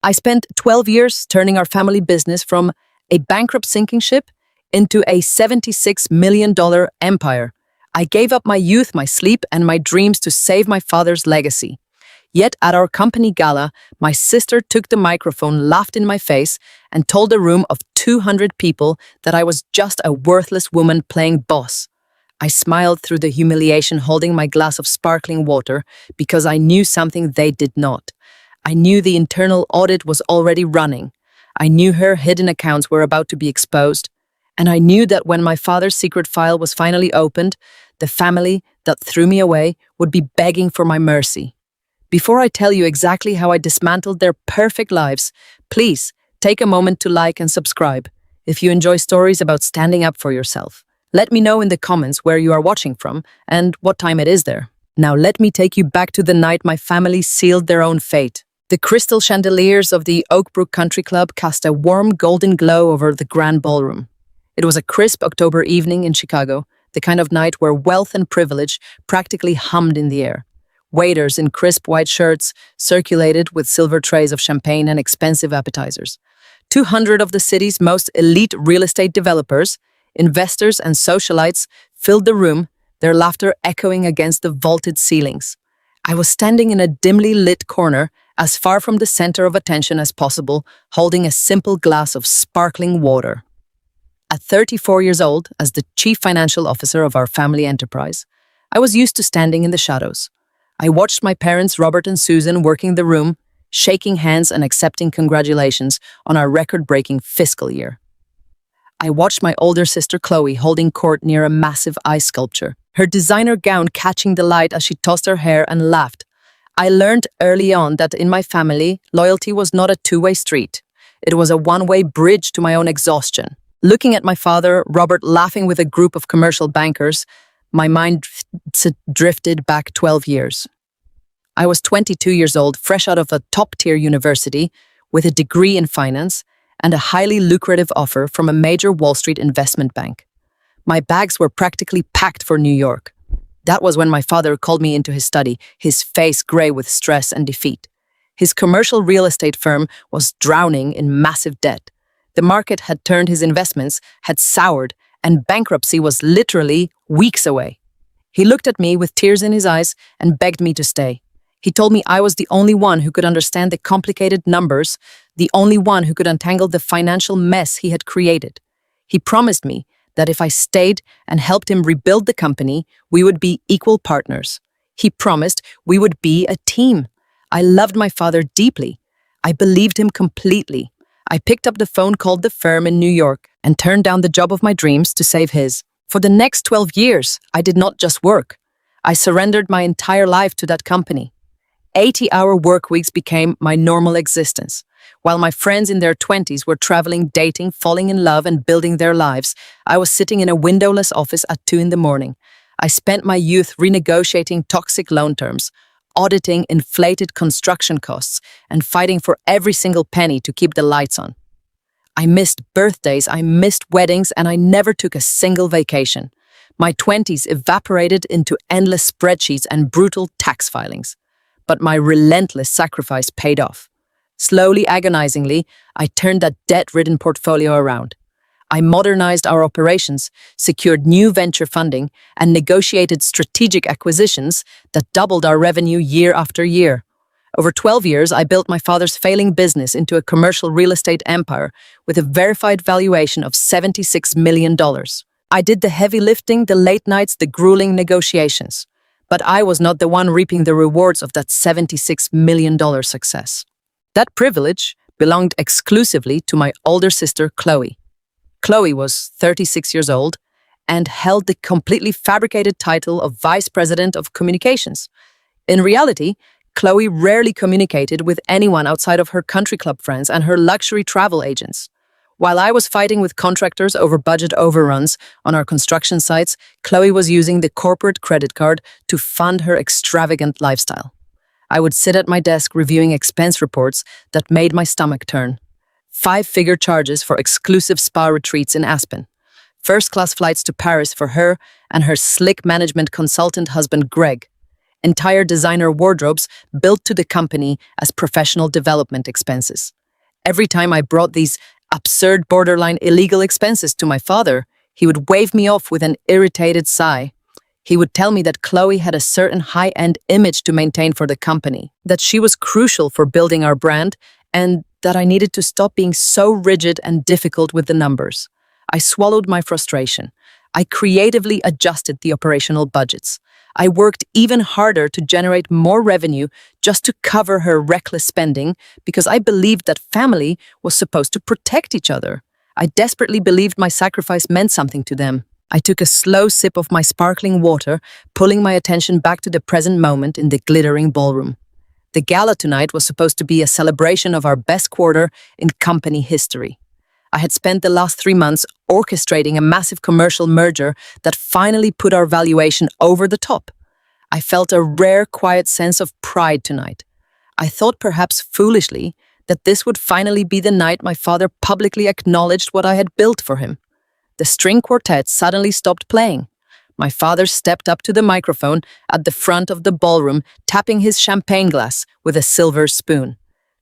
I spent 12 years turning our family business from a bankrupt sinking ship into a $76 million empire. I gave up my youth, my sleep, and my dreams to save my father's legacy. Yet at our company gala, my sister took the microphone, laughed in my face, and told a room of 200 people that I was just a worthless woman playing boss. I smiled through the humiliation, holding my glass of sparkling water, because I knew something they did not. I knew the internal audit was already running. I knew her hidden accounts were about to be exposed. And I knew that when my father's secret file was finally opened, the family that threw me away would be begging for my mercy. Before I tell you exactly how I dismantled their perfect lives, please take a moment to like and subscribe. If you enjoy stories about standing up for yourself, let me know in the comments where you are watching from and what time it is there. Now let me take you back to the night my family sealed their own fate. The crystal chandeliers of the Oakbrook Country Club cast a warm golden glow over the grand ballroom. It was a crisp October evening in Chicago, the kind of night where wealth and privilege practically hummed in the air. Waiters in crisp white shirts circulated with silver trays of champagne and expensive appetizers. 200 of the city's most elite real estate developers, investors, and socialites filled the room, their laughter echoing against the vaulted ceilings. I was standing in a dimly lit corner, as far from the center of attention as possible, holding a simple glass of sparkling water. At 34 years old, as the chief financial officer of our family enterprise, I was used to standing in the shadows. I watched my parents, Robert and Susan, working the room, shaking hands and accepting congratulations on our record-breaking fiscal year. I watched my older sister, Chloe, holding court near a massive ice sculpture, her designer gown catching the light as she tossed her hair and laughed. I learned early on that in my family, loyalty was not a two-way street. It was a one-way bridge to my own exhaustion. Looking at my father, Robert, laughing with a group of commercial bankers, my mind drifted back 12 years. I was 22 years old, fresh out of a top-tier university, with a degree in finance and a highly lucrative offer from a major Wall Street investment bank. My bags were practically packed for New York. That was when my father called me into his study, his face gray with stress and defeat. His commercial real estate firm was drowning in massive debt. The market had turned his investments, had soured, and bankruptcy was literally weeks away. He looked at me with tears in his eyes and begged me to stay. He told me I was the only one who could understand the complicated numbers, the only one who could untangle the financial mess he had created. He promised me that if I stayed and helped him rebuild the company, we would be equal partners. He promised we would be a team. I loved my father deeply. I believed him completely. I picked up the phone, called the firm in New York, and turned down the job of my dreams to save his. For the next 12 years, I did not just work. I surrendered my entire life to that company. 80-hour work weeks became my normal existence. While my friends in their 20s were traveling, dating, falling in love, and building their lives, I was sitting in a windowless office at 2 a.m. I spent my youth renegotiating toxic loan terms, auditing inflated construction costs, and fighting for every single penny to keep the lights on. I missed birthdays, I missed weddings, and I never took a single vacation. My 20s evaporated into endless spreadsheets and brutal tax filings. But my relentless sacrifice paid off. Slowly, agonizingly, I turned that debt-ridden portfolio around. I modernized our operations, secured new venture funding, and negotiated strategic acquisitions that doubled our revenue year after year. Over 12 years, I built my father's failing business into a commercial real estate empire with a verified valuation of $76 million. I did the heavy lifting, the late nights, the grueling negotiations. But I was not the one reaping the rewards of that $76 million success. That privilege belonged exclusively to my older sister, Chloe. Chloe was 36 years old and held the completely fabricated title of Vice President of Communications. In reality, Chloe rarely communicated with anyone outside of her country club friends and her luxury travel agents. While I was fighting with contractors over budget overruns on our construction sites, Chloe was using the corporate credit card to fund her extravagant lifestyle. I would sit at my desk reviewing expense reports that made my stomach turn. 5-figure charges for exclusive spa retreats in Aspen. First-class flights to Paris for her and her slick management consultant husband, Greg. entire designer wardrobes built to the company as professional development expenses. Every time I brought these absurd, borderline illegal expenses to my father, he would wave me off with an irritated sigh. He would tell me that Chloe had a certain high-end image to maintain for the company, that she was crucial for building our brand, and that I needed to stop being so rigid and difficult with the numbers. I swallowed my frustration. I creatively adjusted the operational budgets. I worked even harder to generate more revenue just to cover her reckless spending because I believed that family was supposed to protect each other. I desperately believed my sacrifice meant something to them. I took a slow sip of my sparkling water, pulling my attention back to the present moment in the glittering ballroom. The gala tonight was supposed to be a celebration of our best quarter in company history. I had spent the last 3 months orchestrating a massive commercial merger that finally put our valuation over the top. I felt a rare, quiet sense of pride tonight. I thought, perhaps foolishly, that this would finally be the night my father publicly acknowledged what I had built for him. The string quartet suddenly stopped playing. My father stepped up to the microphone at the front of the ballroom, tapping his champagne glass with a silver spoon.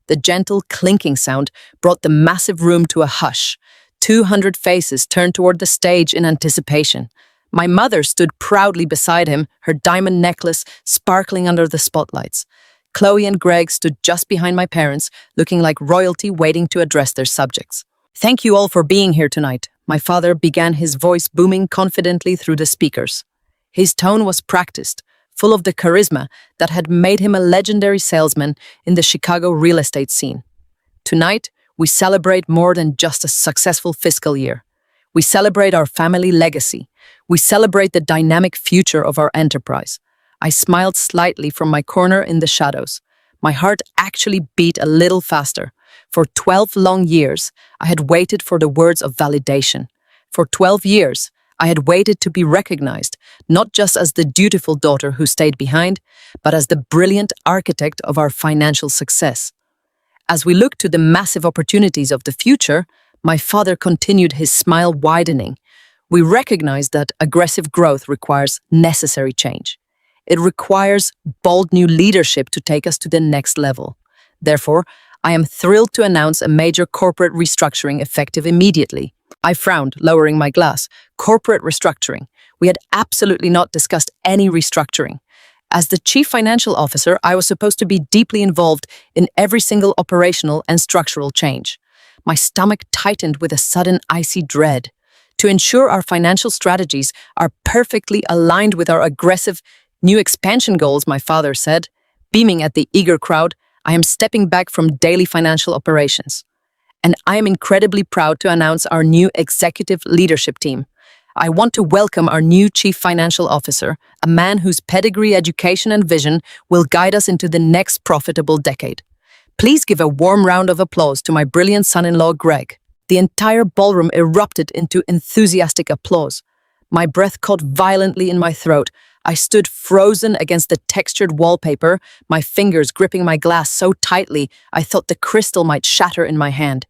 The gentle clinking sound brought the massive room to a hush. 200 faces turned toward the stage in anticipation. My mother stood proudly beside him, her diamond necklace sparkling under the spotlights. Chloe and Greg stood just behind my parents, looking like royalty waiting to address their subjects. "Thank you all for being here tonight," my father began, his voice booming confidently through the speakers. His tone was practiced, full of the charisma that had made him a legendary salesman in the Chicago real estate scene. Tonight, we celebrate more than just a successful fiscal year. We celebrate our family legacy. We celebrate the dynamic future of our enterprise. I smiled slightly from my corner in the shadows. My heart actually beat a little faster. For 12 long years, I had waited for the words of validation. For 12 years, I had waited to be recognized, not just as the dutiful daughter who stayed behind, but as the brilliant architect of our financial success. As we looked to the massive opportunities of the future, my father continued, his smile widening. We recognize that aggressive growth requires necessary change. It requires bold new leadership to take us to the next level. Therefore, I am thrilled to announce a major corporate restructuring effective immediately. I frowned, lowering my glass. Corporate restructuring. We had absolutely not discussed any restructuring. As the chief financial officer, I was supposed to be deeply involved in every single operational and structural change. My stomach tightened with a sudden icy dread. To ensure our financial strategies are perfectly aligned with our aggressive new expansion goals, my father said, beaming at the eager crowd, I am stepping back from daily financial operations. And I am incredibly proud to announce our new executive leadership team. I want to welcome our new Chief Financial Officer, a man whose pedigree, education, and vision will guide us into the next profitable decade. Please give a warm round of applause to my brilliant son-in-law, Greg. The entire ballroom erupted into enthusiastic applause. My breath caught violently in my throat. I stood frozen against the textured wallpaper, my fingers gripping my glass so tightly I thought the crystal might shatter in my hand.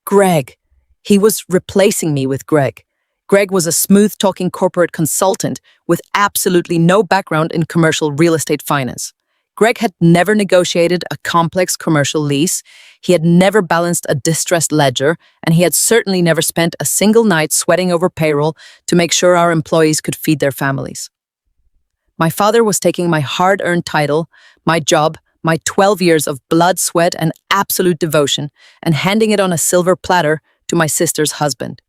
Greg. He was replacing me with Greg. Greg was a smooth-talking corporate consultant with absolutely no background in commercial real estate finance. Greg had never negotiated a complex commercial lease, he had never balanced a distressed ledger, and he had certainly never spent a single night sweating over payroll to make sure our employees could feed their families. My father was taking my hard-earned title, my job, my 12 years of blood, sweat, and absolute devotion, and handing it on a silver platter to my sister's husband.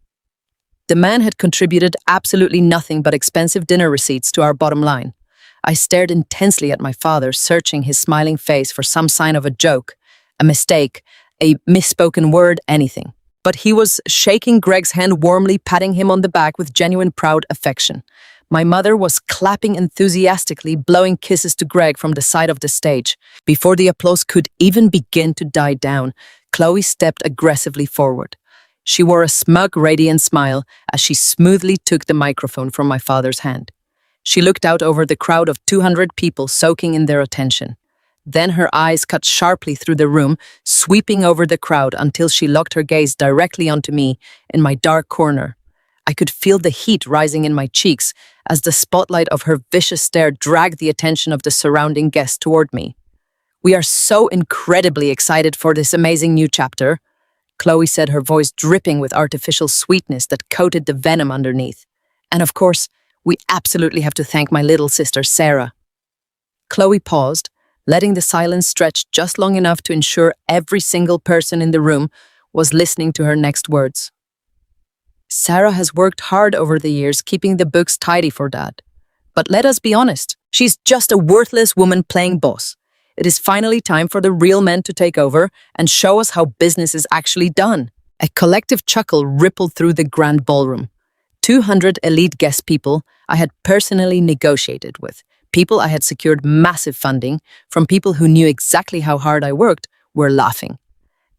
The man had contributed absolutely nothing but expensive dinner receipts to our bottom line. I stared intensely at my father, searching his smiling face for some sign of a joke, a mistake, a misspoken word, anything. But he was shaking Greg's hand warmly, patting him on the back with genuine proud affection. My mother was clapping enthusiastically, blowing kisses to Greg from the side of the stage. Before the applause could even begin to die down, Chloe stepped aggressively forward. She wore a smug, radiant smile as she smoothly took the microphone from my father's hand. She looked out over the crowd of 200 people soaking in their attention. Then her eyes cut sharply through the room, sweeping over the crowd until she locked her gaze directly onto me in my dark corner. I could feel the heat rising in my cheeks as the spotlight of her vicious stare dragged the attention of the surrounding guests toward me. "We are so incredibly excited for this amazing new chapter," Chloe said, her voice dripping with artificial sweetness that coated the venom underneath. "And of course, we absolutely have to thank my little sister, Sarah." Chloe paused, letting the silence stretch just long enough to ensure every single person in the room was listening to her next words. "Sarah has worked hard over the years keeping the books tidy for Dad. But let us be honest, she's just a worthless woman playing boss. It is finally time for the real men to take over and show us how business is actually done." A collective chuckle rippled through the grand ballroom. 200 elite guest people I had personally negotiated with, people I had secured massive funding from, people who knew exactly how hard I worked, were laughing.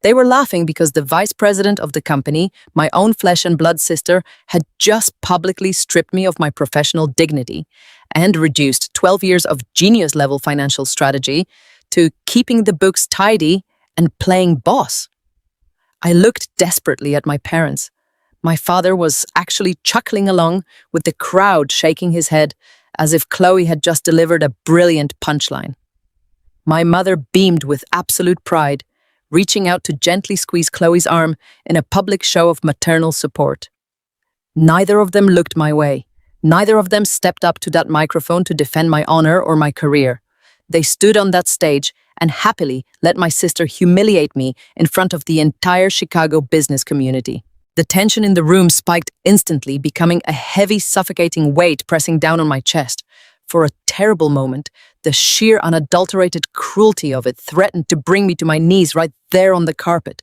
They were laughing because the vice president of the company, my own flesh and blood sister, had just publicly stripped me of my professional dignity and reduced 12 years of genius-level financial strategy to keeping the books tidy and playing boss. I looked desperately at my parents. My father was actually chuckling along, with the crowd shaking his head as if Chloe had just delivered a brilliant punchline. My mother beamed with absolute pride, reaching out to gently squeeze Chloe's arm in a public show of maternal support. Neither of them looked my way. Neither of them stepped up to that microphone to defend my honor or my career. They stood on that stage and happily let my sister humiliate me in front of the entire Chicago business community. The tension in the room spiked instantly, becoming a heavy, suffocating weight pressing down on my chest. For a terrible moment, the sheer unadulterated cruelty of it threatened to bring me to my knees right there on the carpet.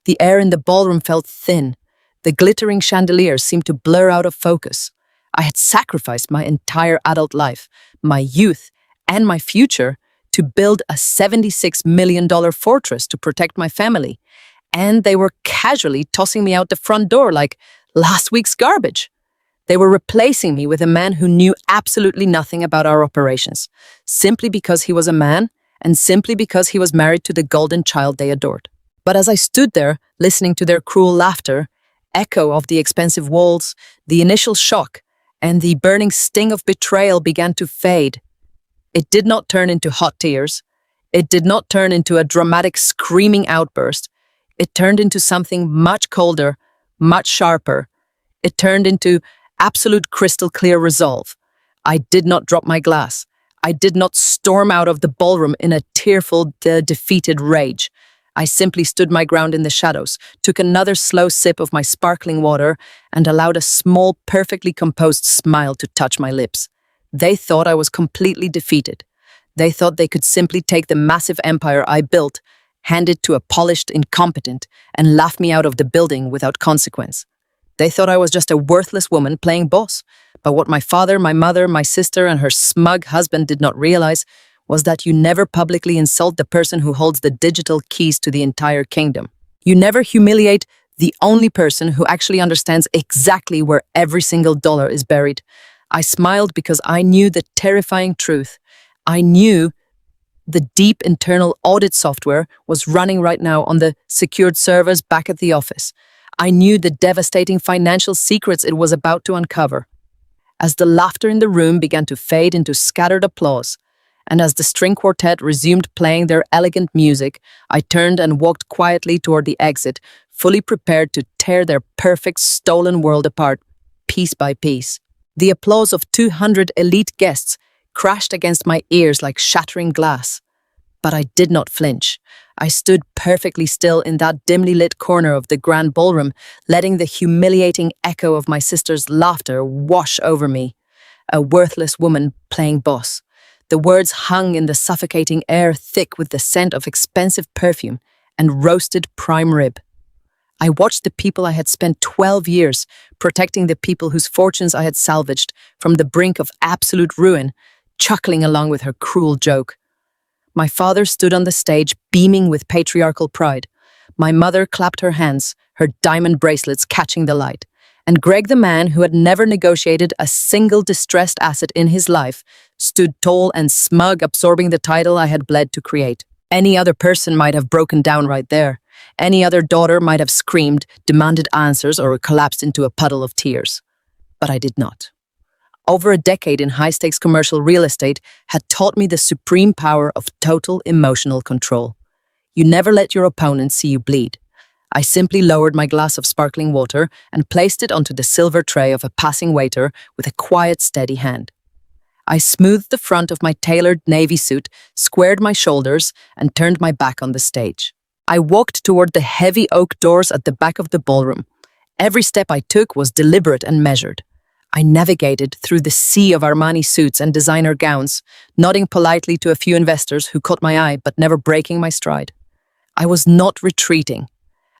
The air in the ballroom felt thin. The glittering chandeliers seemed to blur out of focus. I had sacrificed my entire adult life, my youth, and my future to build a $76 million fortress to protect my family. And they were casually tossing me out the front door like last week's garbage. They were replacing me with a man who knew absolutely nothing about our operations, simply because he was a man and simply because he was married to the golden child they adored. But as I stood there, listening to their cruel laughter, echo of the expensive walls, the initial shock, and the burning sting of betrayal began to fade. It did not turn into hot tears. It did not turn into a dramatic screaming outburst. It turned into something much colder, much sharper. It turned into absolute crystal clear resolve. I did not drop my glass. I did not storm out of the ballroom in a tearful, defeated rage. I simply stood my ground in the shadows, took another slow sip of my sparkling water, and allowed a small, perfectly composed smile to touch my lips. They thought I was completely defeated. They thought they could simply take the massive empire I built, hand it to a polished incompetent, and laugh me out of the building without consequence. They thought I was just a worthless woman playing boss. But what my father, my mother, my sister, and her smug husband did not realize was that you never publicly insult the person who holds the digital keys to the entire kingdom. You never humiliate the only person who actually understands exactly where every single dollar is buried. I smiled because I knew the terrifying truth. I knew the deep internal audit software was running right now on the secured servers back at the office. I knew the devastating financial secrets it was about to uncover. As the laughter in the room began to fade into scattered applause, and as the string quartet resumed playing their elegant music, I turned and walked quietly toward the exit, fully prepared to tear their perfect stolen world apart, piece by piece. The applause of 200 elite guests crashed against my ears like shattering glass. But I did not flinch. I stood perfectly still in that dimly lit corner of the grand ballroom, letting the humiliating echo of my sister's laughter wash over me. A worthless woman playing boss. The words hung in the suffocating air, thick with the scent of expensive perfume and roasted prime rib. I watched the people I had spent 12 years protecting, the people whose fortunes I had salvaged from the brink of absolute ruin, chuckling along with her cruel joke. My father stood on the stage, beaming with patriarchal pride. My mother clapped her hands, her diamond bracelets catching the light. And Greg, the man who had never negotiated a single distressed asset in his life, stood tall and smug, absorbing the title I had bled to create. Any other person might have broken down right there. Any other daughter might have screamed, demanded answers, or collapsed into a puddle of tears. but I did not. Over a decade in high-stakes commercial real estate had taught me the supreme power of total emotional control. You never let your opponent see you bleed. I simply lowered my glass of sparkling water and placed it onto the silver tray of a passing waiter with a quiet, steady hand. I smoothed the front of my tailored navy suit, squared my shoulders, and turned my back on the stage. I walked toward the heavy oak doors at the back of the ballroom. Every step I took was deliberate and measured. I navigated through the sea of Armani suits and designer gowns, nodding politely to a few investors who caught my eye but never breaking my stride. I was not retreating.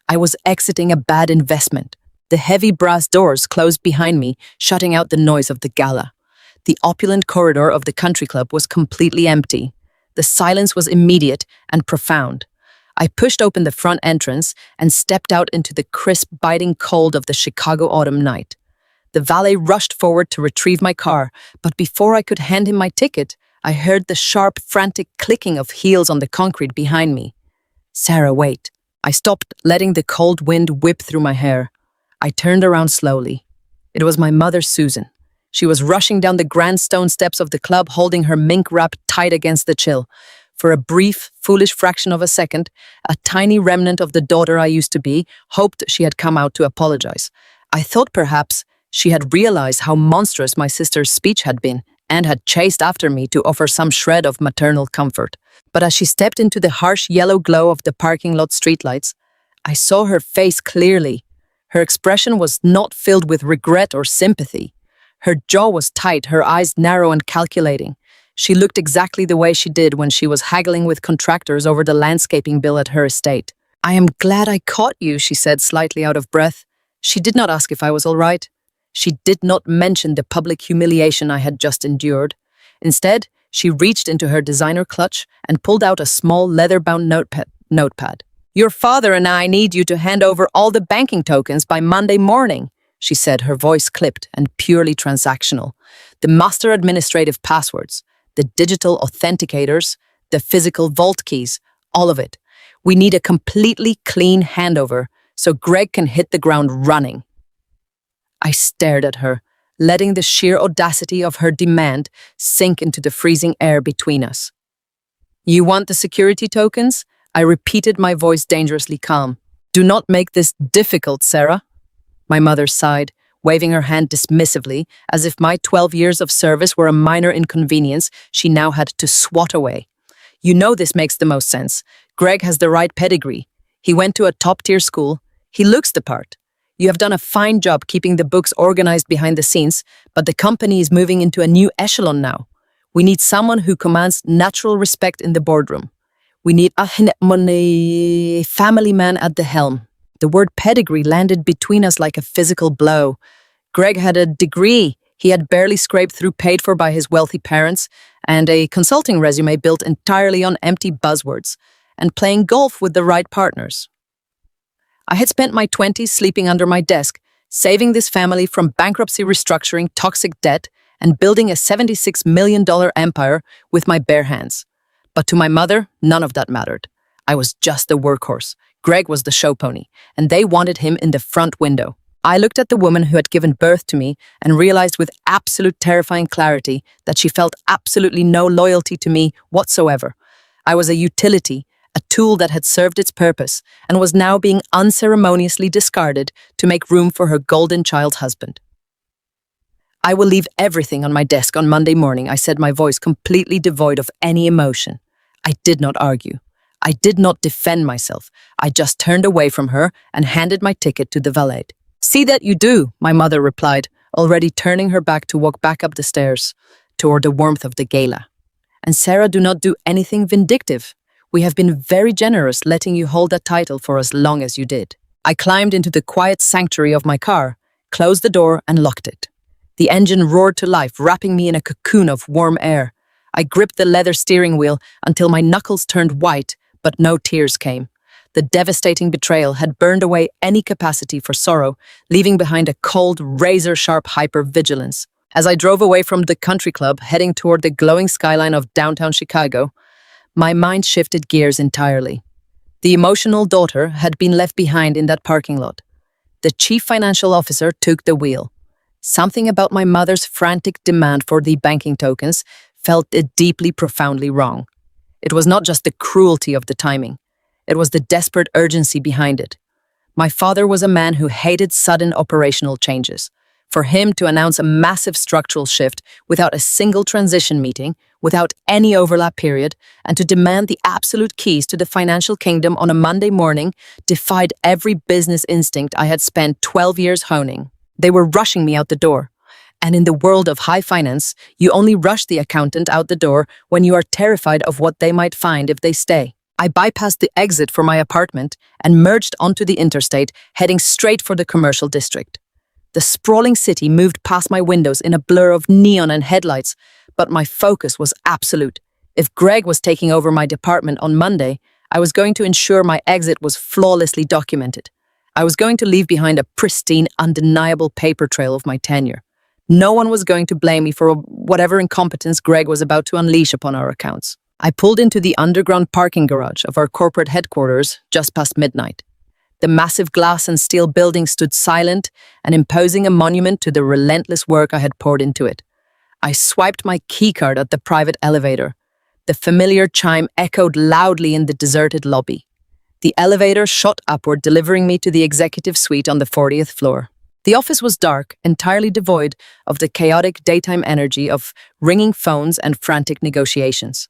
I was exiting a bad investment. The heavy brass doors closed behind me, shutting out the noise of the gala. The opulent corridor of the country club was completely empty. The silence was immediate and profound. I pushed open the front entrance and stepped out into the crisp, biting cold of the Chicago autumn night. The valet rushed forward to retrieve my car, but before I could hand him my ticket, I heard the sharp, frantic clicking of heels on the concrete behind me. "Sarah, wait." I stopped, letting the cold wind whip through my hair. I turned around slowly. It was my mother, Susan. She was rushing down the grand stone steps of the club, holding her mink wrap tight against the chill. For a brief, foolish fraction of a second, a tiny remnant of the daughter I used to be hoped she had come out to apologize. I thought perhaps she had realized how monstrous my sister's speech had been and had chased after me to offer some shred of maternal comfort. But as she stepped into the harsh yellow glow of the parking lot streetlights, I saw her face clearly. Her expression was not filled with regret or sympathy. Her jaw was tight, her eyes narrow and calculating. She looked exactly the way she did when she was haggling with contractors over the landscaping bill at her estate. "I am glad I caught you," she said, slightly out of breath. She did not ask if I was all right. She did not mention the public humiliation I had just endured. Instead, she reached into her designer clutch and pulled out a small leather-bound notepad. "Your father and I need you to hand over all the banking tokens by Monday morning," she said, her voice clipped and purely transactional. "The master administrative passwords, the digital authenticators, the physical vault keys, all of it. We need a completely clean handover so Greg can hit the ground running." I stared at her, letting the sheer audacity of her demand sink into the freezing air between us. "You want the security tokens?" I repeated, my voice dangerously calm. "Do not make this difficult, Sarah." My mother sighed, waving her hand dismissively, as if my 12 years of service were a minor inconvenience she now had to swat away. "You know this makes the most sense. Greg has the right pedigree. He went to a top-tier school. He looks the part. You have done a fine job keeping the books organized behind the scenes, but the company is moving into a new echelon now. We need someone who commands natural respect in the boardroom. We need a family man at the helm." The word pedigree landed between us like a physical blow. Greg had a degree he had barely scraped through, paid for by his wealthy parents, and a consulting resume built entirely on empty buzzwords, and playing golf with the right partners. I had spent my 20s sleeping under my desk, saving this family from bankruptcy, restructuring, toxic debt, and building a $76 million empire with my bare hands. But to my mother, none of that mattered. I was just the workhorse. Greg was the show pony, and they wanted him in the front window. I looked at the woman who had given birth to me and realized with absolute terrifying clarity that she felt absolutely no loyalty to me whatsoever. I was a utility, a tool that had served its purpose and was now being unceremoniously discarded to make room for her golden child husband. "I will leave everything on my desk on Monday morning," I said, my voice completely devoid of any emotion. I did not argue. I did not defend myself. I just turned away from her and handed my ticket to the valet. "See that you do," my mother replied, already turning her back to walk back up the stairs toward the warmth of the gala. "And Sarah, do not do anything vindictive. We have been very generous letting you hold that title for as long as you did." I climbed into the quiet sanctuary of my car, closed the door, and locked it. The engine roared to life, wrapping me in a cocoon of warm air. I gripped the leather steering wheel until my knuckles turned white, but no tears came. The devastating betrayal had burned away any capacity for sorrow, leaving behind a cold, razor-sharp hyper-vigilance. As I drove away from the country club, heading toward the glowing skyline of downtown Chicago, my mind shifted gears entirely. The emotional daughter had been left behind in that parking lot. The chief financial officer took the wheel. Something about my mother's frantic demand for the banking tokens felt it deeply, profoundly wrong. It was not just the cruelty of the timing. It was the desperate urgency behind it. My father was a man who hated sudden operational changes. For him to announce a massive structural shift without a single transition meeting, without any overlap period, and to demand the absolute keys to the financial kingdom on a Monday morning defied every business instinct I had spent 12 years honing. They were rushing me out the door. And in the world of high finance, you only rush the accountant out the door when you are terrified of what they might find if they stay. I bypassed the exit for my apartment and merged onto the interstate, heading straight for the commercial district. The sprawling city moved past my windows in a blur of neon and headlights, but my focus was absolute. If Greg was taking over my department on Monday, I was going to ensure my exit was flawlessly documented. I was going to leave behind a pristine, undeniable paper trail of my tenure. No one was going to blame me for whatever incompetence Greg was about to unleash upon our accounts. I pulled into the underground parking garage of our corporate headquarters just past midnight. The massive glass and steel building stood silent and imposing a monument to the relentless work I had poured into it. I swiped my keycard at the private elevator. The familiar chime echoed loudly in the deserted lobby. The elevator shot upward, delivering me to the executive suite on the 40th floor. The office was dark, entirely devoid of the chaotic daytime energy of ringing phones and frantic negotiations.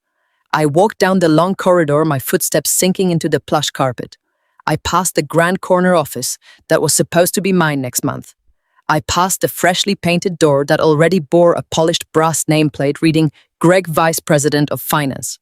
I walked down the long corridor, my footsteps sinking into the plush carpet. I passed the grand corner office that was supposed to be mine next month. I passed the freshly painted door that already bore a polished brass nameplate reading Greg Vice President of Finance.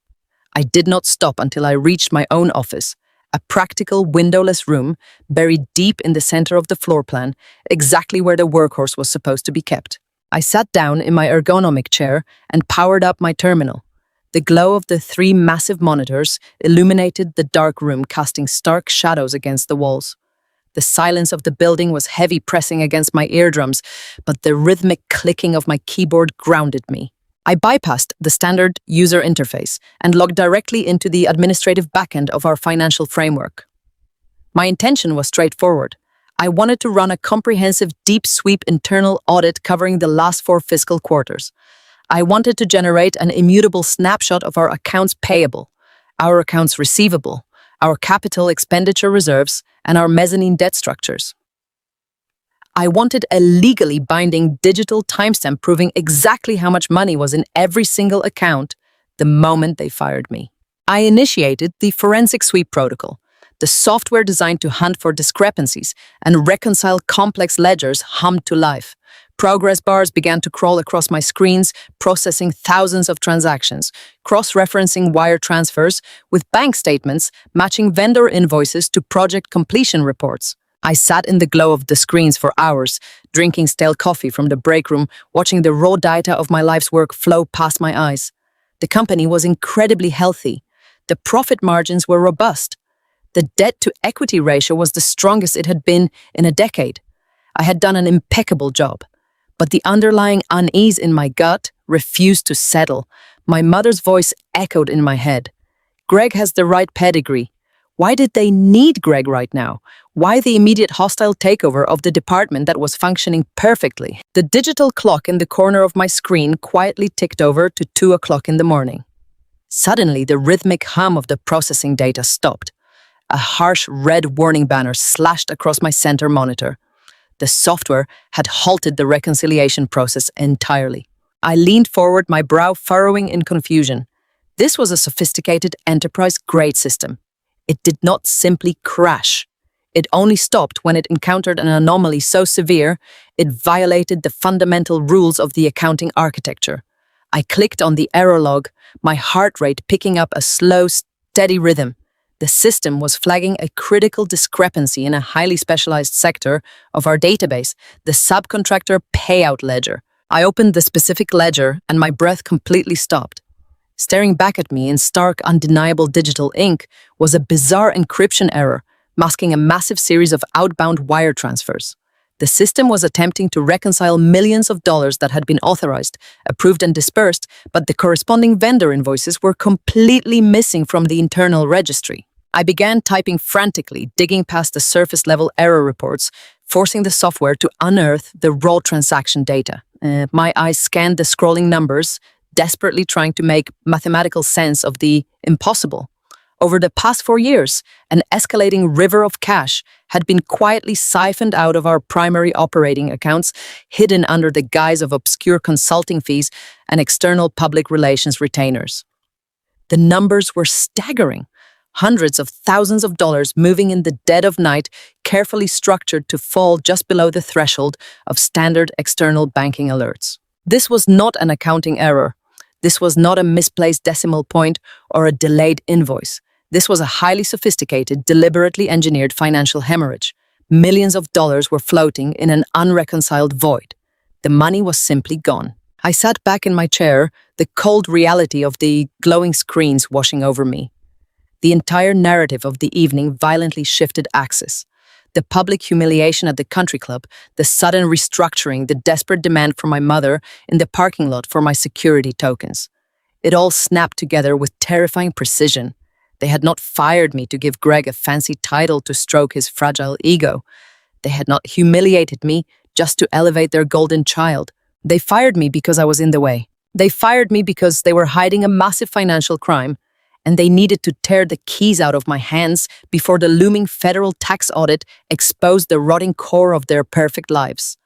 I did not stop until I reached my own office, a practical windowless room buried deep in the center of the floor plan, exactly where the workhorse was supposed to be kept. I sat down in my ergonomic chair and powered up my terminal. The glow of the 3 massive monitors illuminated the dark room, casting stark shadows against the walls. The silence of the building was heavy, pressing against my eardrums, but the rhythmic clicking of my keyboard grounded me. I bypassed the standard user interface and logged directly into the administrative backend of our financial framework. My intention was straightforward. I wanted to run a comprehensive, deep sweep internal audit covering the last 4 fiscal quarters. I wanted to generate an immutable snapshot of our accounts payable, our accounts receivable, our capital expenditure reserves, and our mezzanine debt structures. I wanted a legally binding digital timestamp proving exactly how much money was in every single account the moment they fired me. I initiated the forensic sweep protocol, the software designed to hunt for discrepancies and reconcile complex ledgers hummed to life. Progress bars began to crawl across my screens, processing thousands of transactions, cross-referencing wire transfers with bank statements matching vendor invoices to project completion reports. I sat in the glow of the screens for hours, drinking stale coffee from the break room, watching the raw data of my life's work flow past my eyes. The company was incredibly healthy. The profit margins were robust. The debt-to-equity ratio was the strongest it had been in a decade. I had done an impeccable job. But the underlying unease in my gut refused to settle. My mother's voice echoed in my head. Greg has the right pedigree. Why did they need Greg right now? Why the immediate hostile takeover of the department that was functioning perfectly? The digital clock in the corner of my screen quietly ticked over to 2 o'clock in the morning. Suddenly, the rhythmic hum of the processing data stopped. A harsh red warning banner slashed across my center monitor. The software had halted the reconciliation process entirely. I leaned forward, my brow furrowing in confusion. This was a sophisticated enterprise-grade system. It did not simply crash. It only stopped when it encountered an anomaly so severe it violated the fundamental rules of the accounting architecture. I clicked on the error log, my heart rate picking up a slow, steady rhythm. The system was flagging a critical discrepancy in a highly specialized sector of our database, the subcontractor payout ledger. I opened the specific ledger and my breath completely stopped. Staring back at me in stark, undeniable digital ink was a bizarre encryption error, masking a massive series of outbound wire transfers. The system was attempting to reconcile millions of dollars that had been authorized, approved and dispersed, but the corresponding vendor invoices were completely missing from the internal registry. I began typing frantically, digging past the surface-level error reports, forcing the software to unearth the raw transaction data. My eyes scanned the scrolling numbers, desperately trying to make mathematical sense of the impossible. Over the past 4 years, an escalating river of cash had been quietly siphoned out of our primary operating accounts, hidden under the guise of obscure consulting fees and external public relations retainers. The numbers were staggering. Hundreds of thousands of dollars moving in the dead of night, carefully structured to fall just below the threshold of standard external banking alerts. This was not an accounting error. This was not a misplaced decimal point or a delayed invoice. This was a highly sophisticated, deliberately engineered financial hemorrhage. Millions of dollars were floating in an unreconciled void. The money was simply gone. I sat back in my chair, the cold reality of the glowing screens washing over me. The entire narrative of the evening violently shifted axis. The public humiliation at the country club, the sudden restructuring, the desperate demand from my mother in the parking lot for my security tokens. It all snapped together with terrifying precision. They had not fired me to give Greg a fancy title to stroke his fragile ego. They had not humiliated me just to elevate their golden child. They fired me because I was in the way. They fired me because they were hiding a massive financial crime, and they needed to tear the keys out of my hands before the looming federal tax audit exposed the rotting core of their perfect lives.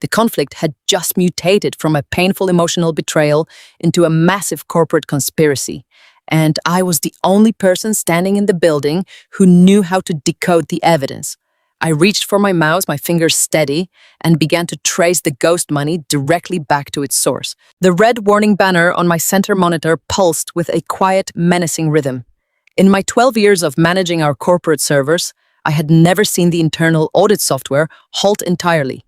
The conflict had just mutated from a painful emotional betrayal into a massive corporate conspiracy, and I was the only person standing in the building who knew how to decode the evidence. I reached for my mouse, my fingers steady, and began to trace the ghost money directly back to its source. The red warning banner on my center monitor pulsed with a quiet, menacing rhythm. In my 12 years of managing our corporate servers, I had never seen the internal audit software halt entirely.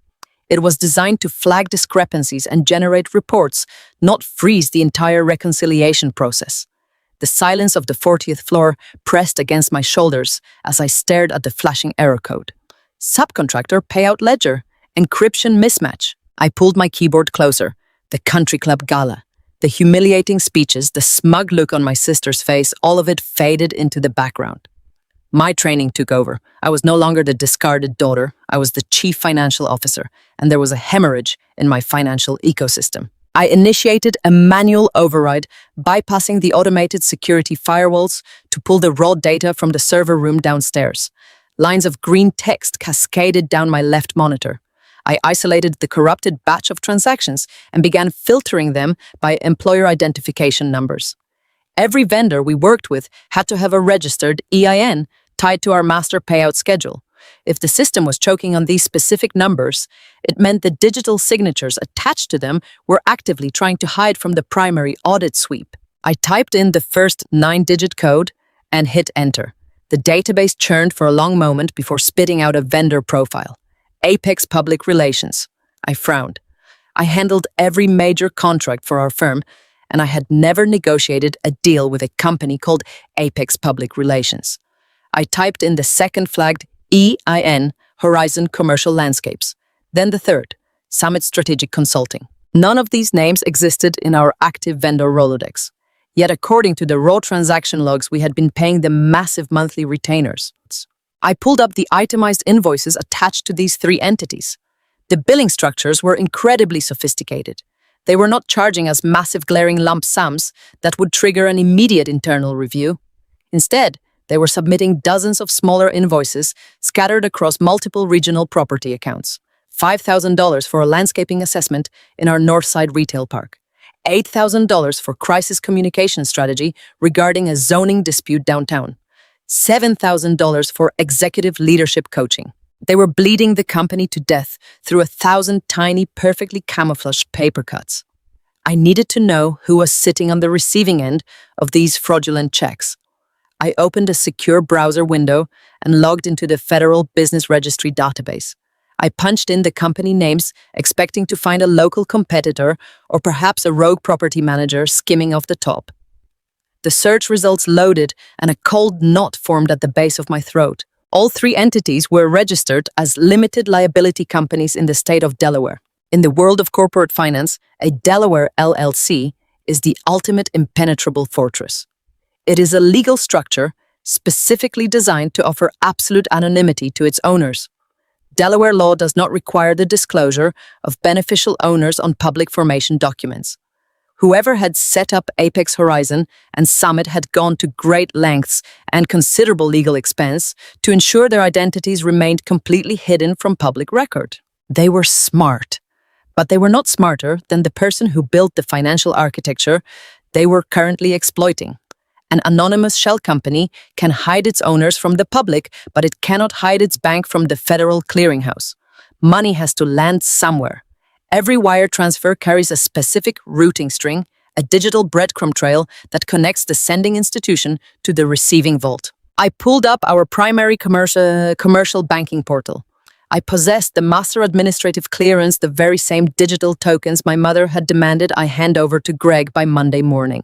It was designed to flag discrepancies and generate reports, not freeze the entire reconciliation process. The silence of the 40th floor pressed against my shoulders as I stared at the flashing error code. Subcontractor payout ledger, encryption mismatch. I pulled my keyboard closer. The country club gala, the humiliating speeches, the smug look on my sister's face, all of it faded into the background. My training took over. I was no longer the discarded daughter. I was the chief financial officer, and there was a hemorrhage in my financial ecosystem. I initiated a manual override, bypassing the automated security firewalls to pull the raw data from the server room downstairs. Lines of green text cascaded down my left monitor. I isolated the corrupted batch of transactions and began filtering them by employer identification numbers. Every vendor we worked with had to have a registered EIN tied to our master payout schedule. If the system was choking on these specific numbers, it meant the digital signatures attached to them were actively trying to hide from the primary audit sweep. I typed in the first 9-digit code and hit enter. The database churned for a long moment before spitting out a vendor profile. Apex Public Relations. I frowned. I handled every major contract for our firm, and I had never negotiated a deal with a company called Apex Public Relations. I typed in the second flagged EIN, Horizon Commercial Landscapes. Then the third, Summit Strategic Consulting. None of these names existed in our active vendor Rolodex. Yet according to the raw transaction logs, we had been paying them massive monthly retainers. I pulled up the itemized invoices attached to these 3 entities. The billing structures were incredibly sophisticated. They were not charging us massive glaring lump sums that would trigger an immediate internal review. Instead, they were submitting dozens of smaller invoices scattered across multiple regional property accounts. $5,000 for a landscaping assessment in our Northside retail park. $8,000 for crisis communication strategy regarding a zoning dispute downtown. $7,000 for executive leadership coaching. They were bleeding the company to death through 1,000 tiny, perfectly camouflaged paper cuts. I needed to know who was sitting on the receiving end of these fraudulent checks. I opened a secure browser window and logged into the Federal Business Registry database. I punched in the company names, expecting to find a local competitor or perhaps a rogue property manager skimming off the top. The search results loaded and a cold knot formed at the base of my throat. All 3 entities were registered as limited liability companies in the state of Delaware. In the world of corporate finance, a Delaware LLC is the ultimate impenetrable fortress. It is a legal structure specifically designed to offer absolute anonymity to its owners. Delaware law does not require the disclosure of beneficial owners on public formation documents. Whoever had set up Apex Horizon and Summit had gone to great lengths and considerable legal expense to ensure their identities remained completely hidden from public record. They were smart, but they were not smarter than the person who built the financial architecture they were currently exploiting. An anonymous shell company can hide its owners from the public, but it cannot hide its bank from the Federal Clearinghouse. Money has to land somewhere. Every wire transfer carries a specific routing string, a digital breadcrumb trail that connects the sending institution to the receiving vault. I pulled up our primary commercial banking portal. I possessed the master administrative clearance, the very same digital tokens my mother had demanded I hand over to Greg by Monday morning.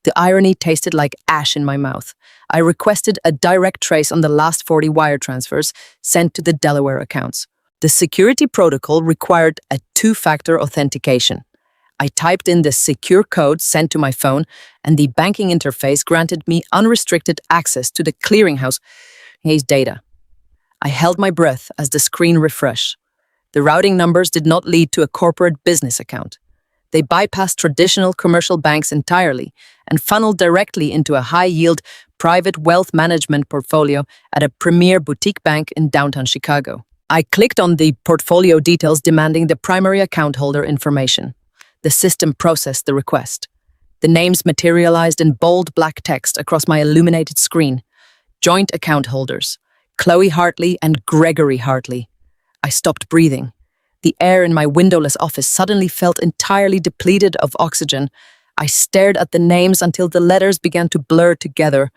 The irony tasted like ash in my mouth. I requested a direct trace on the last 40 wire transfers sent to the Delaware accounts. The security protocol required a two-factor authentication. I typed in the secure code sent to my phone, and the banking interface granted me unrestricted access to the clearinghouse data. I held my breath as the screen refreshed. The routing numbers did not lead to a corporate business account. They bypassed traditional commercial banks entirely and funneled directly into a high-yield private wealth management portfolio at a premier boutique bank in downtown Chicago. I clicked on the portfolio details demanding the primary account holder information. The system processed the request. The names materialized in bold black text across my illuminated screen. Joint account holders, Chloe Hartley and Gregory Hartley. I stopped breathing. The air in my windowless office suddenly felt entirely depleted of oxygen. I stared at the names until the letters began to blur together.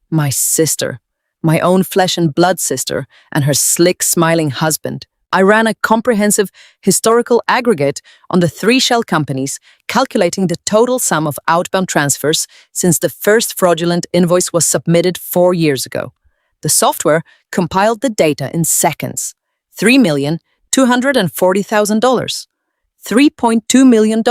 My sister. My own flesh and blood sister, and her slick, smiling husband. I ran a comprehensive historical aggregate on the 3 shell companies, calculating the total sum of outbound transfers since the first fraudulent invoice was submitted 4 years ago. The software compiled the data in seconds. $3,240,000. $3.2 million.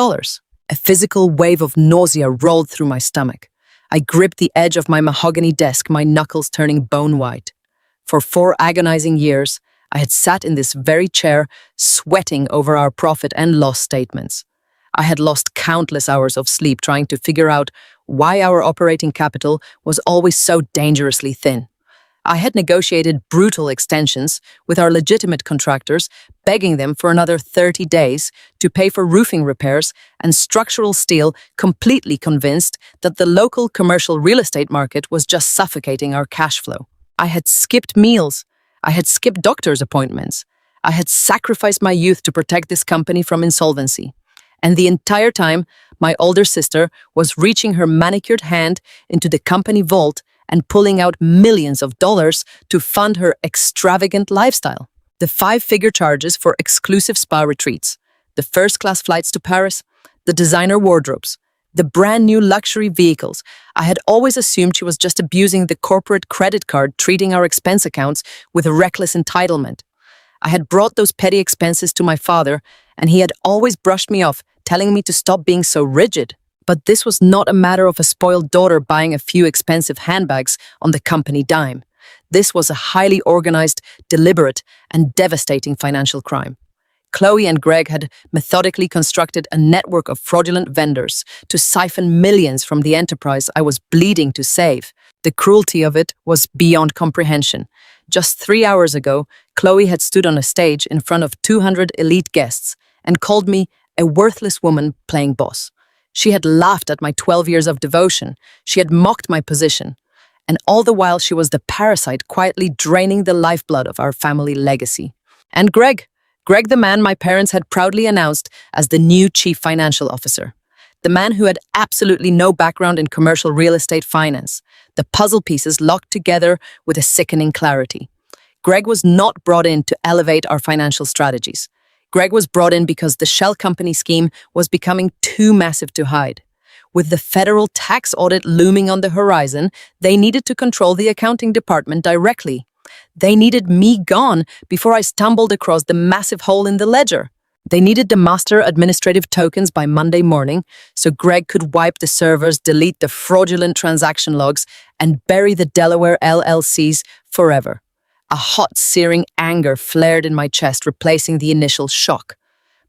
A physical wave of nausea rolled through my stomach. I gripped the edge of my mahogany desk, my knuckles turning bone white. For 4 agonizing years, I had sat in this very chair, sweating over our profit and loss statements. I had lost countless hours of sleep trying to figure out why our operating capital was always so dangerously thin. I had negotiated brutal extensions with our legitimate contractors, begging them for another 30 days to pay for roofing repairs and structural steel, completely convinced that the local commercial real estate market was just suffocating our cash flow. I had skipped meals. I had skipped doctor's appointments. I had sacrificed my youth to protect this company from insolvency. And the entire time, my older sister was reaching her manicured hand into the company vault and pulling out millions of dollars to fund her extravagant lifestyle. The 5-figure charges for exclusive spa retreats, the first-class flights to Paris, the designer wardrobes, the brand-new luxury vehicles. I had always assumed she was just abusing the corporate credit card, treating our expense accounts with reckless entitlement. I had brought those petty expenses to my father, and he had always brushed me off, telling me to stop being so rigid. But this was not a matter of a spoiled daughter buying a few expensive handbags on the company dime. This was a highly organized, deliberate, and devastating financial crime. Chloe and Greg had methodically constructed a network of fraudulent vendors to siphon millions from the enterprise I was bleeding to save. The cruelty of it was beyond comprehension. Just 3 hours ago, Chloe had stood on a stage in front of 200 elite guests and called me a worthless woman playing boss. She had laughed at my 12 years of devotion. She had mocked my position. And all the while she was the parasite quietly draining the lifeblood of our family legacy. And Greg the man my parents had proudly announced as the new chief financial officer. The man who had absolutely no background in commercial real estate finance. The puzzle pieces locked together with a sickening clarity. Greg was not brought in to elevate our financial strategies. Greg was brought in because the shell company scheme was becoming too massive to hide. With the federal tax audit looming on the horizon, they needed to control the accounting department directly. They needed me gone before I stumbled across the massive hole in the ledger. They needed the master administrative tokens by Monday morning so Greg could wipe the servers, delete the fraudulent transaction logs, and bury the Delaware LLCs forever. A hot, searing anger flared in my chest, replacing the initial shock.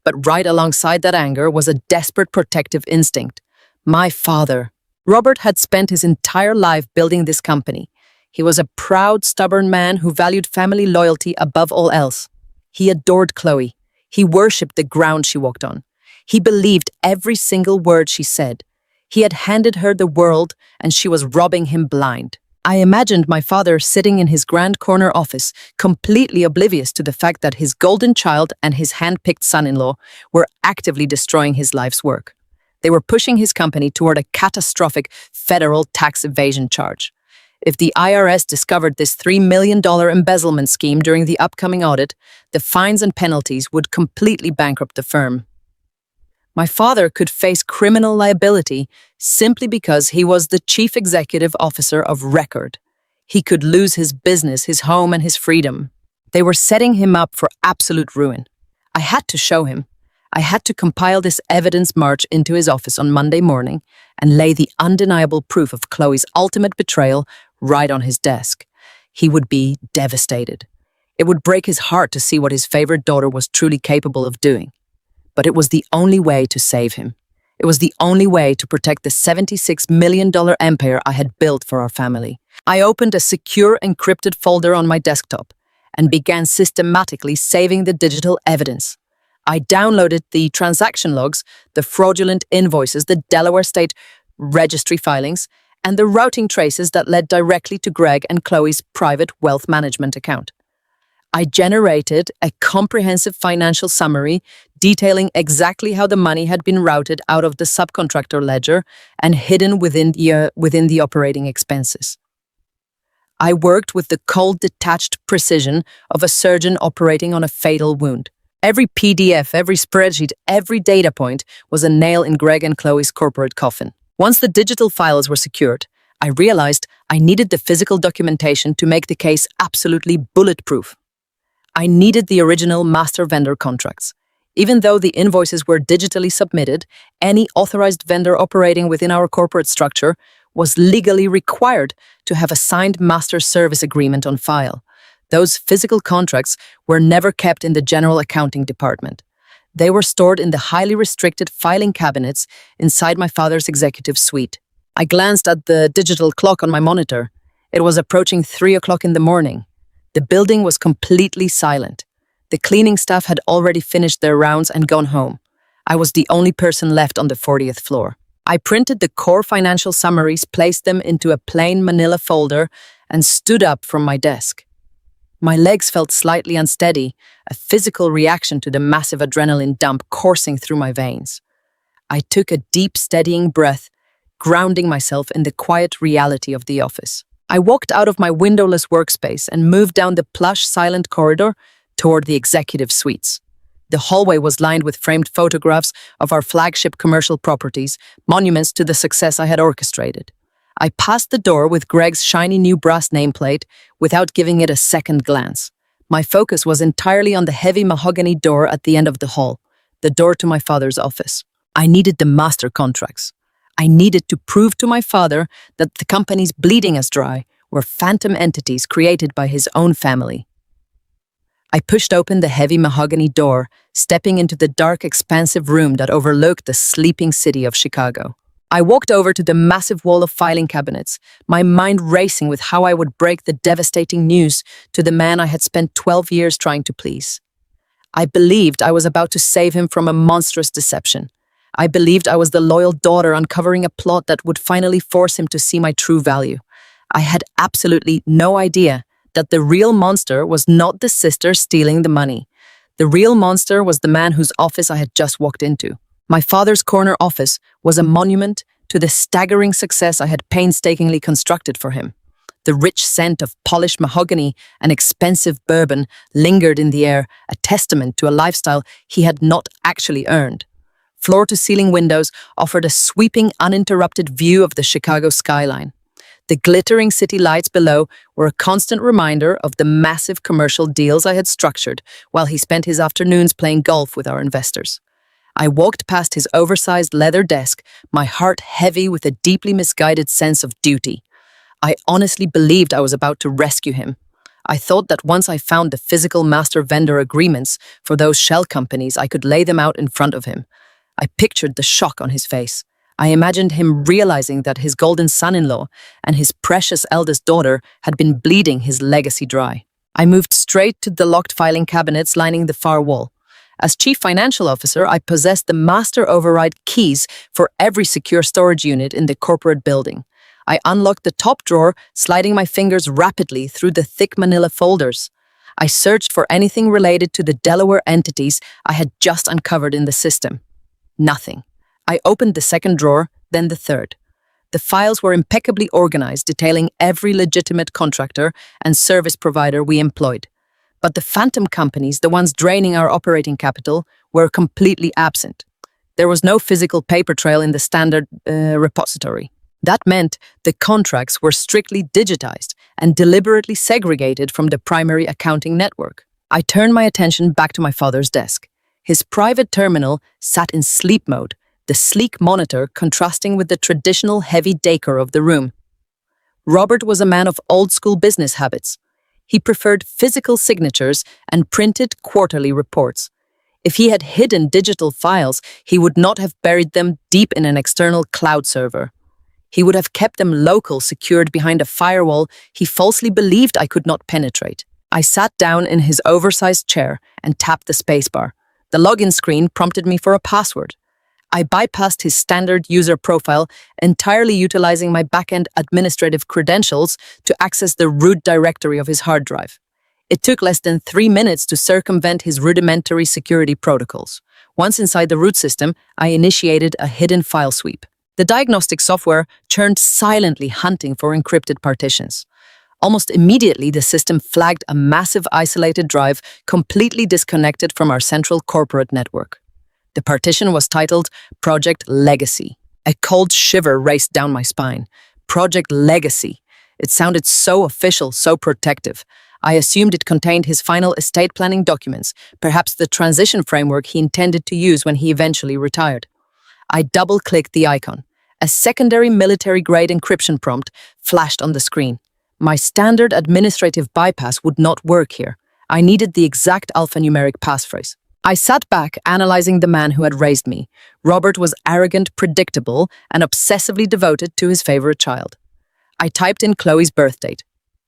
But right alongside that anger was a desperate protective instinct. My father. Robert had spent his entire life building this company. He was a proud, stubborn man who valued family loyalty above all else. He adored Chloe. He worshipped the ground she walked on. He believed every single word she said. He had handed her the world, and she was robbing him blind. I imagined my father sitting in his grand corner office, completely oblivious to the fact that his golden child and his hand-picked son-in-law were actively destroying his life's work. They were pushing his company toward a catastrophic federal tax evasion charge. If the IRS discovered this $3 million embezzlement scheme during the upcoming audit, the fines and penalties would completely bankrupt the firm. My father could face criminal liability simply because he was the chief executive officer of record. He could lose his business, his home, and his freedom. They were setting him up for absolute ruin. I had to show him. I had to compile this evidence, march into his office on Monday morning, and lay the undeniable proof of Chloe's ultimate betrayal right on his desk. He would be devastated. It would break his heart to see what his favorite daughter was truly capable of doing. But it was the only way to save him. It was the only way to protect the $76 million empire I had built for our family. I opened a secure encrypted folder on my desktop and began systematically saving the digital evidence. I downloaded the transaction logs, the fraudulent invoices, the Delaware State registry filings, and the routing traces that led directly to Greg and Chloe's private wealth management account. I generated a comprehensive financial summary detailing exactly how the money had been routed out of the subcontractor ledger and hidden within the operating expenses. I worked with the cold, detached precision of a surgeon operating on a fatal wound. Every PDF, every spreadsheet, every data point was a nail in Greg and Chloe's corporate coffin. Once the digital files were secured, I realized I needed the physical documentation to make the case absolutely bulletproof. I needed the original master vendor contracts. Even though the invoices were digitally submitted, any authorized vendor operating within our corporate structure was legally required to have a signed master service agreement on file. Those physical contracts were never kept in the general accounting department. They were stored in the highly restricted filing cabinets inside my father's executive suite. I glanced at the digital clock on my monitor. It was approaching 3 o'clock in the morning. The building was completely silent. The cleaning staff had already finished their rounds and gone home. I was the only person left on the 40th floor. I printed the core financial summaries, placed them into a plain manila folder, and stood up from my desk. My legs felt slightly unsteady, a physical reaction to the massive adrenaline dump coursing through my veins. I took a deep, steadying breath, grounding myself in the quiet reality of the office. I walked out of my windowless workspace and moved down the plush, silent corridor toward the executive suites. The hallway was lined with framed photographs of our flagship commercial properties, monuments to the success I had orchestrated. I passed the door with Greg's shiny new brass nameplate without giving it a second glance. My focus was entirely on the heavy mahogany door at the end of the hall, the door to my father's office. I needed the master contracts. I needed to prove to my father that the companies bleeding us dry were phantom entities created by his own family. I pushed open the heavy mahogany door, stepping into the dark, expansive room that overlooked the sleeping city of Chicago. I walked over to the massive wall of filing cabinets, my mind racing with how I would break the devastating news to the man I had spent 12 years trying to please. I believed I was about to save him from a monstrous deception. I believed I was the loyal daughter uncovering a plot that would finally force him to see my true value. I had absolutely no idea that the real monster was not the sister stealing the money. The real monster was the man whose office I had just walked into. My father's corner office was a monument to the staggering success I had painstakingly constructed for him. The rich scent of polished mahogany and expensive bourbon lingered in the air, a testament to a lifestyle he had not actually earned. Floor-to-ceiling windows offered a sweeping, uninterrupted view of the Chicago skyline. The glittering city lights below were a constant reminder of the massive commercial deals I had structured while he spent his afternoons playing golf with our investors. I walked past his oversized leather desk, my heart heavy with a deeply misguided sense of duty. I honestly believed I was about to rescue him. I thought that once I found the physical master vendor agreements for those shell companies, I could lay them out in front of him. I pictured the shock on his face. I imagined him realizing that his golden son-in-law and his precious eldest daughter had been bleeding his legacy dry. I moved straight to the locked filing cabinets lining the far wall. As chief financial officer, I possessed the master override keys for every secure storage unit in the corporate building. I unlocked the top drawer, sliding my fingers rapidly through the thick manila folders. I searched for anything related to the Delaware entities I had just uncovered in the system. Nothing. I opened the second drawer, then the third. The files were impeccably organized, detailing every legitimate contractor and service provider we employed. But the phantom companies, the ones draining our operating capital, were completely absent. There was no physical paper trail in the standard repository. That meant the contracts were strictly digitized and deliberately segregated from the primary accounting network. I turned my attention back to my father's desk. His private terminal sat in sleep mode, the sleek monitor contrasting with the traditional heavy decor of the room. Robert was a man of old-school business habits. He preferred physical signatures and printed quarterly reports. If he had hidden digital files, he would not have buried them deep in an external cloud server. He would have kept them local, secured behind a firewall he falsely believed I could not penetrate. I sat down in his oversized chair and tapped the spacebar. The login screen prompted me for a password. I bypassed his standard user profile, entirely utilizing my back-end administrative credentials to access the root directory of his hard drive. It took less than 3 minutes to circumvent his rudimentary security protocols. Once inside the root system, I initiated a hidden file sweep. The diagnostic software churned silently, hunting for encrypted partitions. Almost immediately, the system flagged a massive isolated drive completely disconnected from our central corporate network. The partition was titled Project Legacy. A cold shiver raced down my spine. Project Legacy. It sounded so official, so protective. I assumed it contained his final estate planning documents, perhaps the transition framework he intended to use when he eventually retired. I double-clicked the icon. A secondary military-grade encryption prompt flashed on the screen. My standard administrative bypass would not work here. I needed the exact alphanumeric passphrase. I sat back, analyzing the man who had raised me. Robert was arrogant, predictable, and obsessively devoted to his favorite child. I typed in Chloe's birth date.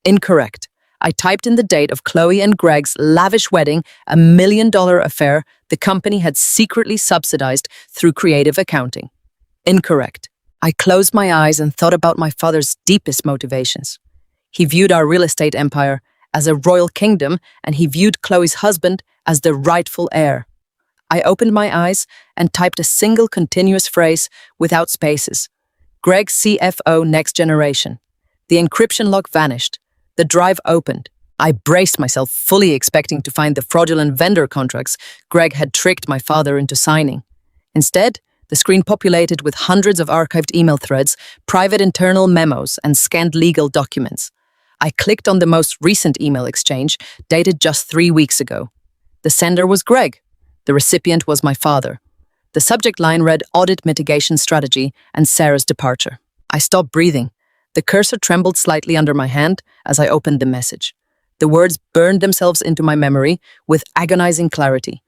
Incorrect. I typed in the date of Chloe and Greg's lavish wedding, a $1 million affair the company had secretly subsidized through creative accounting. Incorrect. I closed my eyes and thought about my father's deepest motivations. He viewed our real estate empire as a royal kingdom, and he viewed Chloe's husband as the rightful heir. I opened my eyes and typed a single continuous phrase without spaces. Greg CFO Next Generation. The encryption lock vanished. The drive opened. I braced myself, fully expecting to find the fraudulent vendor contracts Greg had tricked my father into signing. Instead, the screen populated with hundreds of archived email threads, private internal memos, and scanned legal documents. I clicked on the most recent email exchange, dated just 3 weeks ago. The sender was Greg. The recipient was my father. The subject line read Audit Mitigation Strategy and Sarah's Departure. I stopped breathing. The cursor trembled slightly under my hand as I opened the message. The words burned themselves into my memory with agonizing clarity.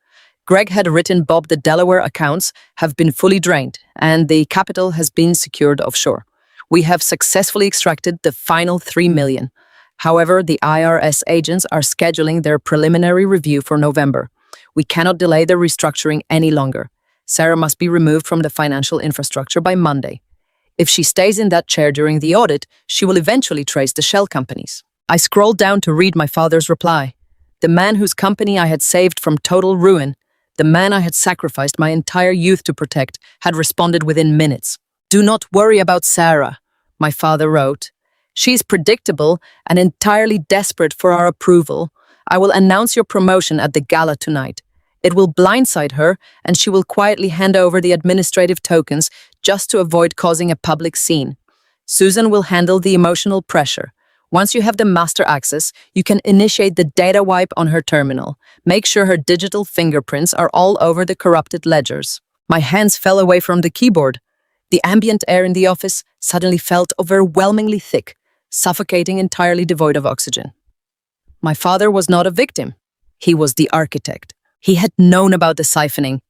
Greg had written, Bob, the Delaware accounts have been fully drained and the capital has been secured offshore. We have successfully extracted the final $3 million. However, the IRS agents are scheduling their preliminary review for November. We cannot delay the restructuring any longer. Sarah must be removed from the financial infrastructure by Monday. If she stays in that chair during the audit, she will eventually trace the shell companies. I scrolled down to read my father's reply. The man whose company I had saved from total ruin, the man I had sacrificed my entire youth to protect, had responded within minutes. Do not worry about Sarah, my father wrote. She is predictable and entirely desperate for our approval. I will announce your promotion at the gala tonight. It will blindside her, and she will quietly hand over the administrative tokens just to avoid causing a public scene. Susan will handle the emotional pressure. Once you have the master access, you can initiate the data wipe on her terminal. Make sure her digital fingerprints are all over the corrupted ledgers. My hands fell away from the keyboard. The ambient air in the office suddenly felt overwhelmingly thick. suffocating entirely devoid of oxygen. My father was not a victim. He was the architect. He had known about the siphoning.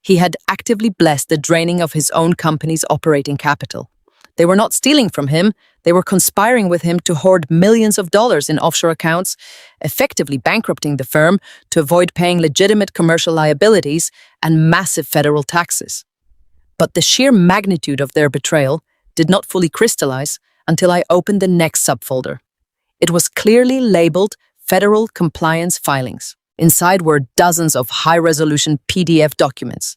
He had actively blessed the draining of his own company's operating capital. They were not stealing from him, they were conspiring with him to hoard millions of dollars in offshore accounts, effectively bankrupting the firm to avoid paying legitimate commercial liabilities and massive federal taxes. But the sheer magnitude of their betrayal did not fully crystallize until I opened the next subfolder. It was clearly labeled Federal Compliance Filings. Inside were dozens of high-resolution PDF documents.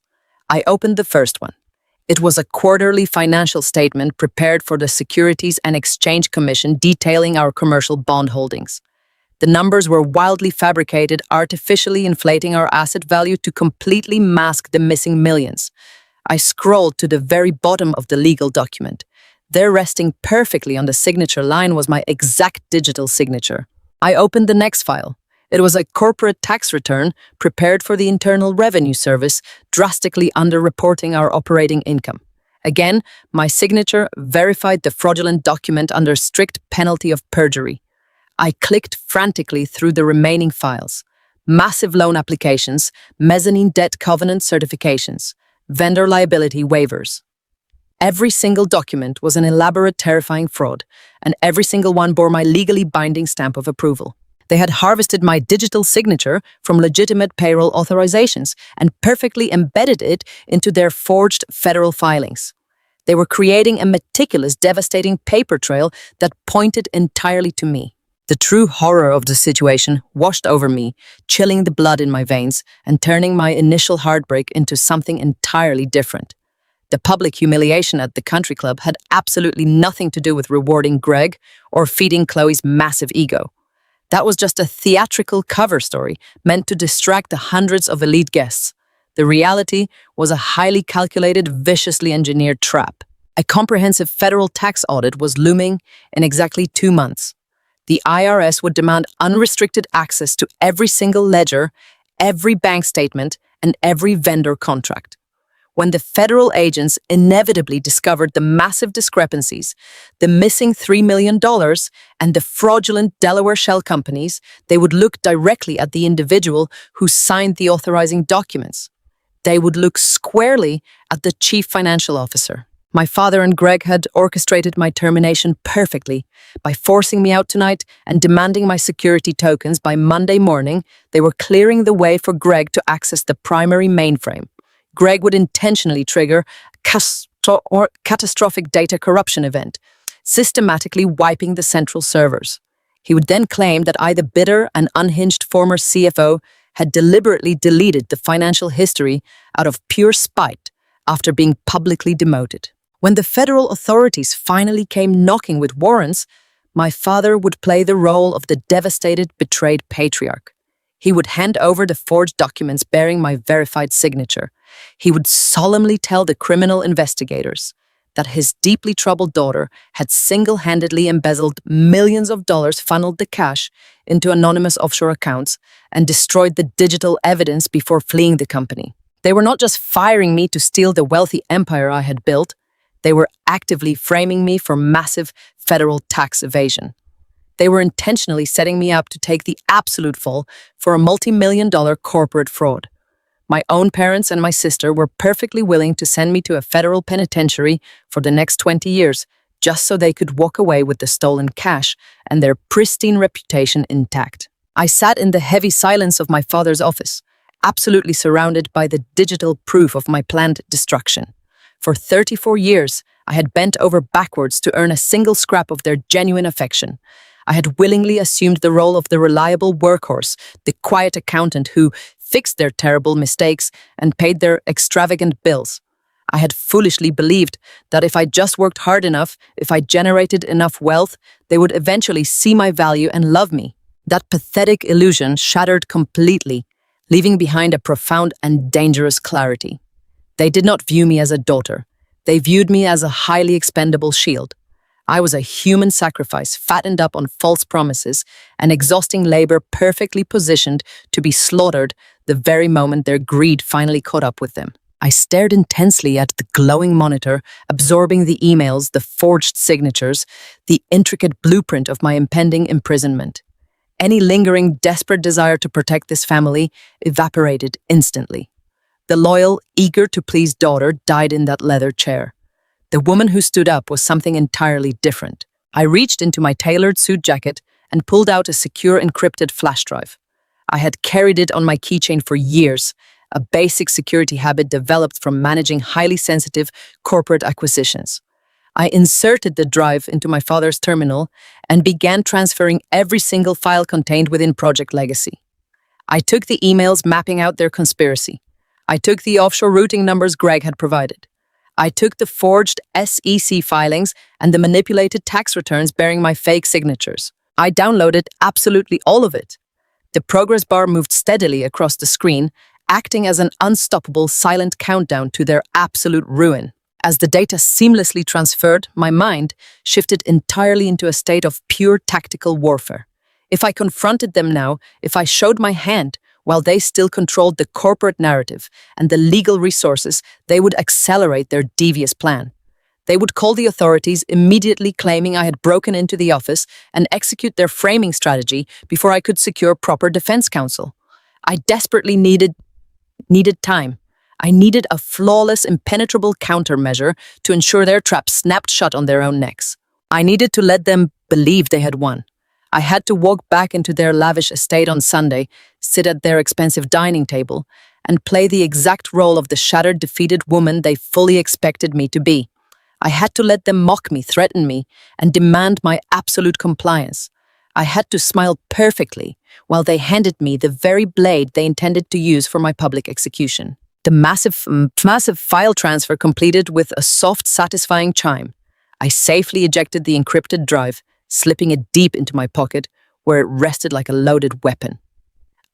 I opened the first one. It was a quarterly financial statement prepared for the Securities and Exchange Commission detailing our commercial bond holdings. The numbers were wildly fabricated, artificially inflating our asset value to completely mask the missing millions. I scrolled to the very bottom of the legal document. There, resting perfectly on the signature line, was my exact digital signature. I opened the next file. It was a corporate tax return prepared for the Internal Revenue Service, drastically underreporting our operating income. Again, my signature verified the fraudulent document under strict penalty of perjury. I clicked frantically through the remaining files. Massive loan applications, mezzanine debt covenant certifications, vendor liability waivers. Every single document was an elaborate, terrifying fraud, and every single one bore my legally binding stamp of approval. They had harvested my digital signature from legitimate payroll authorizations and perfectly embedded it into their forged federal filings. They were creating a meticulous, devastating paper trail that pointed entirely to me. The true horror of the situation washed over me, chilling the blood in my veins and turning my initial heartbreak into something entirely different. The public humiliation at the country club had absolutely nothing to do with rewarding Greg or feeding Chloe's massive ego. That was just a theatrical cover story meant to distract the hundreds of elite guests. The reality was a highly calculated, viciously engineered trap. A comprehensive federal tax audit was looming in exactly 2 months. The IRS would demand unrestricted access to every single ledger, every bank statement, and every vendor contract. When the federal agents inevitably discovered the massive discrepancies, the missing $3 million, and the fraudulent Delaware shell companies, they would look directly at the individual who signed the authorizing documents. They would look squarely at the chief financial officer. My father and Greg had orchestrated my termination perfectly. By forcing me out tonight and demanding my security tokens by Monday morning, they were clearing the way for Greg to access the primary mainframe. Greg would intentionally trigger a catastrophic data corruption event, systematically wiping the central servers. He would then claim that I, the bitter and unhinged former CFO, had deliberately deleted the financial history out of pure spite after being publicly demoted. When the federal authorities finally came knocking with warrants, my father would play the role of the devastated, betrayed patriarch. He would hand over the forged documents bearing my verified signature. He would solemnly tell the criminal investigators that his deeply troubled daughter had single-handedly embezzled millions of dollars, funneled the cash into anonymous offshore accounts, and destroyed the digital evidence before fleeing the company. They were not just firing me to steal the wealthy empire I had built, they were actively framing me for massive federal tax evasion. They were intentionally setting me up to take the absolute fall for a multi-million-dollar corporate fraud. My own parents and my sister were perfectly willing to send me to a federal penitentiary for the next 20 years, just so they could walk away with the stolen cash and their pristine reputation intact. I sat in the heavy silence of my father's office, absolutely surrounded by the digital proof of my planned destruction. For 34 years, I had bent over backwards to earn a single scrap of their genuine affection. I had willingly assumed the role of the reliable workhorse, the quiet accountant who fixed their terrible mistakes and paid their extravagant bills. I had foolishly believed that if I just worked hard enough, if I generated enough wealth, they would eventually see my value and love me. That pathetic illusion shattered completely, leaving behind a profound and dangerous clarity. They did not view me as a daughter. They viewed me as a highly expendable shield. I was a human sacrifice, fattened up on false promises and exhausting labor, perfectly positioned to be slaughtered the very moment their greed finally caught up with them. I stared intensely at the glowing monitor, absorbing the emails, the forged signatures, the intricate blueprint of my impending imprisonment. Any lingering, desperate desire to protect this family evaporated instantly. The loyal, eager to please daughter died in that leather chair. The woman who stood up was something entirely different. I reached into my tailored suit jacket and pulled out a secure encrypted flash drive. I had carried it on my keychain for years, a basic security habit developed from managing highly sensitive corporate acquisitions. I inserted the drive into my father's terminal and began transferring every single file contained within Project Legacy. I took the emails mapping out their conspiracy. I took the offshore routing numbers Greg had provided. I took the forged SEC filings and the manipulated tax returns bearing my fake signatures. I downloaded absolutely all of it. The progress bar moved steadily across the screen, acting as an unstoppable silent countdown to their absolute ruin. As the data seamlessly transferred, my mind shifted entirely into a state of pure tactical warfare. If I confronted them now, if I showed my hand, while they still controlled the corporate narrative and the legal resources, they would accelerate their devious plan. They would call the authorities, immediately claiming I had broken into the office, and execute their framing strategy before I could secure proper defense counsel. I desperately needed time. I needed a flawless, impenetrable countermeasure to ensure their trap snapped shut on their own necks. I needed to let them believe they had won. I had to walk back into their lavish estate on Sunday, sit at their expensive dining table, and play the exact role of the shattered, defeated woman they fully expected me to be. I had to let them mock me, threaten me, and demand my absolute compliance. I had to smile perfectly while they handed me the very blade they intended to use for my public execution. The massive file transfer completed with a soft, satisfying chime. I safely ejected the encrypted drive, slipping it deep into my pocket, where it rested like a loaded weapon.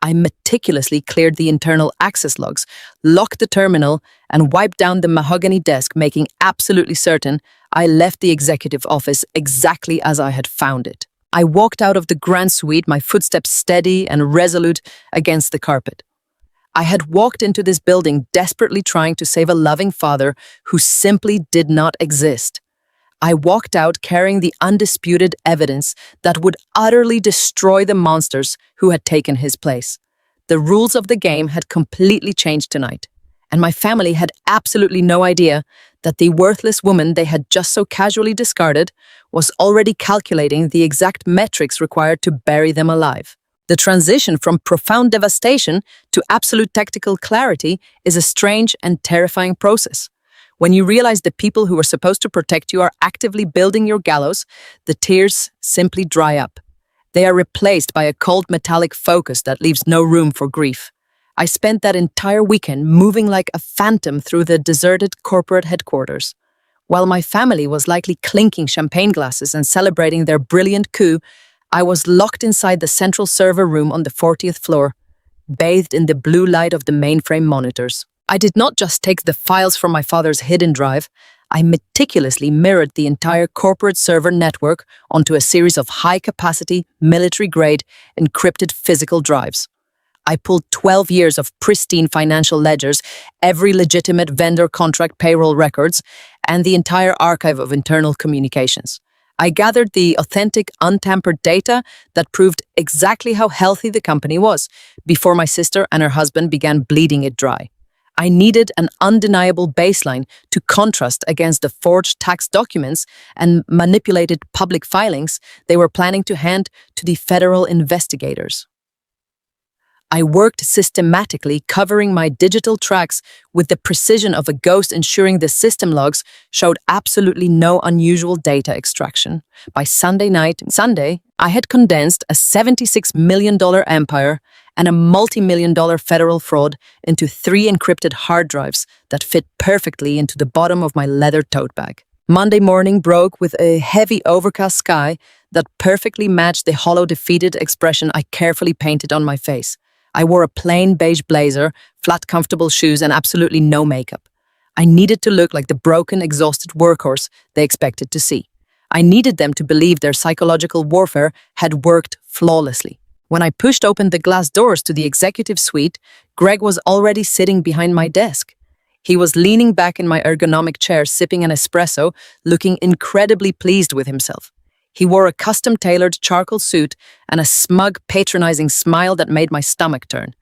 I meticulously cleared the internal access logs, locked the terminal, and wiped down the mahogany desk, making absolutely certain I left the executive office exactly as I had found it. I walked out of the grand suite, my footsteps steady and resolute against the carpet. I had walked into this building desperately trying to save a loving father who simply did not exist. I walked out carrying the undisputed evidence that would utterly destroy the monsters who had taken his place. The rules of the game had completely changed tonight, and my family had absolutely no idea that the worthless woman they had just so casually discarded was already calculating the exact metrics required to bury them alive. The transition from profound devastation to absolute tactical clarity is a strange and terrifying process. When you realize the people who are supposed to protect you are actively building your gallows, the tears simply dry up. They are replaced by a cold metallic focus that leaves no room for grief. I spent that entire weekend moving like a phantom through the deserted corporate headquarters. While my family was likely clinking champagne glasses and celebrating their brilliant coup, I was locked inside the central server room on the 40th floor, bathed in the blue light of the mainframe monitors. I did not just take the files from my father's hidden drive, I meticulously mirrored the entire corporate server network onto a series of high-capacity, military-grade, encrypted physical drives. I pulled 12 years of pristine financial ledgers, every legitimate vendor contract payroll records, and the entire archive of internal communications. I gathered the authentic, untampered data that proved exactly how healthy the company was before my sister and her husband began bleeding it dry. I needed an undeniable baseline to contrast against the forged tax documents and manipulated public filings they were planning to hand to the federal investigators. I worked systematically, covering my digital tracks with the precision of a ghost, ensuring the system logs showed absolutely no unusual data extraction. By Sunday, I had condensed a $76 million empire and a multi-million-dollar federal fraud into 3 encrypted hard drives that fit perfectly into the bottom of my leather tote bag. Monday morning broke with a heavy overcast sky that perfectly matched the hollow, defeated expression I carefully painted on my face. I wore a plain beige blazer, flat, comfortable shoes, and absolutely no makeup. I needed to look like the broken, exhausted workhorse they expected to see. I needed them to believe their psychological warfare had worked flawlessly. When I pushed open the glass doors to the executive suite, Greg was already sitting behind my desk. He was leaning back in my ergonomic chair, sipping an espresso, looking incredibly pleased with himself. He wore a custom-tailored charcoal suit and a smug, patronizing smile that made my stomach turn.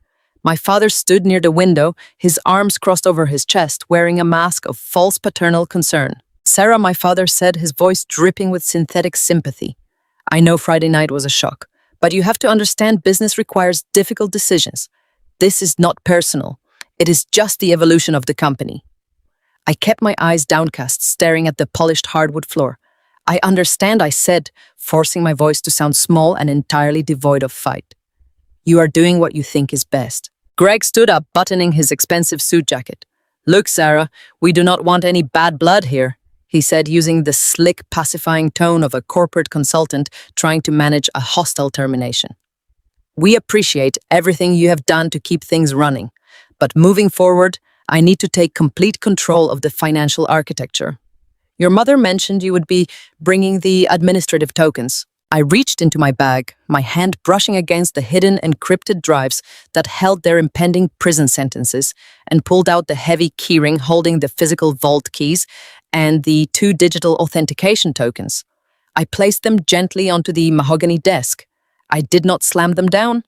My father stood near the window, his arms crossed over his chest, wearing a mask of false paternal concern. "Sarah," my father said, his voice dripping with synthetic sympathy. "I know Friday night was a shock, but you have to understand business requires difficult decisions. This is not personal. It is just the evolution of the company." I kept my eyes downcast, staring at the polished hardwood floor. "I understand," I said, forcing my voice to sound small and entirely devoid of fight. "You are doing what you think is best." Greg stood up, buttoning his expensive suit jacket. "Look, Sarah, we do not want any bad blood here," he said, using the slick, pacifying tone of a corporate consultant trying to manage a hostile termination. "We appreciate everything you have done to keep things running, but moving forward, I need to take complete control of the financial architecture. Your mother mentioned you would be bringing the administrative tokens." I reached into my bag, my hand brushing against the hidden encrypted drives that held their impending prison sentences, and pulled out the heavy keyring holding the physical vault keys and the 2 digital authentication tokens. I placed them gently onto the mahogany desk. I did not slam them down.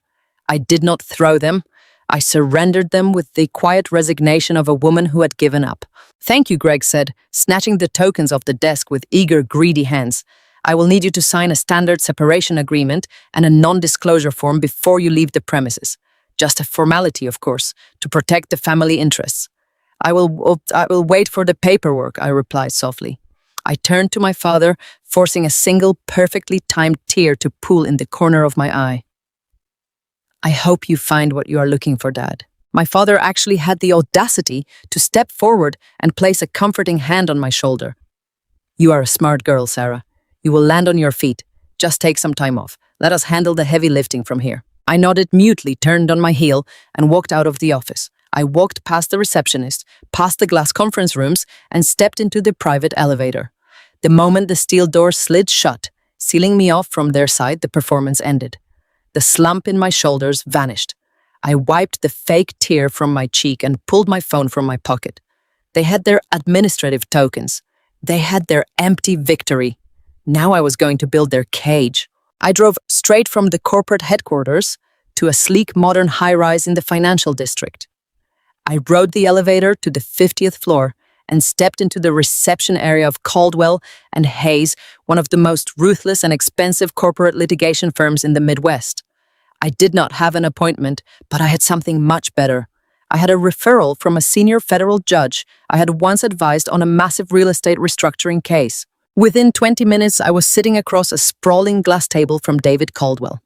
I did not throw them. I surrendered them with the quiet resignation of a woman who had given up. "Thank you," Greg said, snatching the tokens off the desk with eager, greedy hands. "I will need you to sign a standard separation agreement and a non-disclosure form before you leave the premises. Just a formality, of course, to protect the family interests." I will wait for the paperwork," I replied softly. I turned to my father, forcing a single, perfectly timed tear to pool in the corner of my eye. "I hope you find what you are looking for, Dad." My father actually had the audacity to step forward and place a comforting hand on my shoulder. "You are a smart girl, Sarah. You will land on your feet. Just take some time off. Let us handle the heavy lifting from here." I nodded mutely, turned on my heel, and walked out of the office. I walked past the receptionist, past the glass conference rooms, and stepped into the private elevator. The moment the steel door slid shut, sealing me off from their side, the performance ended. The slump in my shoulders vanished. I wiped the fake tear from my cheek and pulled my phone from my pocket. They had their administrative tokens. They had their empty victory. Now I was going to build their cage. I drove straight from the corporate headquarters to a sleek modern high-rise in the financial district. I rode the elevator to the 50th floor and stepped into the reception area of Caldwell and Hayes, one of the most ruthless and expensive corporate litigation firms in the Midwest. I did not have an appointment, but I had something much better. I had a referral from a senior federal judge I had once advised on a massive real estate restructuring case. Within 20 minutes, I was sitting across a sprawling glass table from David Caldwell.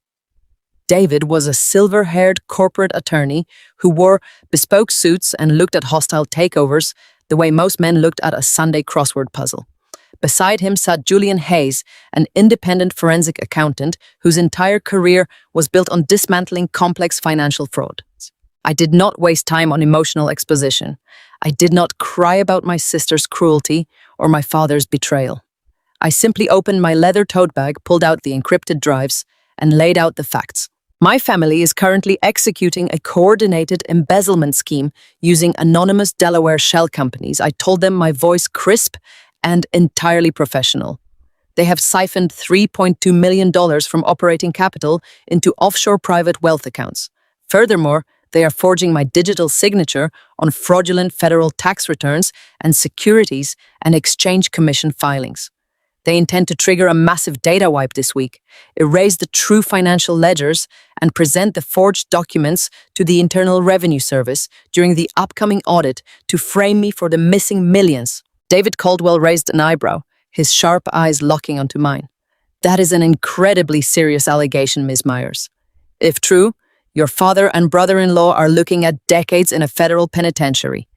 David was a silver-haired corporate attorney who wore bespoke suits and looked at hostile takeovers the way most men looked at a Sunday crossword puzzle. Beside him sat Julian Hayes, an independent forensic accountant whose entire career was built on dismantling complex financial fraud. I did not waste time on emotional exposition. I did not cry about my sister's cruelty or my father's betrayal. I simply opened my leather tote bag, pulled out the encrypted drives, and laid out the facts. My family is currently executing a coordinated embezzlement scheme using anonymous Delaware shell companies. I told them, my voice crisp and entirely professional. They have siphoned $3.2 million from operating capital into offshore private wealth accounts. Furthermore, they are forging my digital signature on fraudulent federal tax returns and Securities and Exchange Commission filings. They intend to trigger a massive data wipe this week, erase the true financial ledgers, and present the forged documents to the Internal Revenue Service during the upcoming audit to frame me for the missing millions. David Caldwell raised an eyebrow, his sharp eyes locking onto mine. "That is an incredibly serious allegation, Ms. Myers. If true, your father and brother-in-law are looking at decades in a federal penitentiary.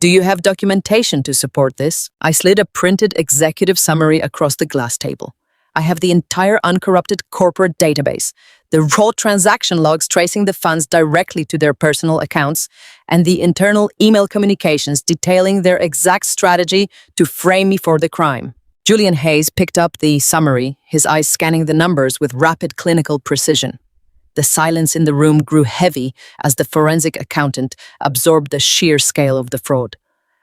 Do you have documentation to support this?" I slid a printed executive summary across the glass table. I have the entire uncorrupted corporate database, the raw transaction logs tracing the funds directly to their personal accounts, and the internal email communications detailing their exact strategy to frame me for the crime. Julian Hayes picked up the summary, his eyes scanning the numbers with rapid clinical precision. The silence in the room grew heavy as the forensic accountant absorbed the sheer scale of the fraud.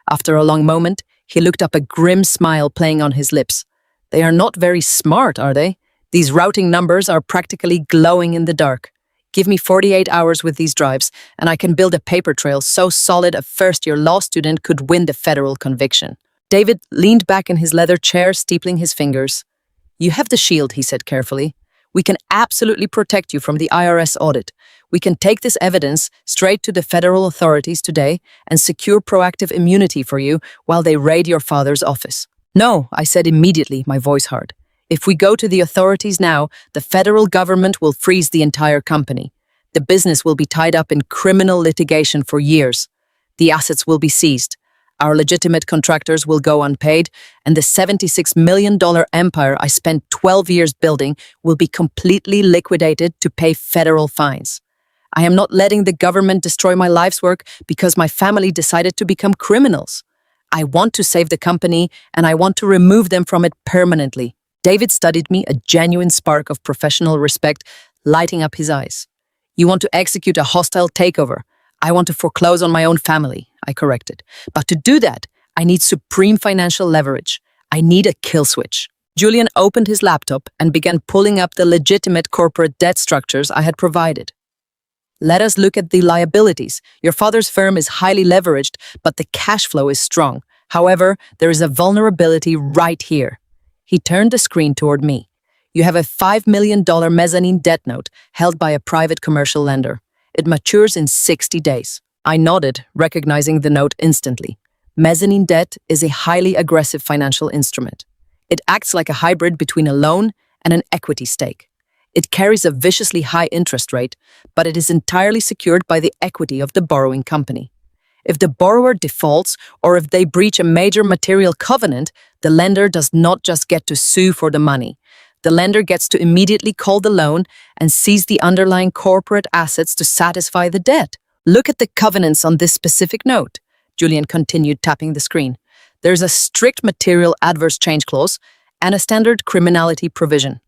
After a long moment, he looked up, a grim smile playing on his lips. They are not very smart, are they? These routing numbers are practically glowing in the dark. Give me 48 hours with these drives, and I can build a paper trail so solid a first-year law student could win the federal conviction. David leaned back in his leather chair, steepling his fingers. You have the shield, he said carefully. We can absolutely protect you from the IRS audit. We can take this evidence straight to the federal authorities today and secure proactive immunity for you while they raid your father's office. No, I said immediately, my voice hard. If we go to the authorities now, the federal government will freeze the entire company. The business will be tied up in criminal litigation for years. The assets will be seized. Our legitimate contractors will go unpaid, and the $76 million empire I spent 12 years building will be completely liquidated to pay federal fines. I am not letting the government destroy my life's work because my family decided to become criminals. I want to save the company, and I want to remove them from it permanently. David studied me, a genuine spark of professional respect lighting up his eyes. You want to execute a hostile takeover. I want to foreclose on my own family, I corrected. But to do that, I need supreme financial leverage. I need a kill switch. Julian opened his laptop and began pulling up the legitimate corporate debt structures I had provided. Let us look at the liabilities. Your father's firm is highly leveraged, but the cash flow is strong. However, there is a vulnerability right here. He turned the screen toward me. You have a $5 million mezzanine debt note held by a private commercial lender. It matures in 60 days. I nodded, recognizing the note instantly. Mezzanine debt is a highly aggressive financial instrument. It acts like a hybrid between a loan and an equity stake. It carries a viciously high interest rate, but it is entirely secured by the equity of the borrowing company. If the borrower defaults or if they breach a major material covenant, the lender does not just get to sue for the money. The lender gets to immediately call the loan and seize the underlying corporate assets to satisfy the debt. Look at the covenants on this specific note, Julian continued, tapping the screen. There's a strict material adverse change clause and a standard criminality provision.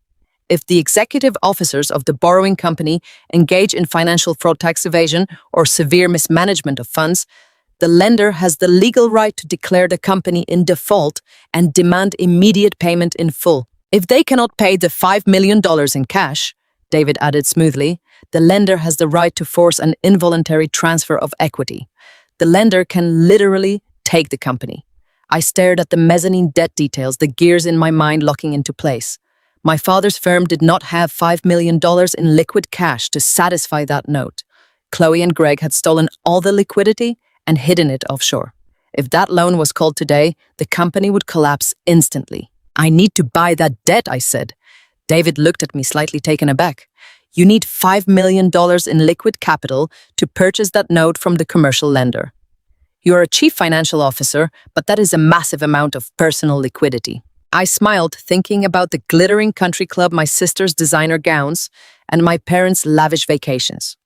If the executive officers of the borrowing company engage in financial fraud, tax evasion, or severe mismanagement of funds, the lender has the legal right to declare the company in default and demand immediate payment in full. If they cannot pay the $5 million in cash, David added smoothly, the lender has the right to force an involuntary transfer of equity. The lender can literally take the company. I stared at the mezzanine debt details, the gears in my mind locking into place. My father's firm did not have $5 million in liquid cash to satisfy that note. Chloe and Greg had stolen all the liquidity and hidden it offshore. If that loan was called today, the company would collapse instantly. I need to buy that debt, I said. David looked at me, slightly taken aback. You need $5 million in liquid capital to purchase that note from the commercial lender. You are a chief financial officer, but that is a massive amount of personal liquidity. I smiled, thinking about the glittering country club, my sister's designer gowns, and my parents' lavish vacations.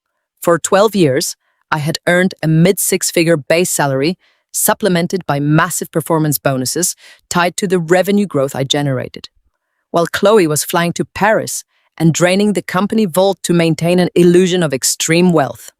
For 12 years, I had earned a mid-six-figure base salary, supplemented by massive performance bonuses tied to the revenue growth I generated. While Chloe was flying to Paris and draining the company vault to maintain an illusion of extreme wealth.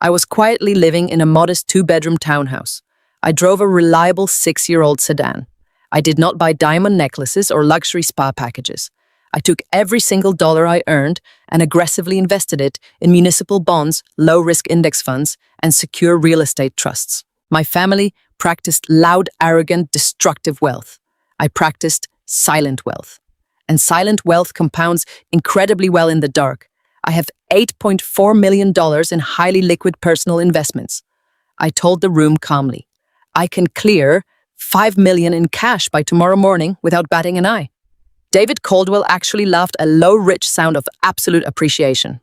I was quietly living in a modest two-bedroom townhouse. I drove a reliable 6-year-old sedan. I did not buy diamond necklaces or luxury spa packages. I took every single dollar I earned and aggressively invested it in municipal bonds, low-risk index funds, and secure real estate trusts. My family practiced loud, arrogant, destructive wealth. I practiced silent wealth. And silent wealth compounds incredibly well in the dark. I have $8.4 million in highly liquid personal investments. I told the room calmly, I can clear $5 million in cash by tomorrow morning without batting an eye. David Caldwell actually laughed, a low, rich sound of absolute appreciation.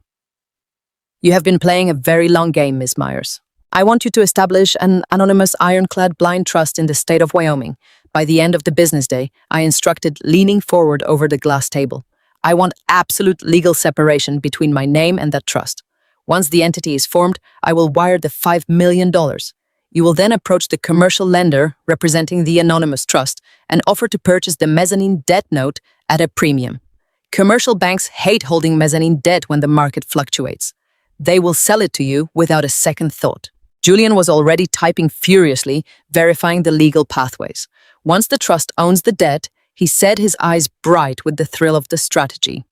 You have been playing a very long game, Ms. Myers. I want you to establish an anonymous ironclad blind trust in the state of Wyoming. By the end of the business day, I instructed, leaning forward over the glass table. I want absolute legal separation between my name and that trust. Once the entity is formed, I will wire the $5 million. You will then approach the commercial lender representing the anonymous trust and offer to purchase the mezzanine debt note at a premium. Commercial banks hate holding mezzanine debt when the market fluctuates. They will sell it to you without a second thought. Julian was already typing furiously, verifying the legal pathways. Once the trust owns the debt, he said, his eyes bright with the thrill of the strategy.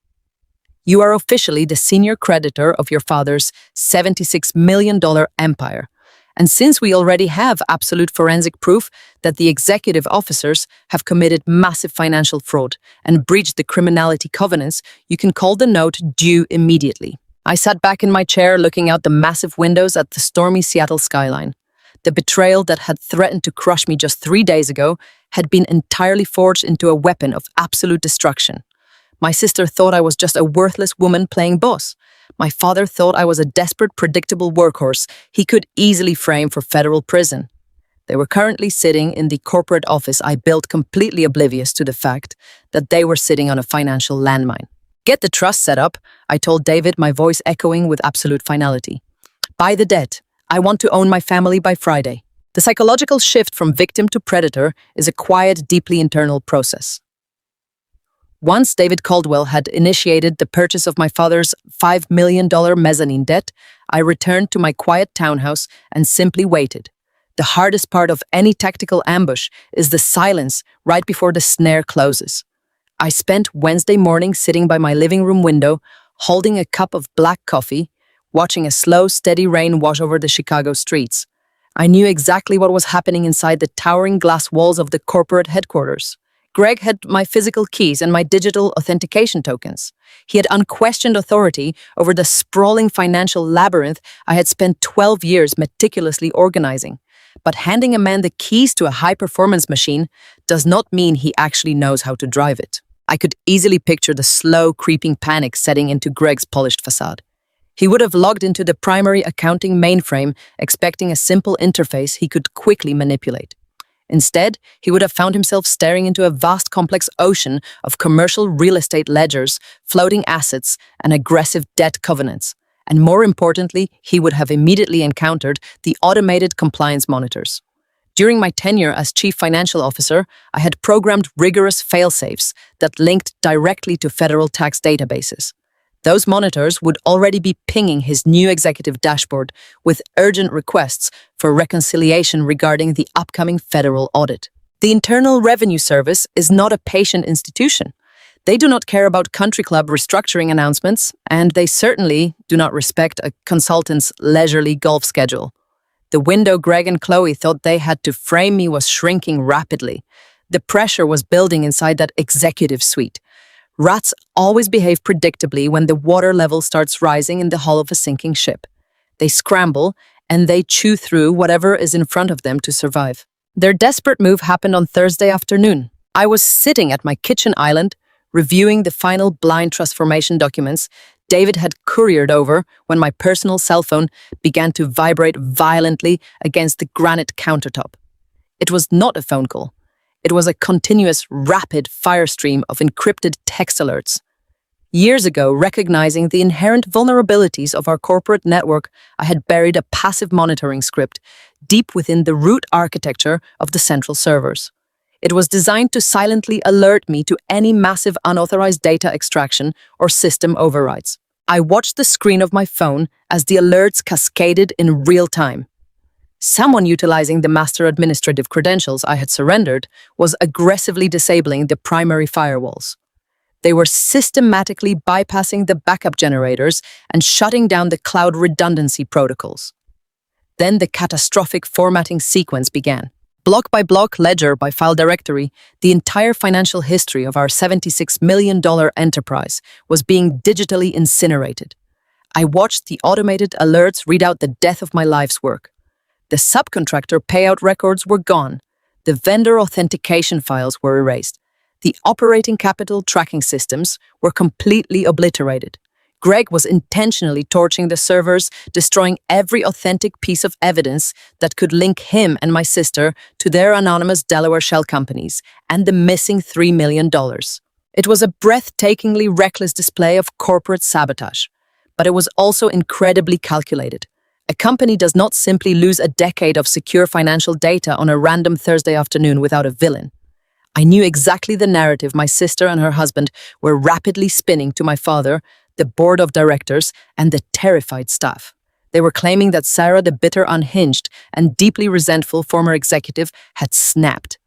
You are officially the senior creditor of your father's $76 million empire. And since we already have absolute forensic proof that the executive officers have committed massive financial fraud and breached the criminality covenants, you can call the note due immediately. I sat back in my chair looking out the massive windows at the stormy Seattle skyline. The betrayal that had threatened to crush me just 3 days ago had been entirely forged into a weapon of absolute destruction. My sister thought I was just a worthless woman playing boss. My father thought I was a desperate, predictable workhorse he could easily frame for federal prison. They were currently sitting in the corporate office I built, completely oblivious to the fact that they were sitting on a financial landmine. Get the trust set up, I told David, my voice echoing with absolute finality. Buy the debt. I want to own my family by Friday. The psychological shift from victim to predator is a quiet, deeply internal process. Once David Caldwell had initiated the purchase of my father's $5 million mezzanine debt, I returned to my quiet townhouse and simply waited. The hardest part of any tactical ambush is the silence right before the snare closes. I spent Wednesday morning sitting by my living room window, holding a cup of black coffee, watching a slow, steady rain wash over the Chicago streets. I knew exactly what was happening inside the towering glass walls of the corporate headquarters. Greg had my physical keys and my digital authentication tokens. He had unquestioned authority over the sprawling financial labyrinth I had spent 12 years meticulously organizing. But handing a man the keys to a high-performance machine does not mean he actually knows how to drive it. I could easily picture the slow, creeping panic setting into Greg's polished facade. He would have logged into the primary accounting mainframe expecting a simple interface he could quickly manipulate. Instead, he would have found himself staring into a vast, complex ocean of commercial real estate ledgers, floating assets, and aggressive debt covenants. And more importantly, he would have immediately encountered the automated compliance monitors. During my tenure as Chief Financial Officer, I had programmed rigorous fail-safes that linked directly to federal tax databases. Those monitors would already be pinging his new executive dashboard with urgent requests for reconciliation regarding the upcoming federal audit. The Internal Revenue Service is not a patient institution. They do not care about country club restructuring announcements, and they certainly do not respect a consultant's leisurely golf schedule. The window Greg and Chloe thought they had to frame me was shrinking rapidly. The pressure was building inside that executive suite. Rats always behave predictably when the water level starts rising in the hull of a sinking ship. They scramble, and they chew through whatever is in front of them to survive. Their desperate move happened on Thursday afternoon. I was sitting at my kitchen island, reviewing the final blind transformation documents David had couriered over when my personal cell phone began to vibrate violently against the granite countertop. It was not a phone call. It was a continuous, rapid firestream of encrypted text alerts. Years ago, recognizing the inherent vulnerabilities of our corporate network, I had buried a passive monitoring script deep within the root architecture of the central servers. It was designed to silently alert me to any massive unauthorized data extraction or system overrides. I watched the screen of my phone as the alerts cascaded in real time. Someone utilizing the master administrative credentials I had surrendered was aggressively disabling the primary firewalls. They were systematically bypassing the backup generators and shutting down the cloud redundancy protocols. Then the catastrophic formatting sequence began. Block by block, ledger by file directory, the entire financial history of our $76 million enterprise was being digitally incinerated. I watched the automated alerts read out the death of my life's work. The subcontractor payout records were gone. The vendor authentication files were erased. The operating capital tracking systems were completely obliterated. Greg was intentionally torching the servers, destroying every authentic piece of evidence that could link him and my sister to their anonymous Delaware shell companies and the missing $3 million. It was a breathtakingly reckless display of corporate sabotage, but it was also incredibly calculated. A company does not simply lose a decade of secure financial data on a random Thursday afternoon without a villain. I knew exactly the narrative my sister and her husband were rapidly spinning to my father, the board of directors, and the terrified staff. They were claiming that Sarah, the bitter, unhinged, and deeply resentful former executive, had snapped.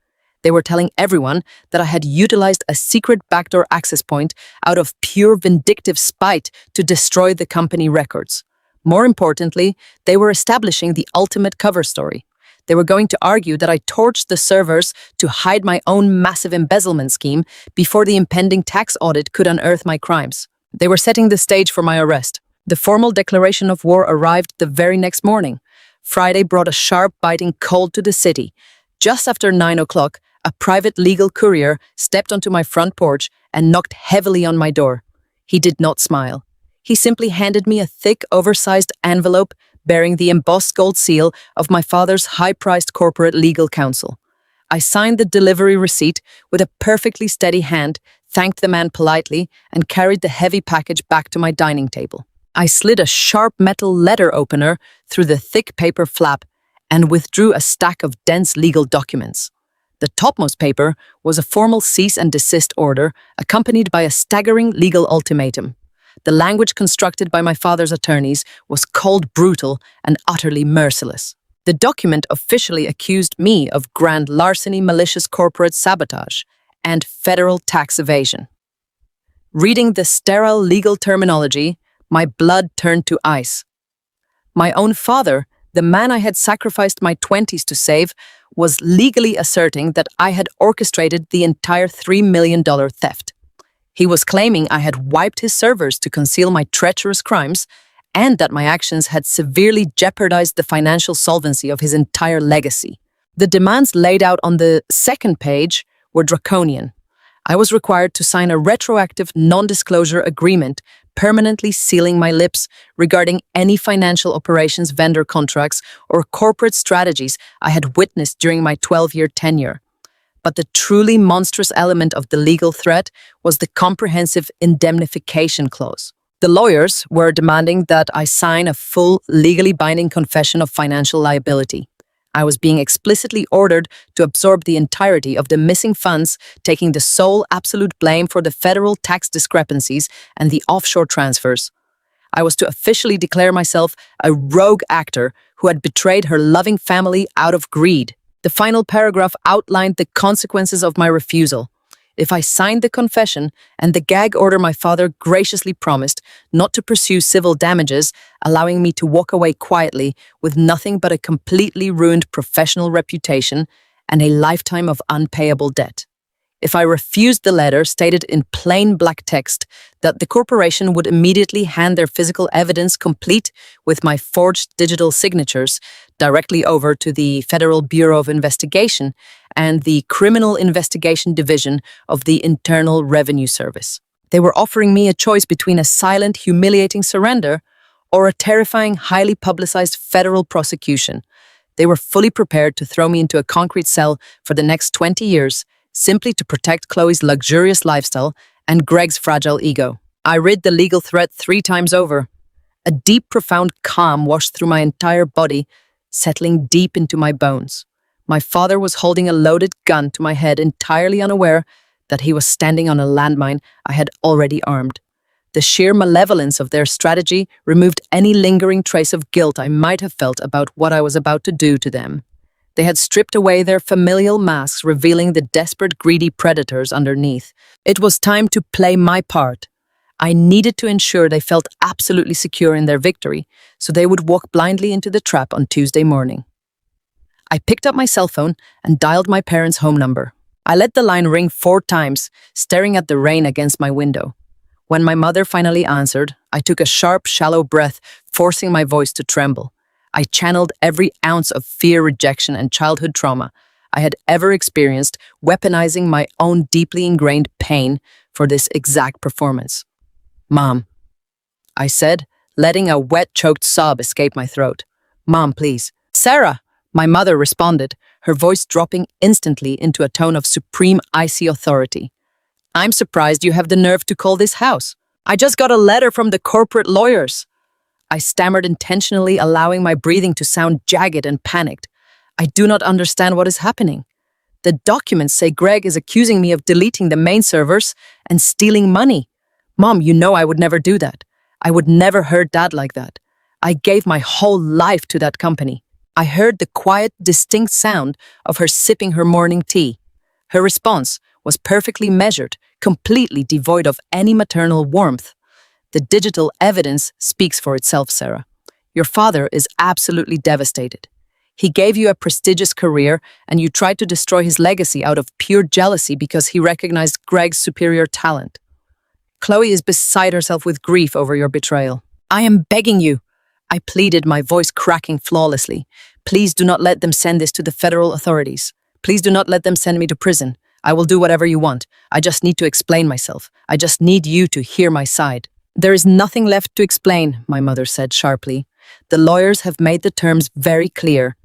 They were telling everyone that I had utilized a secret backdoor access point out of pure vindictive spite to destroy the company records. More importantly, they were establishing the ultimate cover story. They were going to argue that I torched the servers to hide my own massive embezzlement scheme before the impending tax audit could unearth my crimes. They were setting the stage for my arrest. The formal declaration of war arrived the very next morning. Friday brought a sharp, biting cold to the city. Just after 9 o'clock, a private legal courier stepped onto my front porch and knocked heavily on my door. He did not smile. He simply handed me a thick, oversized envelope bearing the embossed gold seal of my father's high-priced corporate legal counsel. I signed the delivery receipt with a perfectly steady hand, thanked the man politely, and carried the heavy package back to my dining table. I slid a sharp metal letter opener through the thick paper flap and withdrew a stack of dense legal documents. The topmost paper was a formal cease and desist order accompanied by a staggering legal ultimatum. The language constructed by my father's attorneys was cold, brutal, and utterly merciless. The document officially accused me of grand larceny, malicious corporate sabotage, and federal tax evasion. Reading the sterile legal terminology, my blood turned to ice. My own father, the man I had sacrificed my 20s to save, was legally asserting that I had orchestrated the entire $3 million theft. He was claiming I had wiped his servers to conceal my treacherous crimes and that my actions had severely jeopardized the financial solvency of his entire legacy. The demands laid out on the second page were draconian. I was required to sign a retroactive non-disclosure agreement permanently sealing my lips regarding any financial operations, vendor contracts, or corporate strategies I had witnessed during my 12-year tenure. But the truly monstrous element of the legal threat was the comprehensive indemnification clause. The lawyers were demanding that I sign a full, legally binding confession of financial liability. I was being explicitly ordered to absorb the entirety of the missing funds, taking the sole absolute blame for the federal tax discrepancies and the offshore transfers. I was to officially declare myself a rogue actor who had betrayed her loving family out of greed. The final paragraph outlined the consequences of my refusal. If I signed the confession and the gag order, my father graciously promised not to pursue civil damages, allowing me to walk away quietly with nothing but a completely ruined professional reputation and a lifetime of unpayable debt. If I refused, the letter stated in plain black text that the corporation would immediately hand their physical evidence complete with my forged digital signatures directly over to the Federal Bureau of Investigation and the Criminal Investigation Division of the Internal Revenue Service. They were offering me a choice between a silent, humiliating surrender or a terrifying, highly publicized federal prosecution. They were fully prepared to throw me into a concrete cell for the next 20 years, simply to protect Chloe's luxurious lifestyle and Greg's fragile ego. I read the legal threat 3 times over. A deep, profound calm washed through my entire body, settling deep into my bones. My father was holding a loaded gun to my head, entirely unaware that he was standing on a landmine I had already armed. The sheer malevolence of their strategy removed any lingering trace of guilt I might have felt about what I was about to do to them. They had stripped away their familial masks, revealing the desperate, greedy predators underneath. It was time to play my part. I needed to ensure they felt absolutely secure in their victory, so they would walk blindly into the trap on Tuesday morning. I picked up my cell phone and dialed my parents' home number. I let the line ring 4 times, staring at the rain against my window. When my mother finally answered, I took a sharp, shallow breath, forcing my voice to tremble. I channeled every ounce of fear, rejection, and childhood trauma I had ever experienced, weaponizing my own deeply ingrained pain for this exact performance. "Mom," I said, letting a wet, choked sob escape my throat. "Mom, please." "Sarah," my mother responded, her voice dropping instantly into a tone of supreme, icy authority. "I'm surprised you have the nerve to call this house. I just got a letter from the corporate lawyers." I stammered, intentionally allowing my breathing to sound jagged and panicked. "I do not understand what is happening. The documents say Greg is accusing me of deleting the main servers and stealing money. Mom, you know I would never do that. I would never hurt Dad like that. I gave my whole life to that company. I heard the quiet, distinct sound of her sipping her morning tea. Her response was perfectly measured, completely devoid of any maternal warmth. The digital evidence speaks for itself, Sarah. Your father is absolutely devastated. He gave you a prestigious career, and you tried to destroy his legacy out of pure jealousy because he recognized Greg's superior talent. Chloe is beside herself with grief over your betrayal. I am begging you, I pleaded, my voice cracking flawlessly. Please do not let them send this to the federal authorities. Please do not let them send me to prison. I will do whatever you want. I just need to explain myself. I just need you to hear my side. There is nothing left to explain, my mother said sharply. The lawyers have made the terms very clear.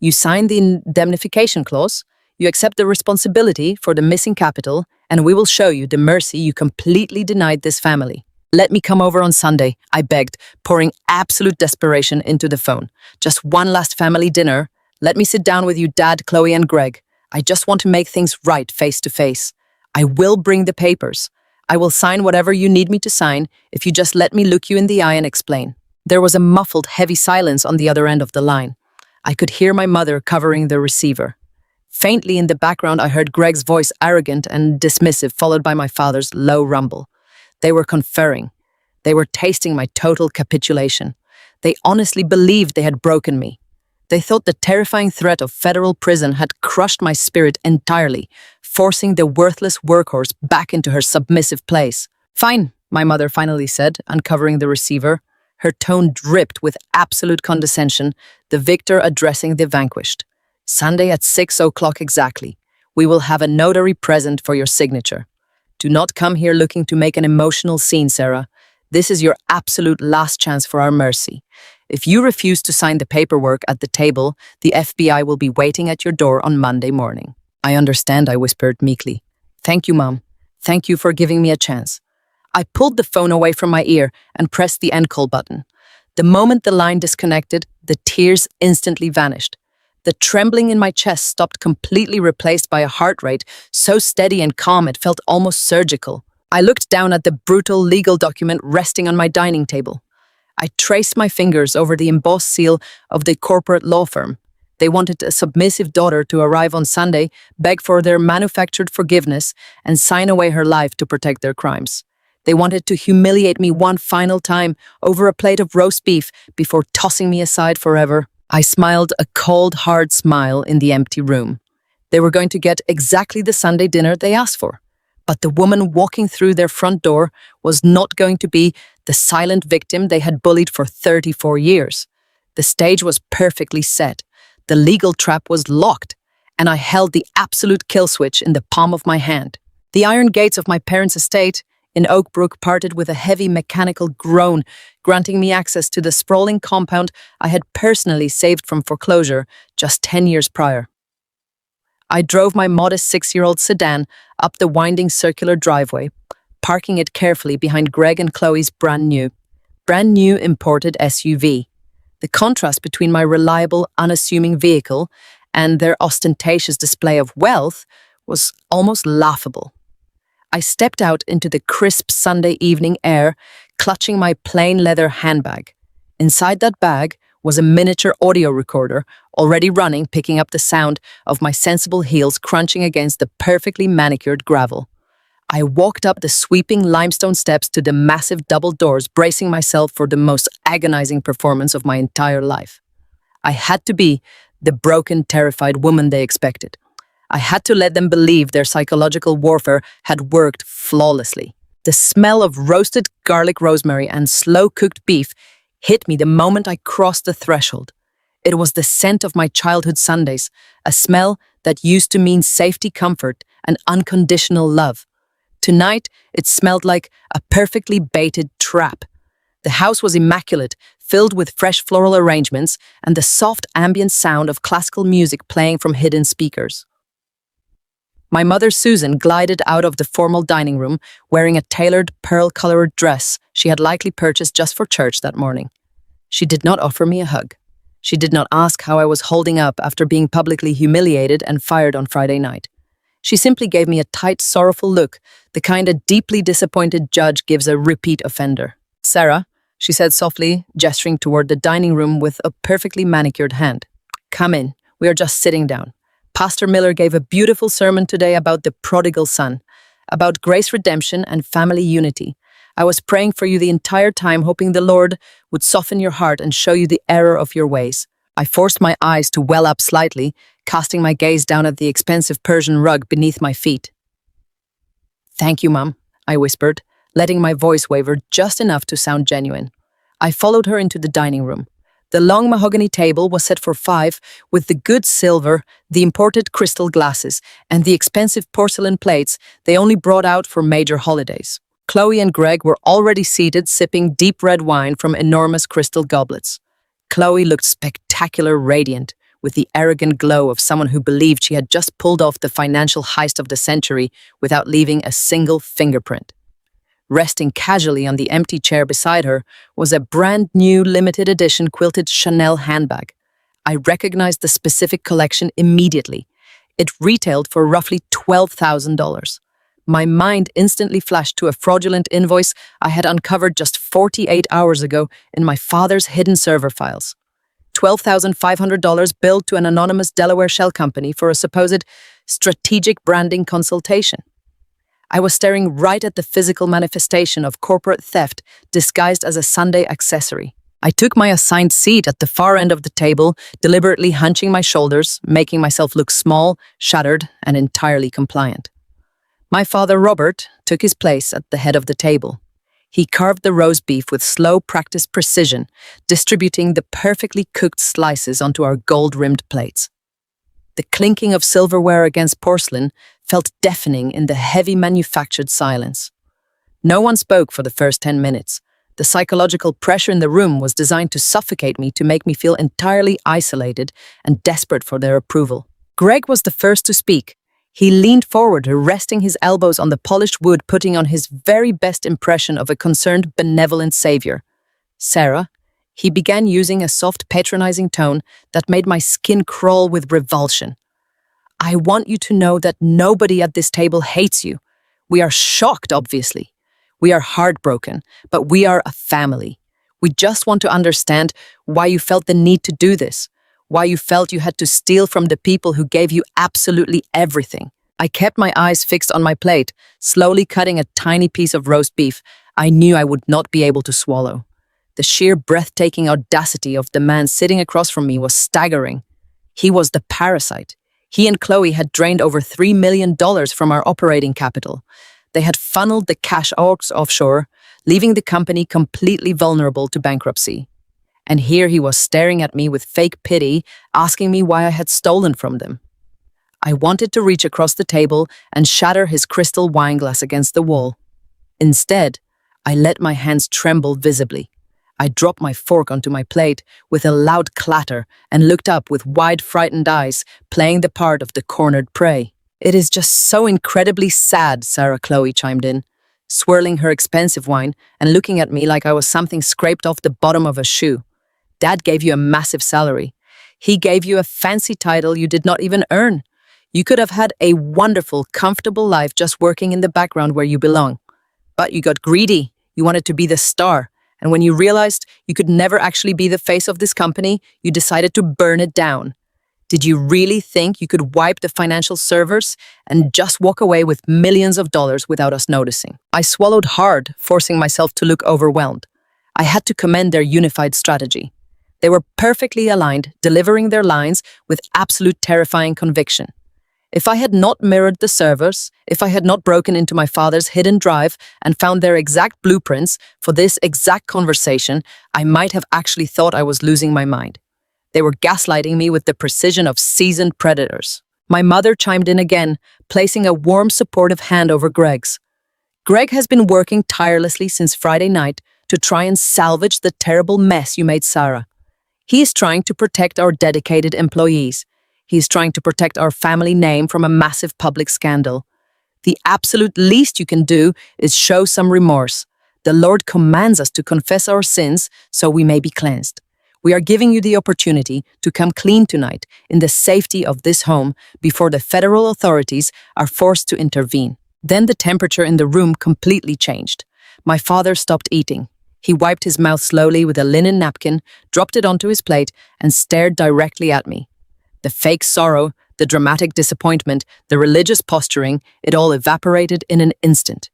You signed the indemnification clause, you accept the responsibility for the missing capital, and we will show you the mercy you completely denied this family. Let me come over on Sunday, I begged, pouring absolute desperation into the phone. Just one last family dinner. Let me sit down with you, Dad, Chloe, and Greg. I just want to make things right face to face. I will bring the papers. I will sign whatever you need me to sign if you just let me look you in the eye and explain. There was a muffled, heavy silence on the other end of the line. I could hear my mother covering the receiver. Faintly in the background, I heard Greg's voice, arrogant and dismissive, followed by my father's low rumble. They were conferring. They were tasting my total capitulation. They honestly believed they had broken me. They thought the terrifying threat of federal prison had crushed my spirit entirely, forcing the worthless workhorse back into her submissive place. Fine, my mother finally said, uncovering the receiver. Her tone dripped with absolute condescension, the victor addressing the vanquished. Sunday at 6 o'clock exactly. We will have a notary present for your signature. Do not come here looking to make an emotional scene, Sarah. This is your absolute last chance for our mercy. If you refuse to sign the paperwork at the table, the FBI will be waiting at your door on Monday morning. I understand, I whispered meekly. Thank you, Mom. Thank you for giving me a chance. I pulled the phone away from my ear and pressed the end call button. The moment the line disconnected, the tears instantly vanished. The trembling in my chest stopped, completely replaced by a heart rate so steady and calm it felt almost surgical. I looked down at the brutal legal document resting on my dining table. I traced my fingers over the embossed seal of the corporate law firm. They wanted a submissive daughter to arrive on Sunday, beg for their manufactured forgiveness, and sign away her life to protect their crimes. They wanted to humiliate me one final time over a plate of roast beef before tossing me aside forever. I smiled a cold, hard smile in the empty room. They were going to get exactly the Sunday dinner they asked for. But the woman walking through their front door was not going to be the silent victim they had bullied for 34 years. The stage was perfectly set. The legal trap was locked, and I held the absolute kill switch in the palm of my hand. The iron gates of my parents' estate in Oak Brook parted with a heavy mechanical groan, granting me access to the sprawling compound I had personally saved from foreclosure just 10 years prior. I drove my modest 6-year-old sedan up the winding circular driveway, parking it carefully behind Greg and Chloe's brand new imported SUV. The contrast between my reliable, unassuming vehicle and their ostentatious display of wealth was almost laughable. I stepped out into the crisp Sunday evening air, clutching my plain leather handbag. Inside that bag was a miniature audio recorder, already running, picking up the sound of my sensible heels crunching against the perfectly manicured gravel. I walked up the sweeping limestone steps to the massive double doors, bracing myself for the most agonizing performance of my entire life. I had to be the broken, terrified woman they expected. I had to let them believe their psychological warfare had worked flawlessly. The smell of roasted garlic rosemary and slow-cooked beef hit me the moment I crossed the threshold. It was the scent of my childhood Sundays, a smell that used to mean safety, comfort, and unconditional love. Tonight, it smelled like a perfectly baited trap. The house was immaculate, filled with fresh floral arrangements and the soft ambient sound of classical music playing from hidden speakers. My mother, Susan, glided out of the formal dining room wearing a tailored pearl-colored dress she had likely purchased just for church that morning. She did not offer me a hug. She did not ask how I was holding up after being publicly humiliated and fired on Friday night. She simply gave me a tight, sorrowful look, the kind a deeply disappointed judge gives a repeat offender. Sarah, she said softly, gesturing toward the dining room with a perfectly manicured hand. Come in. We are just sitting down. Pastor Miller gave a beautiful sermon today about the prodigal son, about grace redemption and family unity. I was praying for you the entire time, hoping the Lord would soften your heart and show you the error of your ways. I forced my eyes to well up slightly, casting my gaze down at the expensive Persian rug beneath my feet. Thank you, Mum, I whispered, letting my voice waver just enough to sound genuine. I followed her into the dining room. The long mahogany table was set for 5, with the good silver, the imported crystal glasses, and the expensive porcelain plates they only brought out for major holidays. Chloe and Greg were already seated, sipping deep red wine from enormous crystal goblets. Chloe looked spectacular, radiant, with the arrogant glow of someone who believed she had just pulled off the financial heist of the century without leaving a single fingerprint. Resting casually on the empty chair beside her was a brand new limited edition quilted Chanel handbag. I recognized the specific collection immediately. It retailed for roughly $12,000. My mind instantly flashed to a fraudulent invoice I had uncovered just 48 hours ago in my father's hidden server files. $12,500 billed to an anonymous Delaware shell company for a supposed strategic branding consultation. I was staring right at the physical manifestation of corporate theft disguised as a Sunday accessory. I took my assigned seat at the far end of the table, deliberately hunching my shoulders, making myself look small, shattered, and entirely compliant. My father, Robert, took his place at the head of the table. He carved the roast beef with slow, practiced precision, distributing the perfectly cooked slices onto our gold-rimmed plates. The clinking of silverware against porcelain felt deafening in the heavy manufactured silence. No one spoke for the first 10 minutes. The psychological pressure in the room was designed to suffocate me, to make me feel entirely isolated and desperate for their approval. Greg was the first to speak. He leaned forward, resting his elbows on the polished wood, putting on his very best impression of a concerned, benevolent savior. Sarah, he began, using a soft, patronizing tone that made my skin crawl with revulsion. I want you to know that nobody at this table hates you. We are shocked, obviously. We are heartbroken, but we are a family. We just want to understand why you felt the need to do this, why you felt you had to steal from the people who gave you absolutely everything. I kept my eyes fixed on my plate, slowly cutting a tiny piece of roast beef I knew I would not be able to swallow. The sheer breathtaking audacity of the man sitting across from me was staggering. He was the parasite. He and Chloe had drained over $3 million from our operating capital. They had funneled the cash offshore, leaving the company completely vulnerable to bankruptcy. And here he was staring at me with fake pity, asking me why I had stolen from them. I wanted to reach across the table and shatter his crystal wine glass against the wall. Instead, I let my hands tremble visibly. I dropped my fork onto my plate with a loud clatter and looked up with wide, frightened eyes, playing the part of the cornered prey. It is just so incredibly sad, Sarah Chloe chimed in, swirling her expensive wine and looking at me like I was something scraped off the bottom of a shoe. Dad gave you a massive salary. He gave you a fancy title you did not even earn. You could have had a wonderful, comfortable life just working in the background where you belong. But you got greedy. You wanted to be the star. And when you realized you could never actually be the face of this company, you decided to burn it down. Did you really think you could wipe the financial servers and just walk away with millions of dollars without us noticing? I swallowed hard, forcing myself to look overwhelmed. I had to commend their unified strategy. They were perfectly aligned, delivering their lines with absolute terrifying conviction. If I had not mirrored the servers, if I had not broken into my father's hidden drive and found their exact blueprints for this exact conversation, I might have actually thought I was losing my mind. They were gaslighting me with the precision of seasoned predators. My mother chimed in again, placing a warm, supportive hand over Greg's. Greg has been working tirelessly since Friday night to try and salvage the terrible mess you made, Sarah. He is trying to protect our dedicated employees. He is trying to protect our family name from a massive public scandal. The absolute least you can do is show some remorse. The Lord commands us to confess our sins so we may be cleansed. We are giving you the opportunity to come clean tonight in the safety of this home before the federal authorities are forced to intervene. Then the temperature in the room completely changed. My father stopped eating. He wiped his mouth slowly with a linen napkin, dropped it onto his plate, and stared directly at me. The fake sorrow, the dramatic disappointment, the religious posturing, it all evaporated in an instant.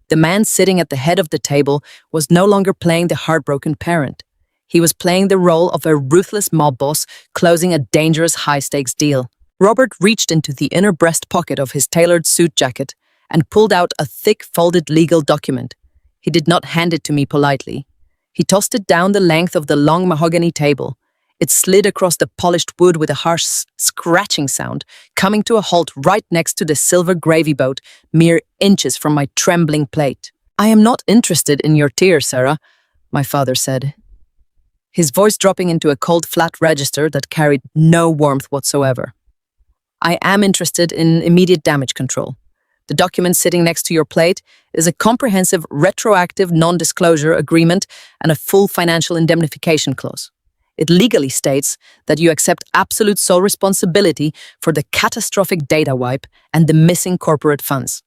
The man sitting at the head of the table was no longer playing the heartbroken parent. He was playing the role of a ruthless mob boss closing a dangerous high-stakes deal. Robert reached into the inner breast pocket of his tailored suit jacket and pulled out a thick, folded legal document. He did not hand it to me politely. He tossed it down the length of the long mahogany table. It slid across the polished wood with a harsh scratching sound, coming to a halt right next to the silver gravy boat, mere inches from my trembling plate. "I am not interested in your tears, Sarah," my father said, his voice dropping into a cold, flat register that carried no warmth whatsoever. "I am interested in immediate damage control. The document sitting next to your plate is a comprehensive retroactive non-disclosure agreement and a full financial indemnification clause. It legally states that you accept absolute sole responsibility for the catastrophic data wipe and the missing corporate funds.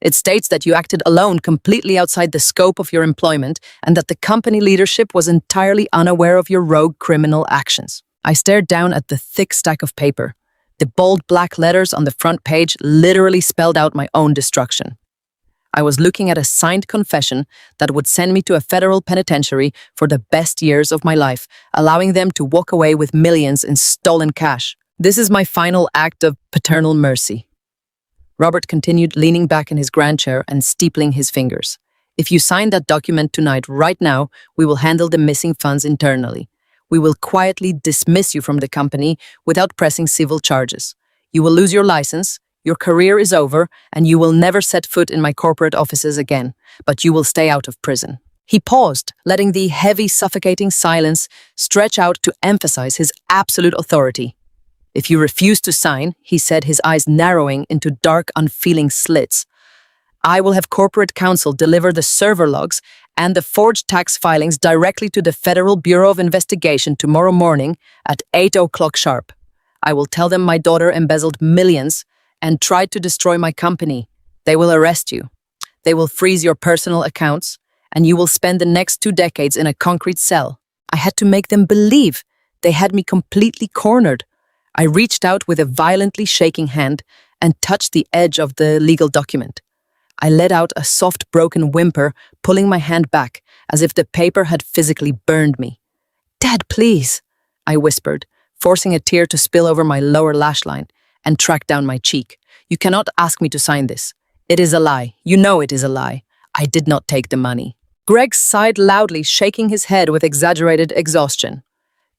It states that you acted alone, completely outside the scope of your employment, and that the company leadership was entirely unaware of your rogue criminal actions." I stared down at the thick stack of paper. The bold black letters on the front page literally spelled out my own destruction. I was looking at a signed confession that would send me to a federal penitentiary for the best years of my life, allowing them to walk away with millions in stolen cash. "This is my final act of paternal mercy," Robert continued, leaning back in his grand chair and steepling his fingers. "If you sign that document tonight, right now, we will handle the missing funds internally. We will quietly dismiss you from the company without pressing civil charges. You will lose your license, your career is over, and you will never set foot in my corporate offices again, but you will stay out of prison." He paused, letting the heavy, suffocating silence stretch out to emphasize his absolute authority. "If you refuse to sign," he said, his eyes narrowing into dark, unfeeling slits, "I will have corporate counsel deliver the server logs and the forged tax filings directly to the Federal Bureau of Investigation tomorrow morning at 8 o'clock sharp. I will tell them my daughter embezzled millions and tried to destroy my company. They will arrest you. They will freeze your personal accounts, and you will spend the next 2 decades in a concrete cell." I had to make them believe. They had me completely cornered. I reached out with a violently shaking hand and touched the edge of the legal document. I let out a soft, broken whimper, pulling my hand back, as if the paper had physically burned me. "Dad, please," I whispered, forcing a tear to spill over my lower lash line and track down my cheek. "You cannot ask me to sign this. It is a lie. You know it is a lie. I did not take the money." Greg sighed loudly, shaking his head with exaggerated exhaustion.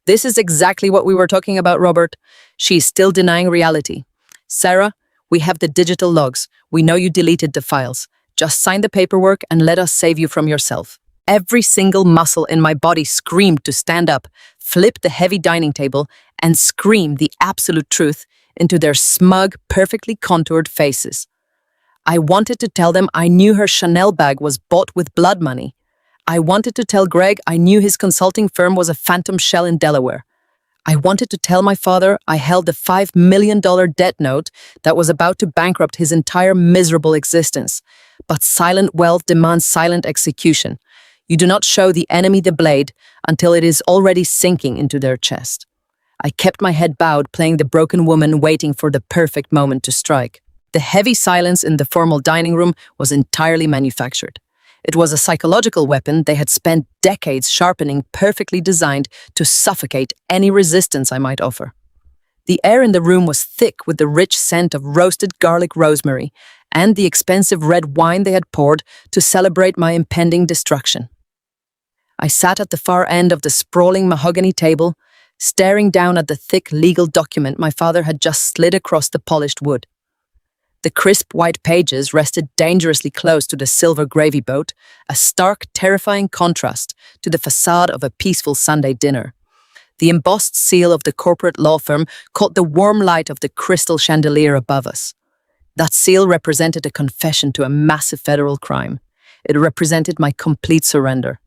"This is exactly what we were talking about, Robert. She is still denying reality. Sarah, we have the digital logs. We know you deleted the files. Just sign the paperwork and let us save you from yourself." Every single muscle in my body screamed to stand up, flip the heavy dining table, and scream the absolute truth into their smug, perfectly contoured faces. I wanted to tell them I knew her Chanel bag was bought with blood money. I wanted to tell Greg I knew his consulting firm was a phantom shell in Delaware. I wanted to tell my father I held the $5 million debt note that was about to bankrupt his entire miserable existence. But silent wealth demands silent execution. You do not show the enemy the blade until it is already sinking into their chest. I kept my head bowed, playing the broken woman, waiting for the perfect moment to strike. The heavy silence in the formal dining room was entirely manufactured. It was a psychological weapon they had spent decades sharpening, perfectly designed to suffocate any resistance I might offer. The air in the room was thick with the rich scent of roasted garlic rosemary and the expensive red wine they had poured to celebrate my impending destruction. I sat at the far end of the sprawling mahogany table, staring down at the thick legal document my father had just slid across the polished wood. The crisp white pages rested dangerously close to the silver gravy boat, a stark, terrifying contrast to the facade of a peaceful Sunday dinner. The embossed seal of the corporate law firm caught the warm light of the crystal chandelier above us. That seal represented a confession to a massive federal crime. It represented my complete surrender.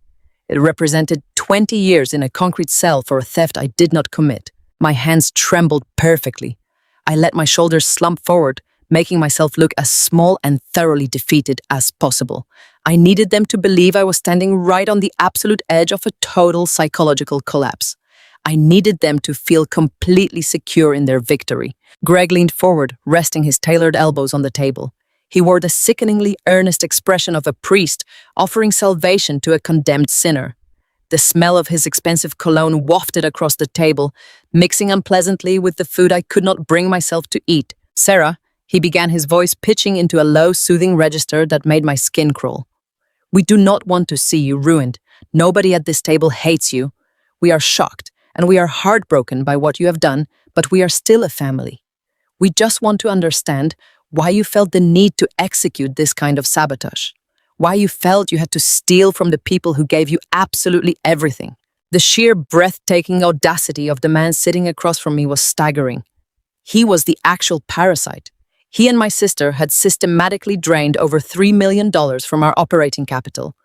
It represented 20 years in a concrete cell for a theft I did not commit. My hands trembled perfectly. I let my shoulders slump forward, making myself look as small and thoroughly defeated as possible. I needed them to believe I was standing right on the absolute edge of a total psychological collapse. I needed them to feel completely secure in their victory. Greg leaned forward, resting his tailored elbows on the table. He wore the sickeningly earnest expression of a priest offering salvation to a condemned sinner. The smell of his expensive cologne wafted across the table, mixing unpleasantly with the food I could not bring myself to eat. "Sarah," he began, his voice pitching into a low, soothing register that made my skin crawl. "We do not want to see you ruined. Nobody at this table hates you. We are shocked, and we are heartbroken by what you have done, but we are still a family. We just want to understand why you felt the need to execute this kind of sabotage. Why you felt you had to steal from the people who gave you absolutely everything." The sheer breathtaking audacity of the man sitting across from me was staggering. He was the actual parasite. He and my sister had systematically drained over $3 million from our operating capital.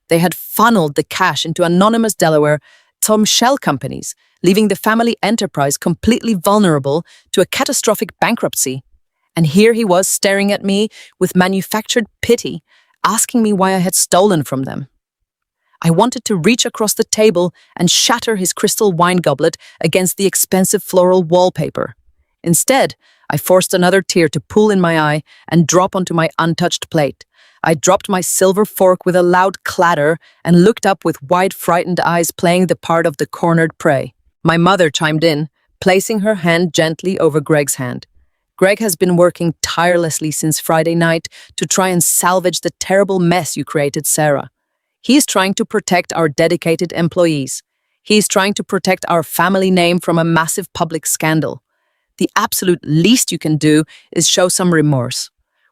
They had funneled the cash into anonymous Delaware some shell companies, leaving the family enterprise completely vulnerable to a catastrophic bankruptcy. And here he was staring at me with manufactured pity, asking me why I had stolen from them. I wanted to reach across the table and shatter his crystal wine goblet against the expensive floral wallpaper. Instead, I forced another tear to pool in my eye and drop onto my untouched plate. I dropped my silver fork with a loud clatter and looked up with wide, frightened eyes playing the part of the cornered prey. My mother chimed in, placing her hand gently over Greg's hand. "Greg has been working tirelessly since Friday night to try and salvage the terrible mess you created, Sarah. He is trying to protect our dedicated employees. He is trying to protect our family name from a massive public scandal. The absolute least you can do is show some remorse.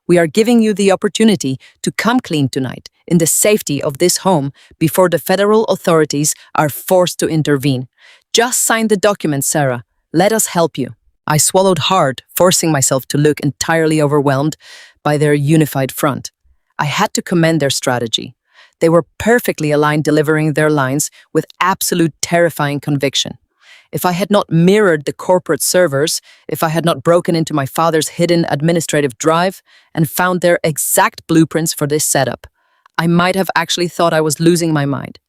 We are giving you the opportunity to come clean tonight in the safety of this home before the federal authorities are forced to intervene. Just sign the document, Sarah. Let us help you." I swallowed hard, forcing myself to look entirely overwhelmed by their unified front. I had to commend their strategy. They were perfectly aligned, delivering their lines with absolute terrifying conviction. If I had not mirrored the corporate servers, if I had not broken into my father's hidden administrative drive and found their exact blueprints for this setup, I might have actually thought I was losing my mind.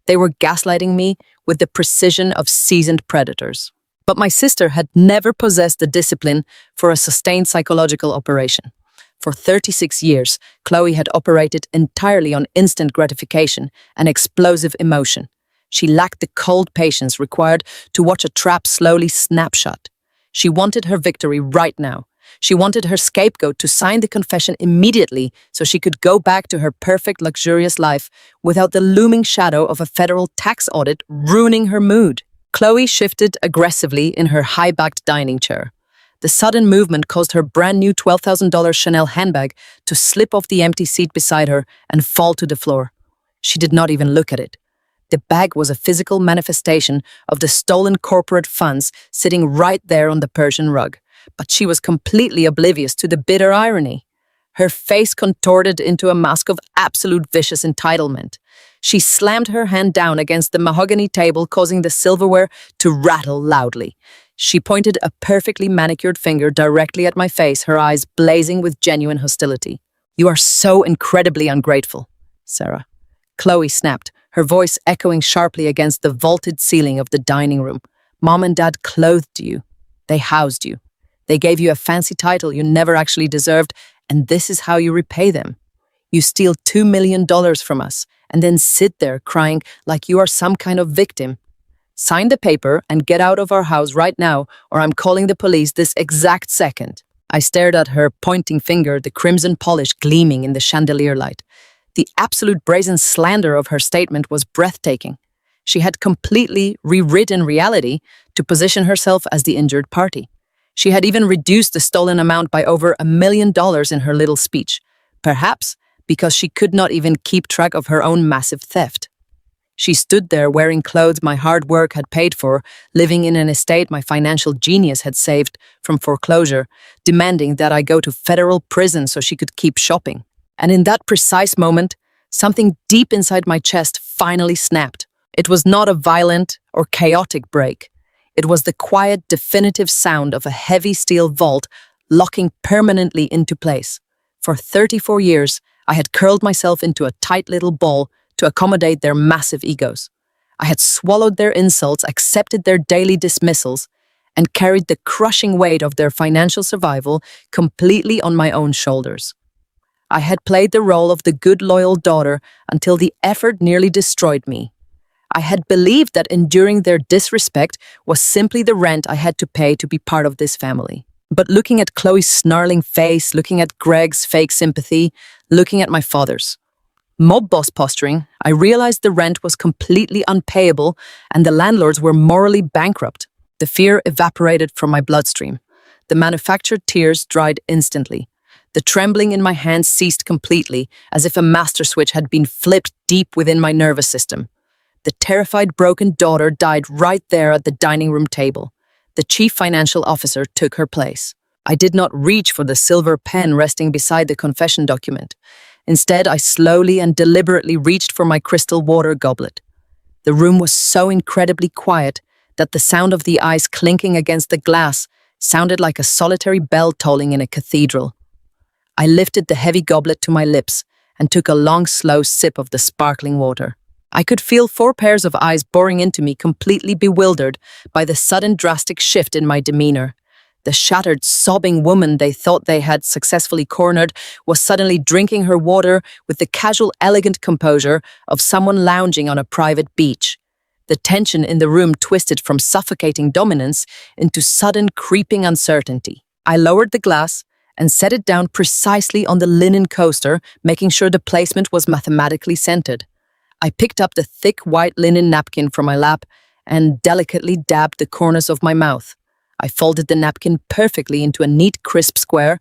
They were gaslighting me with the precision of seasoned predators. But my sister had never possessed the discipline for a sustained psychological operation. For 36 years, Chloe had operated entirely on instant gratification and explosive emotion. She lacked the cold patience required to watch a trap slowly snap shut. She wanted her victory right now. She wanted her scapegoat to sign the confession immediately so she could go back to her perfect, luxurious life without the looming shadow of a federal tax audit ruining her mood. Chloe shifted aggressively in her high-backed dining chair. The sudden movement caused her brand-new $12,000 Chanel handbag to slip off the empty seat beside her and fall to the floor. She did not even look at it. The bag was a physical manifestation of the stolen corporate funds sitting right there on the Persian rug, but she was completely oblivious to the bitter irony. Her face contorted into a mask of absolute vicious entitlement. She slammed her hand down against the mahogany table, causing the silverware to rattle loudly. She pointed a perfectly manicured finger directly at my face, her eyes blazing with genuine hostility. "You are so incredibly ungrateful, Sarah," Chloe snapped, her voice echoing sharply against the vaulted ceiling of the dining room. "Mom and Dad clothed you. They housed you. They gave you a fancy title you never actually deserved, and this is how you repay them. You steal $2 million from us, and then sit there crying like you are some kind of victim. Sign the paper and get out of our house right now, or I'm calling the police this exact second." I stared at her, pointing finger, the crimson polish gleaming in the chandelier light. The absolute brazen slander of her statement was breathtaking. She had completely rewritten reality to position herself as the injured party. She had even reduced the stolen amount by over $1 million in her little speech, perhaps because she could not even keep track of her own massive theft. She stood there wearing clothes my hard work had paid for, living in an estate my financial genius had saved from foreclosure, demanding that I go to federal prison so she could keep shopping. And in that precise moment, something deep inside my chest finally snapped. It was not a violent or chaotic break. It was the quiet, definitive sound of a heavy steel vault locking permanently into place. For 34 years, I had curled myself into a tight little ball to accommodate their massive egos. I had swallowed their insults, accepted their daily dismissals, and carried the crushing weight of their financial survival completely on my own shoulders. I had played the role of the good, loyal daughter until the effort nearly destroyed me. I had believed that enduring their disrespect was simply the rent I had to pay to be part of this family. But looking at Chloe's snarling face, looking at Greg's fake sympathy, looking at my father's mob boss posturing, I realized the rent was completely unpayable and the landlords were morally bankrupt. The fear evaporated from my bloodstream. The manufactured tears dried instantly. The trembling in my hands ceased completely, as if a master switch had been flipped deep within my nervous system. The terrified, broken daughter died right there at the dining room table. The chief financial officer took her place. I did not reach for the silver pen resting beside the confession document. Instead, I slowly and deliberately reached for my crystal water goblet. The room was so incredibly quiet that the sound of the ice clinking against the glass sounded like a solitary bell tolling in a cathedral. I lifted the heavy goblet to my lips and took a long, slow sip of the sparkling water. I could feel 4 pairs of eyes boring into me, completely bewildered by the sudden drastic shift in my demeanor. The shattered, sobbing woman they thought they had successfully cornered was suddenly drinking her water with the casual, elegant composure of someone lounging on a private beach. The tension in the room twisted from suffocating dominance into sudden, creeping uncertainty. I lowered the glass and set it down precisely on the linen coaster, making sure the placement was mathematically centered. I picked up the thick white linen napkin from my lap and delicately dabbed the corners of my mouth. I folded the napkin perfectly into a neat, crisp square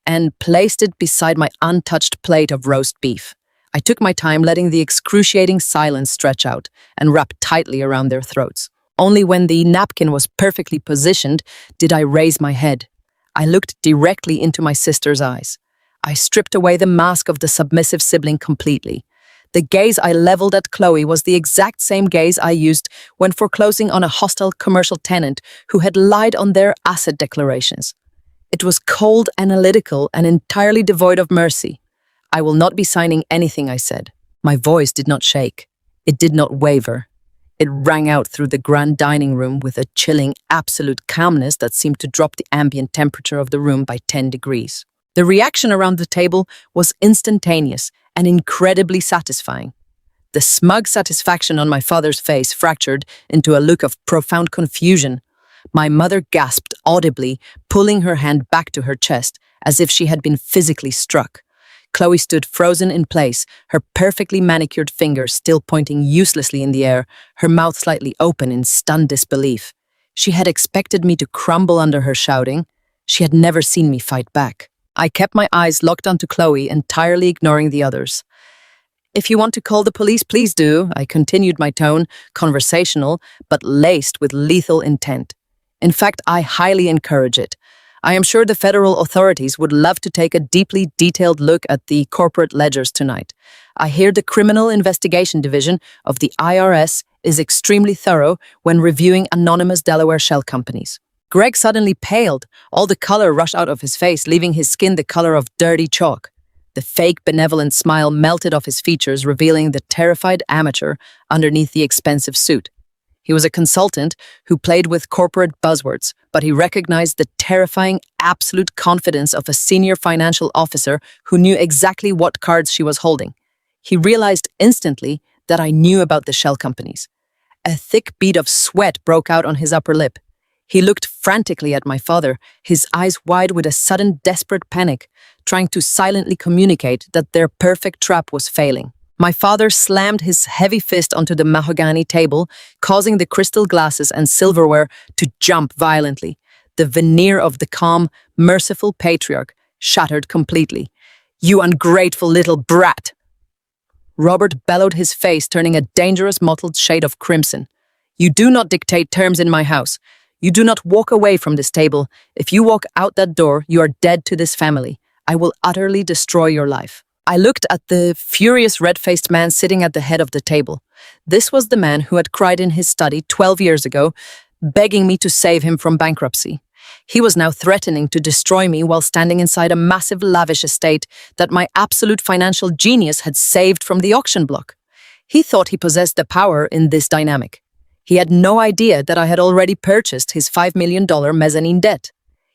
and placed it beside my untouched plate of roast beef. I took my time, letting the excruciating silence stretch out and wrap tightly around their throats. Only when the napkin was perfectly positioned did I raise my head. I looked directly into my sister's eyes. I stripped away the mask of the submissive sibling completely. The gaze I leveled at Chloe was the exact same gaze I used when foreclosing on a hostile commercial tenant who had lied on their asset declarations. It was cold, analytical, and entirely devoid of mercy. "I will not be signing anything," I said. My voice did not shake. It did not waver. It rang out through the grand dining room with a chilling, absolute calmness that seemed to drop the ambient temperature of the room by 10 degrees. The reaction around the table was instantaneous and incredibly satisfying. The smug satisfaction on my father's face fractured into a look of profound confusion. My mother gasped audibly, pulling her hand back to her chest, as if she had been physically struck. Chloe stood frozen in place, her perfectly manicured fingers still pointing uselessly in the air, her mouth slightly open in stunned disbelief. She had expected me to crumble under her shouting. She had never seen me fight back. I kept my eyes locked onto Chloe, entirely ignoring the others. "If you want to call the police, please do," I continued, my tone conversational, but laced with lethal intent. "In fact, I highly encourage it. I am sure the federal authorities would love to take a deeply detailed look at the corporate ledgers tonight. I hear the Criminal Investigation Division of the IRS is extremely thorough when reviewing anonymous Delaware shell companies." Greg suddenly paled. All the color rushed out of his face, leaving his skin the color of dirty chalk. The fake, benevolent smile melted off his features, revealing the terrified amateur underneath the expensive suit. He was a consultant who played with corporate buzzwords, but he recognized the terrifying, absolute confidence of a senior financial officer who knew exactly what cards she was holding. He realized instantly that I knew about the shell companies. A thick bead of sweat broke out on his upper lip. He looked frantically at my father, his eyes wide with a sudden desperate panic, trying to silently communicate that their perfect trap was failing. My father slammed his heavy fist onto the mahogany table, causing the crystal glasses and silverware to jump violently. The veneer of the calm, merciful patriarch shattered completely. "You ungrateful little brat!" Robert bellowed, his face turning a dangerous mottled shade of crimson. "You do not dictate terms in my house. You do not walk away from this table. If you walk out that door, you are dead to this family. I will utterly destroy your life." I looked at the furious red-faced man sitting at the head of the table. This was the man who had cried in his study 12 years ago, begging me to save him from bankruptcy. He was now threatening to destroy me while standing inside a massive lavish estate that my absolute financial genius had saved from the auction block. He thought he possessed the power in this dynamic. He had no idea that I had already purchased his $5 million mezzanine debt.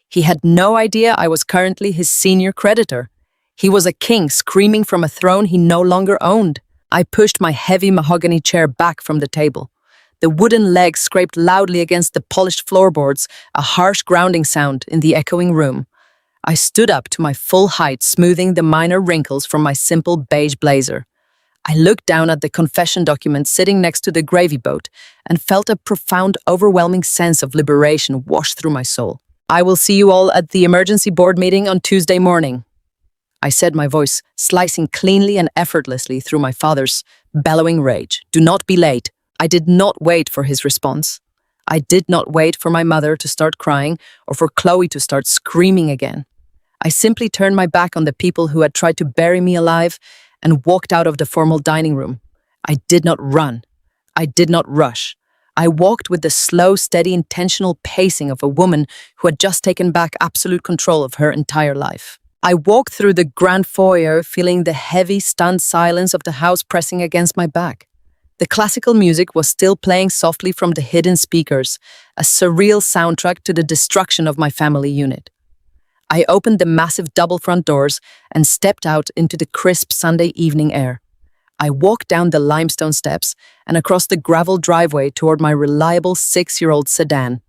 He had no idea I was currently his senior creditor. He was a king screaming from a throne he no longer owned. I pushed my heavy mahogany chair back from the table. The wooden legs scraped loudly against the polished floorboards, a harsh grounding sound in the echoing room. I stood up to my full height, smoothing the minor wrinkles from my simple beige blazer. I looked down at the confession document sitting next to the gravy boat and felt a profound, overwhelming sense of liberation wash through my soul. "I will see you all at the emergency board meeting on Tuesday morning," I said, my voice slicing cleanly and effortlessly through my father's bellowing rage. "Do not be late." I did not wait for his response. I did not wait for my mother to start crying or for Chloe to start screaming again. I simply turned my back on the people who had tried to bury me alive and walked out of the formal dining room. I did not run. I did not rush. I walked with the slow, steady, intentional pacing of a woman who had just taken back absolute control of her entire life. I walked through the grand foyer, feeling the heavy, stunned silence of the house pressing against my back. The classical music was still playing softly from the hidden speakers, a surreal soundtrack to the destruction of my family unit. I opened the massive double front doors and stepped out into the crisp Sunday evening air. I walked down the limestone steps and across the gravel driveway toward my reliable 6-year-old sedan.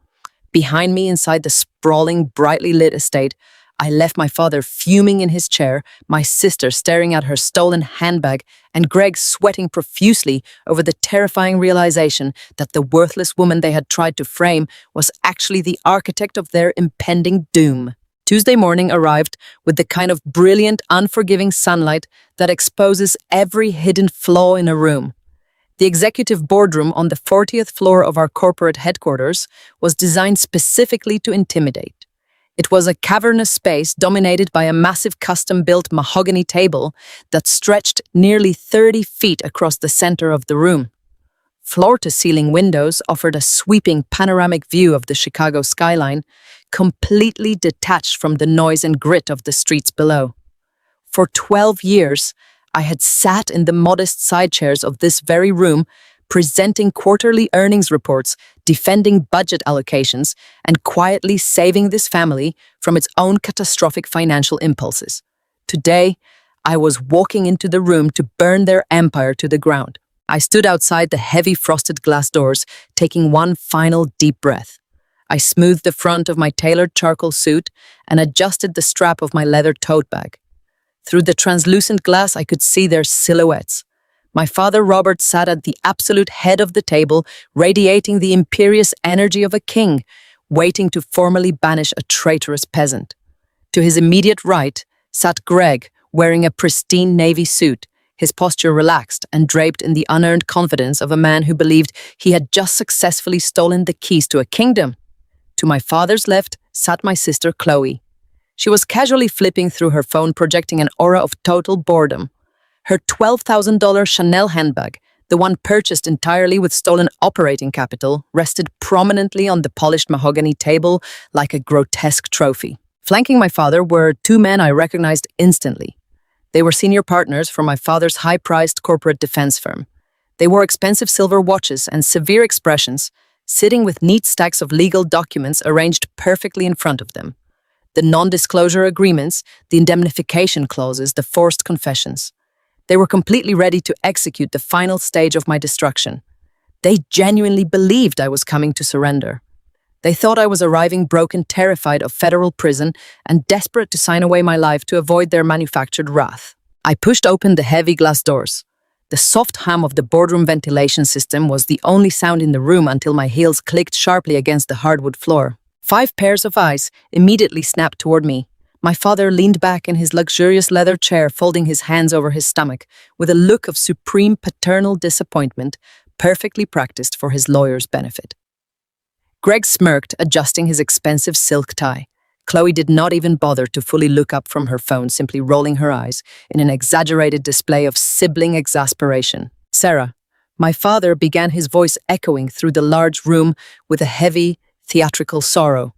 Behind me, inside the sprawling, brightly lit estate, I left my father fuming in his chair, my sister staring at her stolen handbag, and Greg sweating profusely over the terrifying realization that the worthless woman they had tried to frame was actually the architect of their impending doom. Tuesday morning arrived with the kind of brilliant, unforgiving sunlight that exposes every hidden flaw in a room. The executive boardroom on the 40th floor of our corporate headquarters was designed specifically to intimidate. It was a cavernous space dominated by a massive custom-built mahogany table that stretched nearly 30 feet across the center of the room. Floor-to-ceiling windows offered a sweeping panoramic view of the Chicago skyline, completely detached from the noise and grit of the streets below. For 12 years, I had sat in the modest side chairs of this very room, presenting quarterly earnings reports, defending budget allocations, and quietly saving this family from its own catastrophic financial impulses. Today, I was walking into the room to burn their empire to the ground. I stood outside the heavy frosted glass doors, taking one final deep breath. I smoothed the front of my tailored charcoal suit and adjusted the strap of my leather tote bag. Through the translucent glass, I could see their silhouettes. My father Robert sat at the absolute head of the table, radiating the imperious energy of a king, waiting to formally banish a traitorous peasant. To his immediate right sat Greg, wearing a pristine navy suit, his posture relaxed and draped in the unearned confidence of a man who believed he had just successfully stolen the keys to a kingdom. To my father's left sat my sister Chloe. She was casually flipping through her phone, projecting an aura of total boredom. Her $12,000 Chanel handbag, the one purchased entirely with stolen operating capital, rested prominently on the polished mahogany table like a grotesque trophy. Flanking my father were two men I recognized instantly. They were senior partners for my father's high-priced corporate defense firm. They wore expensive silver watches and severe expressions, sitting with neat stacks of legal documents arranged perfectly in front of them. The non-disclosure agreements, the indemnification clauses, the forced confessions. They were completely ready to execute the final stage of my destruction. They genuinely believed I was coming to surrender. They thought I was arriving broken, terrified of federal prison, and desperate to sign away my life to avoid their manufactured wrath. I pushed open the heavy glass doors. The soft hum of the boardroom ventilation system was the only sound in the room until my heels clicked sharply against the hardwood floor. 5 pairs of eyes immediately snapped toward me. My father leaned back in his luxurious leather chair, folding his hands over his stomach, with a look of supreme paternal disappointment, perfectly practiced for his lawyer's benefit. Greg smirked, adjusting his expensive silk tie. Chloe did not even bother to fully look up from her phone, simply rolling her eyes in an exaggerated display of sibling exasperation. "Sarah," my father began, his voice echoing through the large room with a heavy, theatrical sorrow.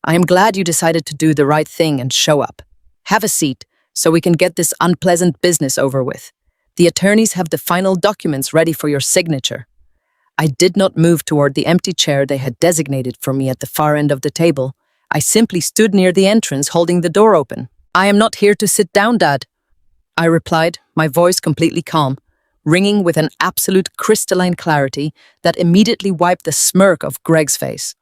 I am glad you decided to do the right thing and show up. Have a seat so we can get this unpleasant business over with. The attorneys have the final documents ready for your signature. I did not move toward the empty chair they had designated for me at the far end of the table. I simply stood near the entrance holding the door open. I am not here to sit down, Dad, I replied, my voice completely calm, ringing with an absolute crystalline clarity that immediately wiped the smirk off Greg's face.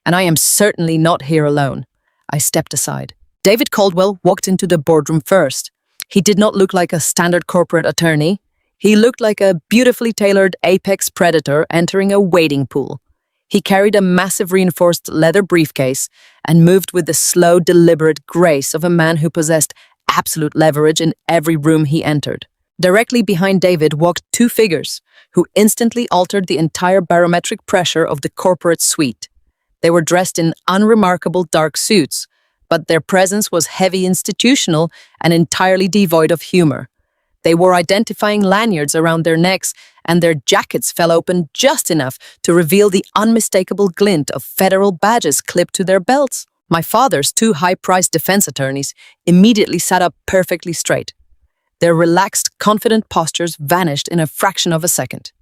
And I am certainly not here alone. I stepped aside. David Caldwell walked into the boardroom first. He did not look like a standard corporate attorney. He looked like a beautifully tailored apex predator entering a wading pool. He carried a massive reinforced leather briefcase and moved with the slow, deliberate grace of a man who possessed absolute leverage in every room he entered. Directly behind David walked two figures who instantly altered the entire barometric pressure of the corporate suite. They were dressed in unremarkable dark suits, but their presence was heavy institutional and entirely devoid of humor. They wore identifying lanyards around their necks, and their jackets fell open just enough to reveal the unmistakable glint of federal badges clipped to their belts. My father's two high-priced defense attorneys immediately sat up perfectly straight. Their relaxed, confident postures vanished in a fraction of a second.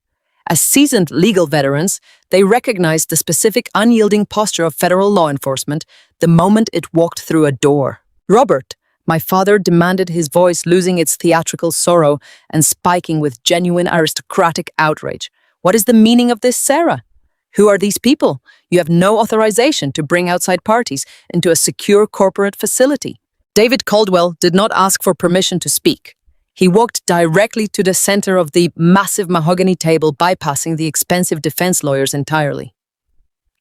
As seasoned legal veterans, they recognized the specific unyielding posture of federal law enforcement the moment it walked through a door. "Robert," my father demanded, his voice losing its theatrical sorrow and spiking with genuine aristocratic outrage. "What is the meaning of this, Sarah? Who are these people? You have no authorization to bring outside parties into a secure corporate facility." David Caldwell did not ask for permission to speak. He walked directly to the center of the massive mahogany table, bypassing the expensive defense lawyers entirely.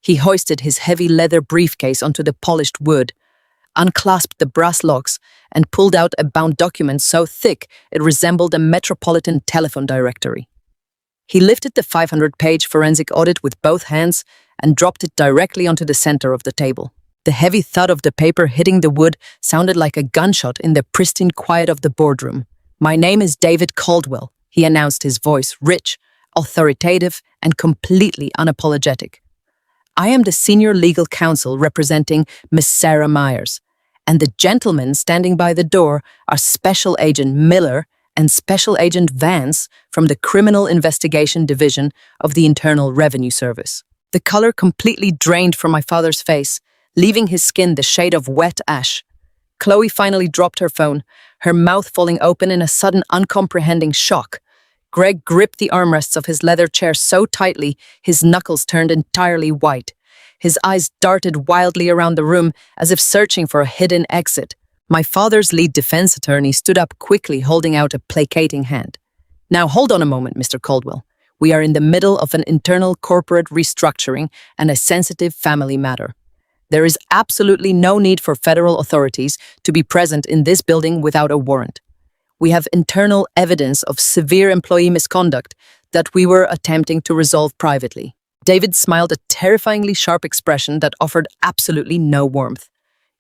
He hoisted his heavy leather briefcase onto the polished wood, unclasped the brass locks, and pulled out a bound document so thick it resembled a metropolitan telephone directory. He lifted the 500-page forensic audit with both hands and dropped it directly onto the center of the table. The heavy thud of the paper hitting the wood sounded like a gunshot in the pristine quiet of the boardroom. "My name is David Caldwell," he announced, his voice rich, authoritative, and completely unapologetic. "I am the senior legal counsel representing Miss Sarah Myers, and the gentlemen standing by the door are Special Agent Miller and Special Agent Vance from the Criminal Investigation Division of the Internal Revenue Service." The color completely drained from my father's face, leaving his skin the shade of wet ash. Chloe finally dropped her phone, her mouth falling open in a sudden, uncomprehending shock. Greg gripped the armrests of his leather chair so tightly, his knuckles turned entirely white. His eyes darted wildly around the room as if searching for a hidden exit. My father's lead defense attorney stood up quickly, holding out a placating hand. "Now hold on a moment, Mr. Caldwell. We are in the middle of an internal corporate restructuring and a sensitive family matter. There is absolutely no need for federal authorities to be present in this building without a warrant. We have internal evidence of severe employee misconduct that we were attempting to resolve privately." David smiled, a terrifyingly sharp expression that offered absolutely no warmth.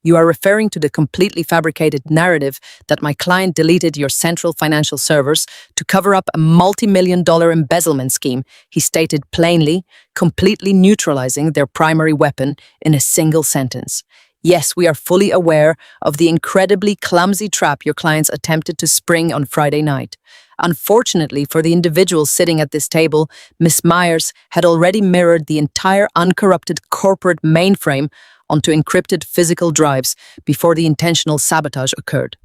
"You are referring to the completely fabricated narrative that my client deleted your central financial servers to cover up a multi-million-dollar embezzlement scheme," he stated plainly, completely neutralizing their primary weapon in a single sentence. "Yes, we are fully aware of the incredibly clumsy trap your clients attempted to spring on Friday night. Unfortunately for the individual sitting at this table, Miss Myers had already mirrored the entire uncorrupted corporate mainframe onto encrypted physical drives before the intentional sabotage occurred.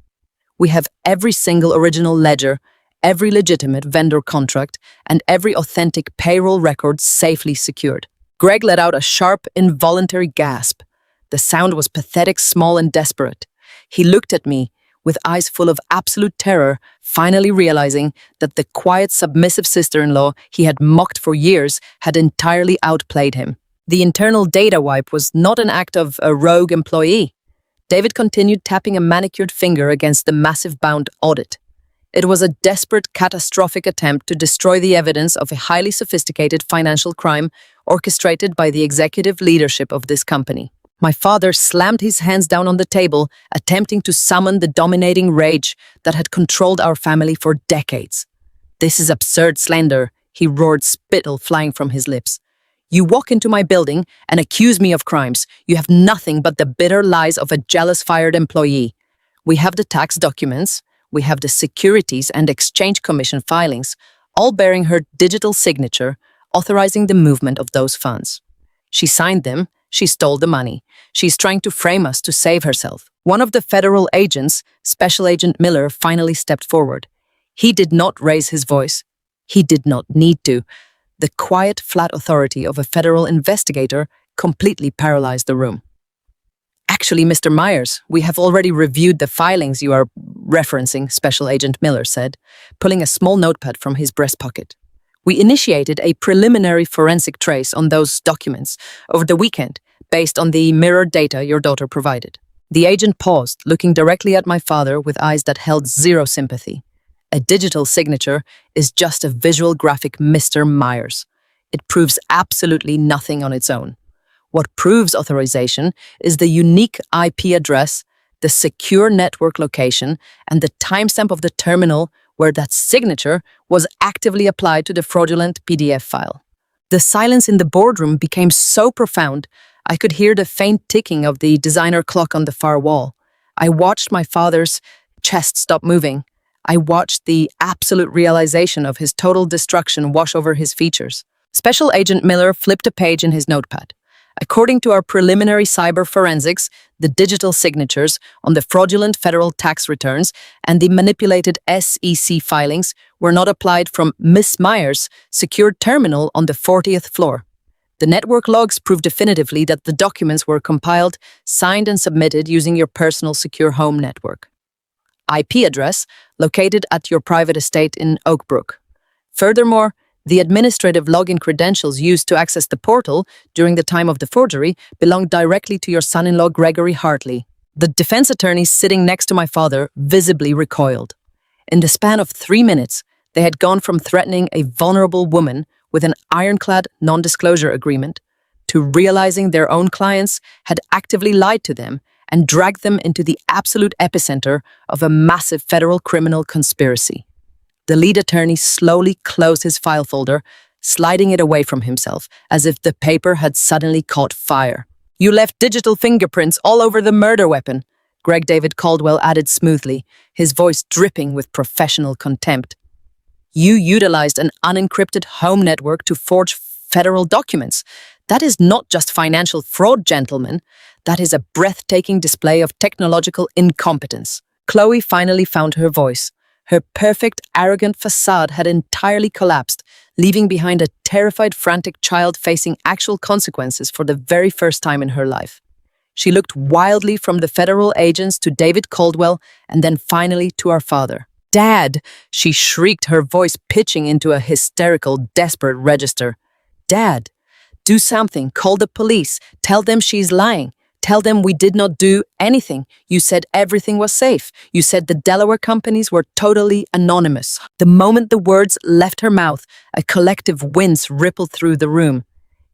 We have every single original ledger, every legitimate vendor contract, and every authentic payroll record safely secured." Greg let out a sharp, involuntary gasp. The sound was pathetic, small, and desperate. He looked at me with eyes full of absolute terror, finally realizing that the quiet, submissive sister-in-law he had mocked for years had entirely outplayed him. The internal data wipe was not an act of a rogue employee. David continued, tapping a manicured finger against the massive bound audit. It was a desperate, catastrophic attempt to destroy the evidence of a highly sophisticated financial crime orchestrated by the executive leadership of this company. My father slammed his hands down on the table, attempting to summon the dominating rage that had controlled our family for decades. "This is absurd slander," he roared, spittle flying from his lips. You walk into my building and accuse me of crimes. You have nothing but the bitter lies of a jealous fired employee. We have the tax documents, we have the Securities and Exchange Commission filings, all bearing her digital signature, authorizing the movement of those funds. She signed them, she stole the money. She's trying to frame us to save herself. One of the federal agents, Special Agent Miller, finally stepped forward. He did not raise his voice. He did not need to. The quiet, flat authority of a federal investigator completely paralyzed the room. Actually, Mr. Myers, we have already reviewed the filings you are referencing, Special Agent Miller said, pulling a small notepad from his breast pocket. We initiated a preliminary forensic trace on those documents over the weekend, based on the mirrored data your daughter provided. The agent paused, looking directly at my father with eyes that held zero sympathy. A digital signature is just a visual graphic, Mr. Myers. It proves absolutely nothing on its own. What proves authorization is the unique IP address, the secure network location, and the timestamp of the terminal where that signature was actively applied to the fraudulent PDF file. The silence in the boardroom became so profound, I could hear the faint ticking of the designer clock on the far wall. I watched my father's chest stop moving. I watched the absolute realization of his total destruction wash over his features. Special Agent Miller flipped a page in his notepad. According to our preliminary cyber forensics, the digital signatures on the fraudulent federal tax returns and the manipulated SEC filings were not applied from Miss Myers' secured terminal on the 40th floor. The network logs prove definitively that the documents were compiled, signed, and submitted using your personal secure home network. IP address located at your private estate in Oak Brook. Furthermore, the administrative login credentials used to access the portal during the time of the forgery belonged directly to your son-in-law Gregory Hartley. The defense attorneys sitting next to my father visibly recoiled. In the span of 3 minutes, they had gone from threatening a vulnerable woman with an ironclad non-disclosure agreement to realizing their own clients had actively lied to them and dragged them into the absolute epicenter of a massive federal criminal conspiracy. The lead attorney slowly closed his file folder, sliding it away from himself, as if the paper had suddenly caught fire. "You left digital fingerprints all over the murder weapon," Greg David Caldwell added smoothly, his voice dripping with professional contempt. "You utilized an unencrypted home network to forge federal documents. That is not just financial fraud, gentlemen. That is a breathtaking display of technological incompetence." Chloe finally found her voice. Her perfect, arrogant facade had entirely collapsed, leaving behind a terrified, frantic child facing actual consequences for the very first time in her life. She looked wildly from the federal agents to David Caldwell and then finally to our father. "Dad!" she shrieked, her voice pitching into a hysterical, desperate register. "Dad, do something. Call the police. Tell them she's lying. Tell them we did not do anything. You said everything was safe. You said the Delaware companies were totally anonymous." The moment the words left her mouth, a collective wince rippled through the room.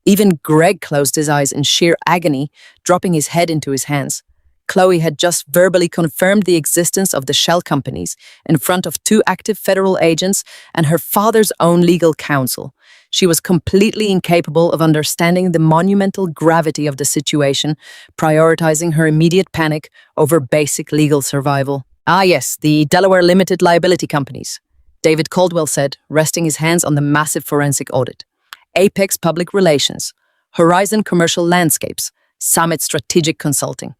Even Greg closed his eyes in sheer agony, dropping his head into his hands. Chloe had just verbally confirmed the existence of the shell companies in front of 2 active federal agents and her father's own legal counsel. She was completely incapable of understanding the monumental gravity of the situation, prioritizing her immediate panic over basic legal survival. "Ah yes, the Delaware Limited Liability Companies," David Caldwell said, resting his hands on the massive forensic audit. "Apex Public Relations, Horizon Commercial Landscapes, Summit Strategic Consulting.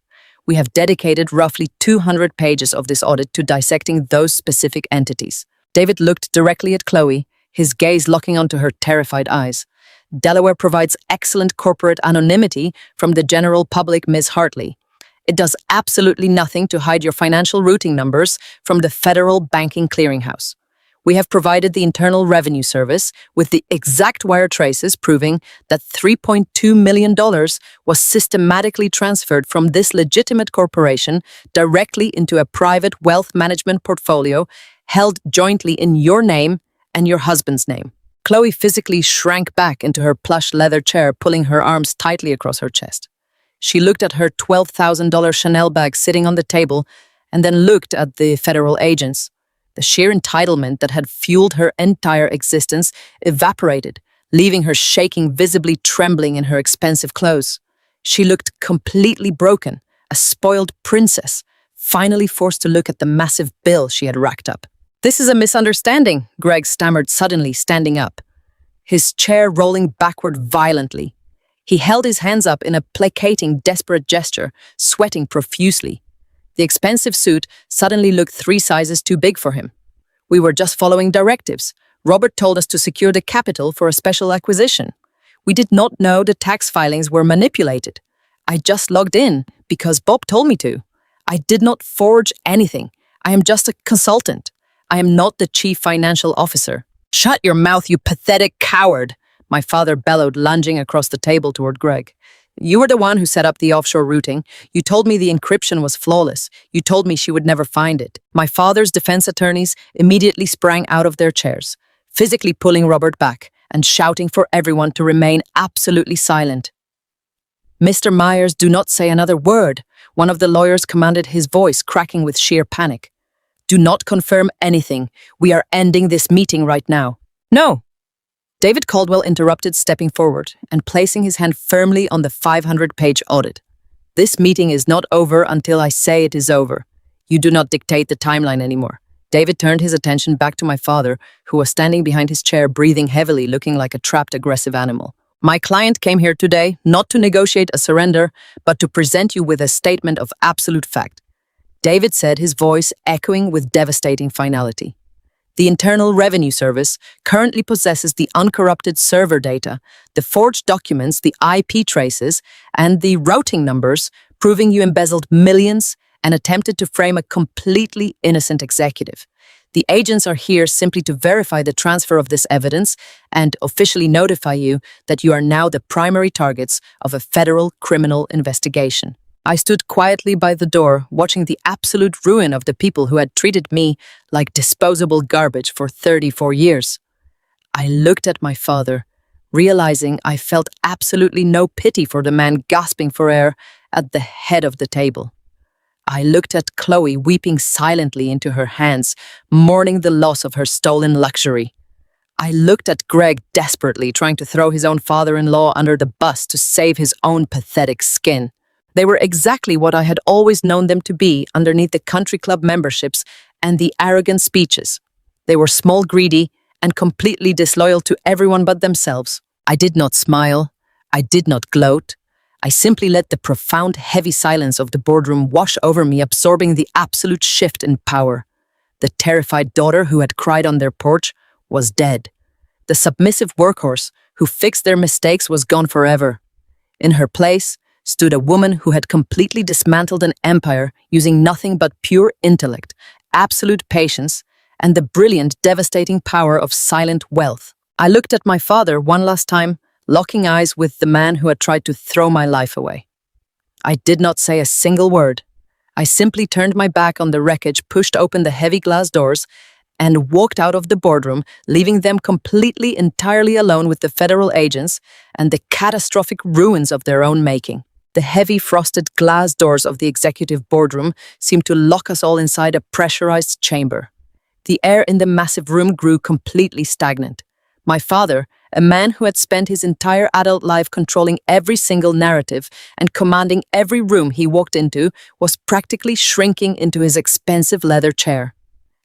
We have dedicated roughly 200 pages of this audit to dissecting those specific entities." David looked directly at Chloe, his gaze locking onto her terrified eyes. "Delaware provides excellent corporate anonymity from the general public, Ms. Hartley. It does absolutely nothing to hide your financial routing numbers from the Federal Banking Clearinghouse. We have provided the Internal Revenue Service with the exact wire traces proving that $3.2 million was systematically transferred from this legitimate corporation directly into a private wealth management portfolio held jointly in your name and your husband's name." Chloe physically shrank back into her plush leather chair, pulling her arms tightly across her chest. She looked at her $12,000 Chanel bag sitting on the table and then looked at the federal agents. The sheer entitlement that had fueled her entire existence evaporated, leaving her shaking, visibly trembling in her expensive clothes. She looked completely broken, a spoiled princess, finally forced to look at the massive bill she had racked up. "This is a misunderstanding," Greg stammered suddenly, standing up, his chair rolling backward violently. He held his hands up in a placating, desperate gesture, sweating profusely. The expensive suit suddenly looked 3 sizes too big for him. "We were just following directives. Robert told us to secure the capital for a special acquisition. We did not know the tax filings were manipulated. I just logged in because Bob told me to. I did not forge anything. I am just a consultant. I am not the chief financial officer." "Shut your mouth, you pathetic coward," my father bellowed, lunging across the table toward Greg. "You were the one who set up the offshore routing. You told me the encryption was flawless. You told me she would never find it." My father's defense attorneys immediately sprang out of their chairs, physically pulling Robert back and shouting for everyone to remain absolutely silent. "Mr. Myers, do not say another word," one of the lawyers commanded, his voice cracking with sheer panic. "Do not confirm anything. We are ending this meeting right now." "No!" David Caldwell interrupted, stepping forward and placing his hand firmly on the 500-page audit. "This meeting is not over until I say it is over. You do not dictate the timeline anymore." David turned his attention back to my father, who was standing behind his chair, breathing heavily, looking like a trapped, aggressive animal. "My client came here today not to negotiate a surrender, but to present you with a statement of absolute fact," David said, his voice echoing with devastating finality. "The Internal Revenue Service currently possesses the uncorrupted server data, the forged documents, the IP traces, and the routing numbers proving you embezzled millions and attempted to frame a completely innocent executive. The agents are here simply to verify the transfer of this evidence and officially notify you that you are now the primary targets of a federal criminal investigation." I stood quietly by the door, watching the absolute ruin of the people who had treated me like disposable garbage for 34 years. I looked at my father, realizing I felt absolutely no pity for the man gasping for air at the head of the table. I looked at Chloe weeping silently into her hands, mourning the loss of her stolen luxury. I looked at Greg desperately trying to throw his own father-in-law under the bus to save his own pathetic skin. They were exactly what I had always known them to be underneath the country club memberships and the arrogant speeches. They were small, greedy, and completely disloyal to everyone but themselves. I did not smile. I did not gloat. I simply let the profound, heavy silence of the boardroom wash over me, absorbing the absolute shift in power. The terrified daughter who had cried on their porch was dead. The submissive workhorse who fixed their mistakes was gone forever. In her place stood a woman who had completely dismantled an empire using nothing but pure intellect, absolute patience, and the brilliant, devastating power of silent wealth. I looked at my father one last time, locking eyes with the man who had tried to throw my life away. I did not say a single word. I simply turned my back on the wreckage, pushed open the heavy glass doors, and walked out of the boardroom, leaving them completely, entirely alone with the federal agents and the catastrophic ruins of their own making. The heavy frosted glass doors of the executive boardroom seemed to lock us all inside a pressurized chamber. The air in the massive room grew completely stagnant. My father, a man who had spent his entire adult life controlling every single narrative and commanding every room he walked into, was practically shrinking into his expensive leather chair.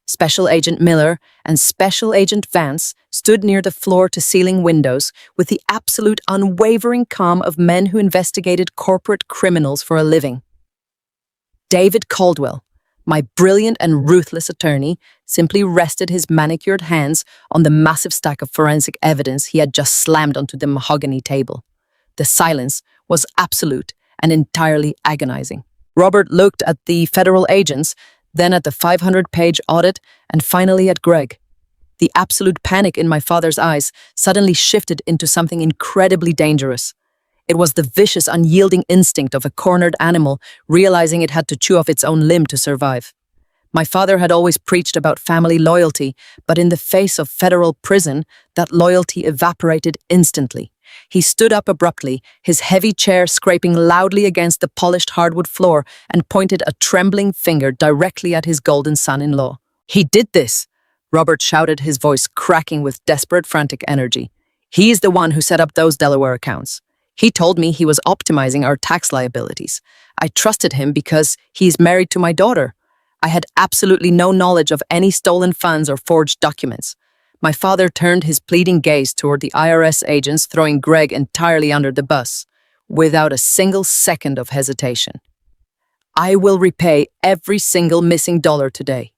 Special Agent Miller and Special Agent Vance stood near the floor-to-ceiling windows with the absolute unwavering calm of men who investigated corporate criminals for a living. David Caldwell, my brilliant and ruthless attorney, simply rested his manicured hands on the massive stack of forensic evidence he had just slammed onto the mahogany table. The silence was absolute and entirely agonizing. Robert looked at the federal agents, then at the 500-page audit, and finally at Greg. The absolute panic in my father's eyes suddenly shifted into something incredibly dangerous. It was the vicious, unyielding instinct of a cornered animal realizing it had to chew off its own limb to survive. My father had always preached about family loyalty, but in the face of federal prison, that loyalty evaporated instantly. He stood up abruptly, his heavy chair scraping loudly against the polished hardwood floor, and pointed a trembling finger directly at his golden son-in-law. "He did this!" Robert shouted, his voice cracking with desperate, frantic energy. He's the one who set up those Delaware accounts. He told me he was optimizing our tax liabilities. I trusted him because he's married to my daughter. I had absolutely no knowledge of any stolen funds or forged documents. My father turned his pleading gaze toward the IRS agents, throwing Greg entirely under the bus, without a single second of hesitation. I will repay every single missing dollar today.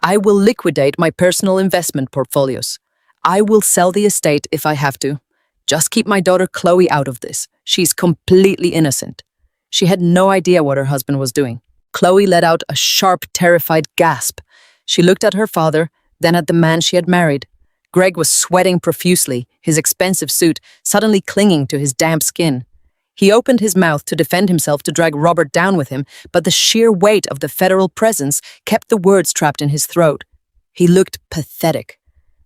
I will liquidate my personal investment portfolios. I will sell the estate if I have to. Just keep my daughter Chloe out of this. She's completely innocent. She had no idea what her husband was doing. Chloe let out a sharp, terrified gasp. She looked at her father, then at the man she had married. Greg was sweating profusely, his expensive suit suddenly clinging to his damp skin. He opened his mouth to defend himself to drag Robert down with him, but the sheer weight of the federal presence kept the words trapped in his throat. He looked pathetic.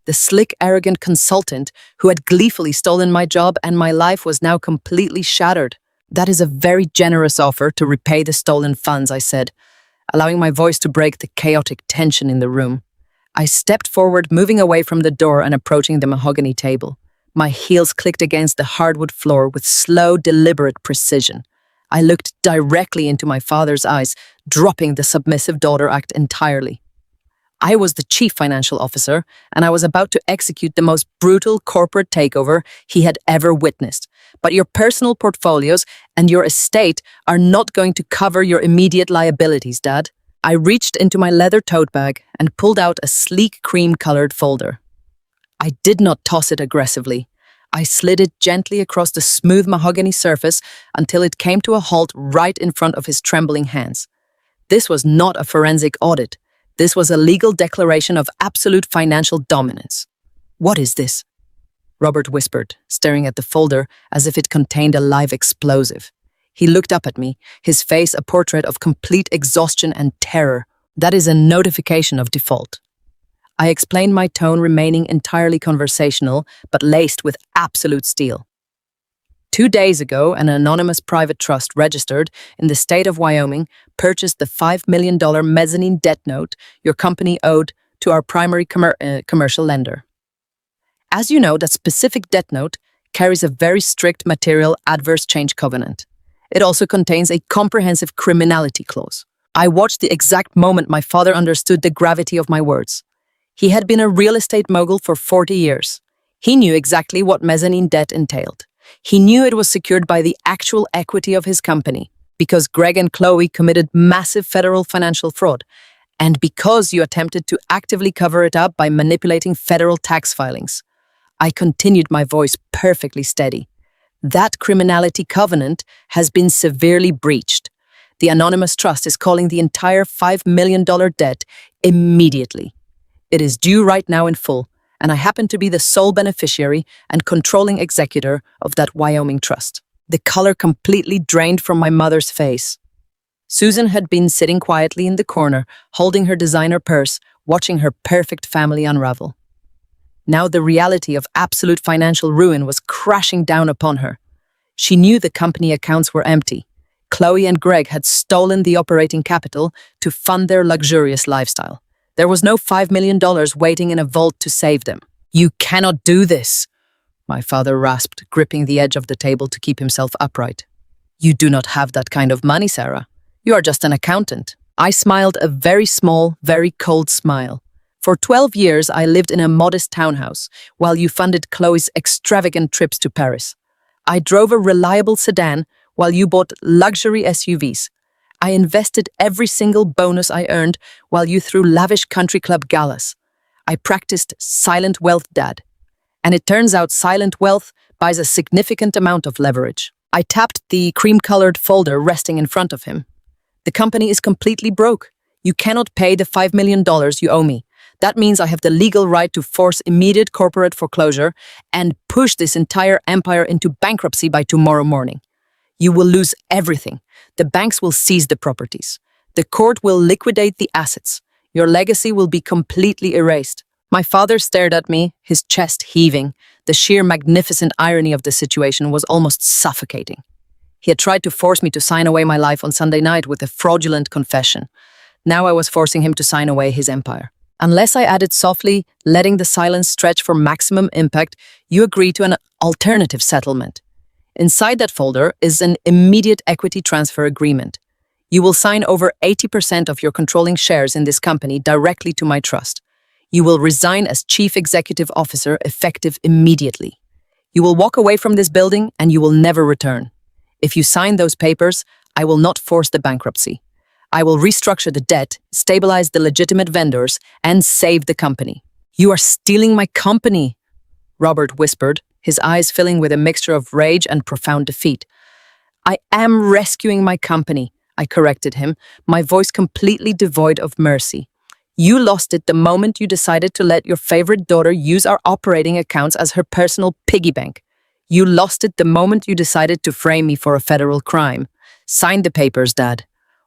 The slick, arrogant consultant who had gleefully stolen my job and my life was now completely shattered. That is a very generous offer to repay the stolen funds, I said, allowing my voice to break the chaotic tension in the room. I stepped forward, moving away from the door and approaching the mahogany table. My heels clicked against the hardwood floor with slow, deliberate precision. I looked directly into my father's eyes, dropping the submissive daughter act entirely. I was the chief financial officer, and I was about to execute the most brutal corporate takeover he had ever witnessed. But your personal portfolios and your estate are not going to cover your immediate liabilities, Dad. I reached into my leather tote bag and pulled out a sleek cream-colored folder. I did not toss it aggressively. I slid it gently across the smooth mahogany surface until it came to a halt right in front of his trembling hands. This was not a forensic audit. This was a legal declaration of absolute financial dominance. "What is this?" Robert whispered, staring at the folder as if it contained a live explosive. He looked up at me, his face a portrait of complete exhaustion and terror. "That is a notification of default." I explained, my tone remaining entirely conversational, but laced with absolute steel. 2 days ago, an anonymous private trust registered in the state of Wyoming purchased the $5 million mezzanine debt note your company owed to our primary commercial lender. As you know, that specific debt note carries a very strict material adverse change covenant. It also contains a comprehensive criminality clause. I watched the exact moment my father understood the gravity of my words. He had been a real estate mogul for 40 years. He knew exactly what mezzanine debt entailed. He knew it was secured by the actual equity of his company, because Greg and Chloe committed massive federal financial fraud, and because you attempted to actively cover it up by manipulating federal tax filings. I continued, my voice perfectly steady. That criminality covenant has been severely breached. The anonymous trust is calling the entire $5 million debt immediately. It is due right now in full, and I happen to be the sole beneficiary and controlling executor of that Wyoming trust. The color completely drained from my mother's face. Susan had been sitting quietly in the corner, holding her designer purse, watching her perfect family unravel. Now the reality of absolute financial ruin was crashing down upon her. She knew the company accounts were empty. Chloe and Greg had stolen the operating capital to fund their luxurious lifestyle. There was no $5 million waiting in a vault to save them. "You cannot do this," my father rasped, gripping the edge of the table to keep himself upright. "You do not have that kind of money, Sarah. You are just an accountant." I smiled a very small, very cold smile. For 12 years, I lived in a modest townhouse while you funded Chloe's extravagant trips to Paris. I drove a reliable sedan while you bought luxury SUVs. I invested every single bonus I earned while you threw lavish country club galas. I practiced silent wealth, Dad. And it turns out silent wealth buys a significant amount of leverage. I tapped the cream-colored folder resting in front of him. "The company is completely broke. You cannot pay the $5 million you owe me. That means I have the legal right to force immediate corporate foreclosure and push this entire empire into bankruptcy by tomorrow morning. You will lose everything. The banks will seize the properties. The court will liquidate the assets. Your legacy will be completely erased." My father stared at me, his chest heaving. The sheer magnificent irony of the situation was almost suffocating. He had tried to force me to sign away my life on Sunday night with a fraudulent confession. Now I was forcing him to sign away his empire. Unless I added softly, letting the silence stretch for maximum impact, you agree to an alternative settlement. Inside that folder is an immediate equity transfer agreement. You will sign over 80% of your controlling shares in this company directly to my trust. You will resign as Chief Executive Officer effective immediately. You will walk away from this building and you will never return. If you sign those papers, I will not force the bankruptcy. I will restructure the debt, stabilize the legitimate vendors, and save the company. You are stealing my company, Robert whispered, his eyes filling with a mixture of rage and profound defeat. I am rescuing my company, I corrected him, my voice completely devoid of mercy. You lost it the moment you decided to let your favorite daughter use our operating accounts as her personal piggy bank. You lost it the moment you decided to frame me for a federal crime. Sign the papers, Dad,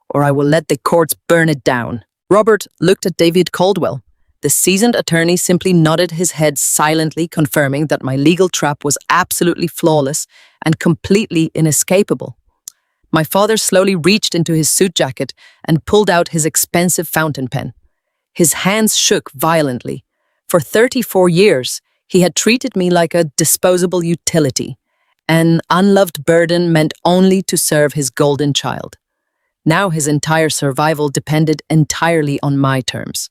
or I will let the courts burn it down. Robert looked at David Caldwell. The seasoned attorney simply nodded his head silently, confirming that my legal trap was absolutely flawless and completely inescapable. My father slowly reached into his suit jacket and pulled out his expensive fountain pen. His hands shook violently. For 34 years, he had treated me like a disposable utility, an unloved burden meant only to serve his golden child. Now his entire survival depended entirely on my terms.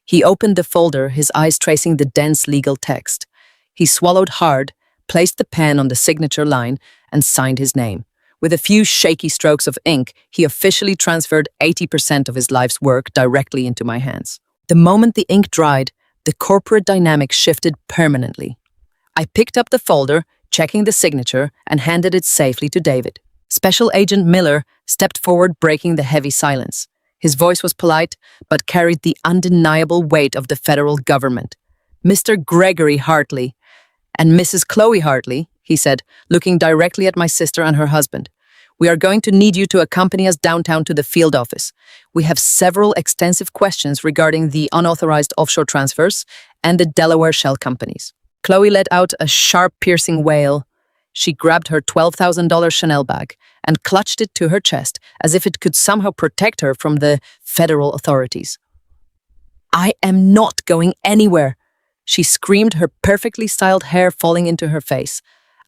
He opened the folder, his eyes tracing the dense legal text. He swallowed hard, placed the pen on the signature line, and signed his name. With a few shaky strokes of ink, he officially transferred 80% of his life's work directly into my hands. The moment the ink dried, the corporate dynamic shifted permanently. I picked up the folder, checking the signature, and handed it safely to David. Special Agent Miller stepped forward, breaking the heavy silence. His voice was polite, but carried the undeniable weight of the federal government. Mr. Gregory Hartley and Mrs. Chloe Hartley, he said, looking directly at my sister and her husband. We are going to need you to accompany us downtown to the field office. We have several extensive questions regarding the unauthorized offshore transfers and the Delaware shell companies. Chloe let out a sharp, piercing wail. She grabbed her $12,000 Chanel bag and clutched it to her chest as if it could somehow protect her from the federal authorities. I am not going anywhere, she screamed, her perfectly styled hair falling into her face.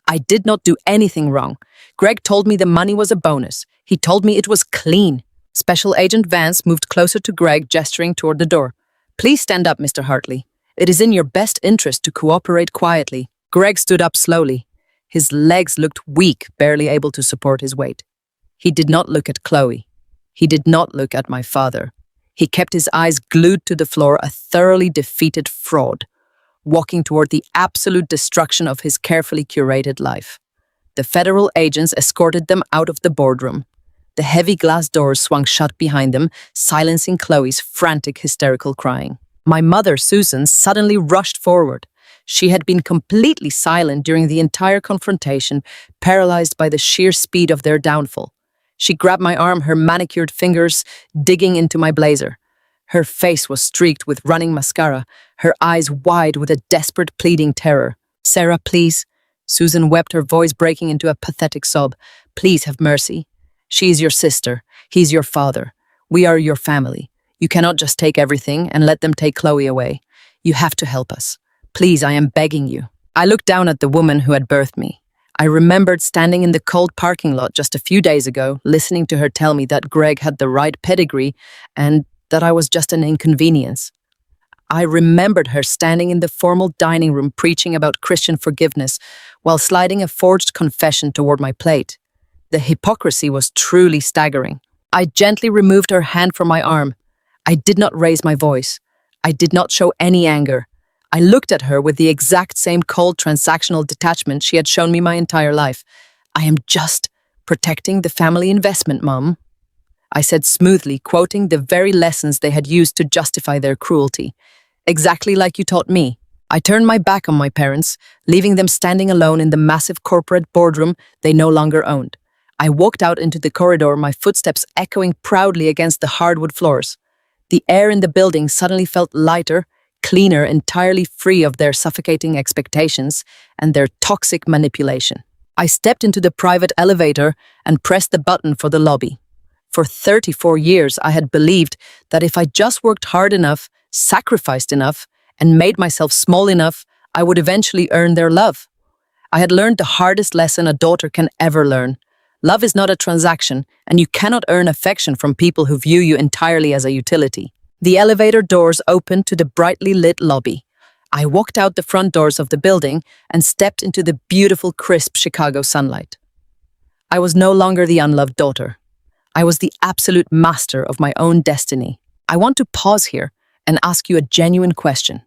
I did not do anything wrong. Greg told me the money was a bonus. He told me it was clean. Special Agent Vance moved closer to Greg, gesturing toward the door. Please stand up, Mr. Hartley. It is in your best interest to cooperate quietly. Greg stood up slowly. His legs looked weak, barely able to support his weight. He did not look at Chloe. He did not look at my father. He kept his eyes glued to the floor, a thoroughly defeated fraud, walking toward the absolute destruction of his carefully curated life. The federal agents escorted them out of the boardroom. The heavy glass doors swung shut behind them, silencing Chloe's frantic, hysterical crying. My mother, Susan, suddenly rushed forward. She had been completely silent during the entire confrontation, paralyzed by the sheer speed of their downfall. She grabbed my arm, her manicured fingers digging into my blazer. Her face was streaked with running mascara, her eyes wide with a desperate, pleading terror. Sarah, please. Susan wept, her voice breaking into a pathetic sob. Please have mercy. She is your sister. He's your father. We are your family. You cannot just take everything and let them take Chloe away. You have to help us. Please, I am begging you. I looked down at the woman who had birthed me. I remembered standing in the cold parking lot just a few days ago, listening to her tell me that Greg had the right pedigree and that I was just an inconvenience. I remembered her standing in the formal dining room preaching about Christian forgiveness while sliding a forged confession toward my plate. The hypocrisy was truly staggering. I gently removed her hand from my arm. I did not raise my voice. I did not show any anger. I looked at her with the exact same cold transactional detachment she had shown me my entire life. I am just protecting the family investment, Mom, I said smoothly, quoting the very lessons they had used to justify their cruelty. Exactly like you taught me. I turned my back on my parents, leaving them standing alone in the massive corporate boardroom they no longer owned. I walked out into the corridor, my footsteps echoing proudly against the hardwood floors. The air in the building suddenly felt lighter, cleaner, entirely free of their suffocating expectations and their toxic manipulation. I stepped into the private elevator and pressed the button for the lobby. For 34 years, I had believed that if I just worked hard enough, sacrificed enough, and made myself small enough, I would eventually earn their love. I had learned the hardest lesson a daughter can ever learn. Love is not a transaction, and you cannot earn affection from people who view you entirely as a utility. The elevator doors opened to the brightly lit lobby. I walked out the front doors of the building and stepped into the beautiful, crisp Chicago sunlight. I was no longer the unloved daughter. I was the absolute master of my own destiny. I want to pause here and ask you a genuine question.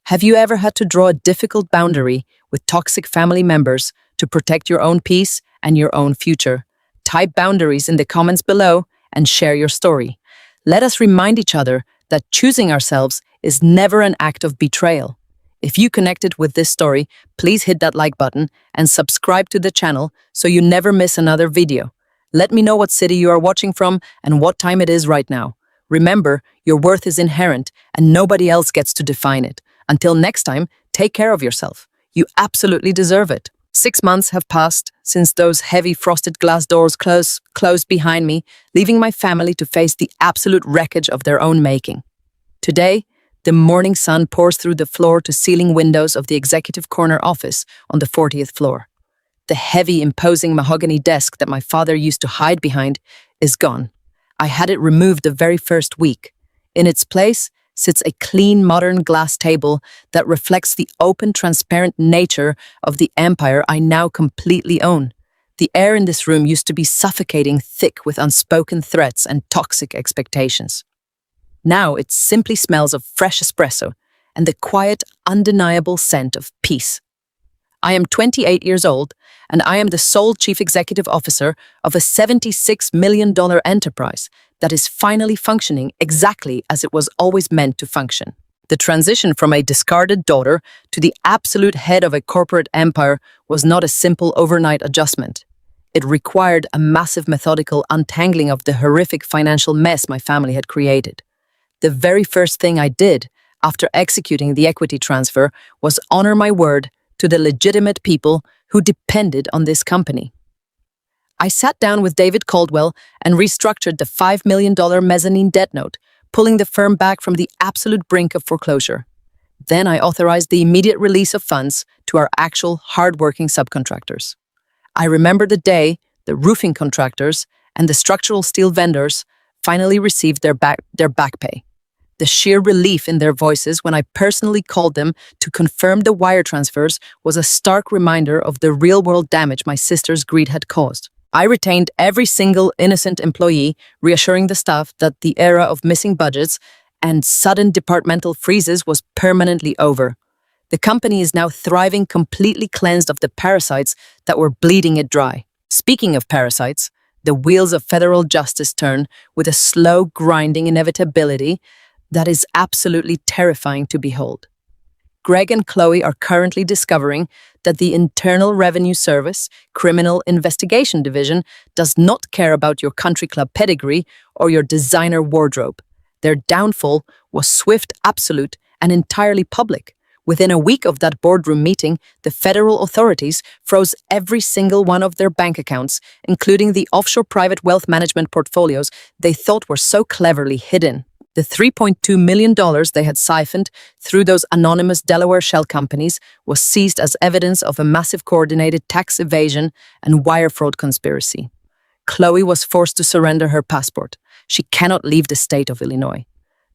Have you ever had to draw a difficult boundary with toxic family members to protect your own peace and your own future? Type boundaries in the comments below and share your story. Let us remind each other that choosing ourselves is never an act of betrayal. If you connected with this story, please hit that like button and subscribe to the channel so you never miss another video. Let me know what city you are watching from and what time it is right now. Remember, your worth is inherent and nobody else gets to define it. Until next time, take care of yourself. You absolutely deserve it. 6 months have passed since those heavy frosted glass doors closed behind me, leaving my family to face the absolute wreckage of their own making. Today, the morning sun pours through the floor-to-ceiling windows of the executive corner office on the 40th floor. The heavy, imposing mahogany desk that my father used to hide behind is gone. I had it removed the very first week. In its place sits a clean, modern glass table that reflects the open, transparent nature of the empire I now completely own. The air in this room used to be suffocating thick with unspoken threats and toxic expectations. Now it simply smells of fresh espresso and the quiet, undeniable scent of peace. I am 28 years old, and I am the sole chief executive officer of a $76 million enterprise that is finally functioning exactly as it was always meant to function. The transition from a discarded daughter to the absolute head of a corporate empire was not a simple overnight adjustment. It required a massive methodical untangling of the horrific financial mess my family had created. The very first thing I did after executing the equity transfer was honor my word to the legitimate people who depended on this company. I sat down with David Caldwell and restructured the $5 million mezzanine debt note, pulling the firm back from the absolute brink of foreclosure. Then I authorized the immediate release of funds to our actual hard-working subcontractors. I remember the day the roofing contractors and the structural steel vendors finally received their back pay. The sheer relief in their voices when I personally called them to confirm the wire transfers was a stark reminder of the real-world damage my sister's greed had caused. I retained every single innocent employee, reassuring the staff that the era of missing budgets and sudden departmental freezes was permanently over. The company is now thriving, completely cleansed of the parasites that were bleeding it dry. Speaking of parasites, the wheels of federal justice turn with a slow, grinding inevitability that is absolutely terrifying to behold. Greg and Chloe are currently discovering that the Internal Revenue Service Criminal Investigation Division does not care about your country club pedigree or your designer wardrobe. Their downfall was swift, absolute, and entirely public. Within a week of that boardroom meeting, the federal authorities froze every single one of their bank accounts, including the offshore private wealth management portfolios they thought were so cleverly hidden. The $3.2 million they had siphoned through those anonymous Delaware shell companies was seized as evidence of a massive coordinated tax evasion and wire fraud conspiracy. Chloe was forced to surrender her passport. She cannot leave the state of Illinois.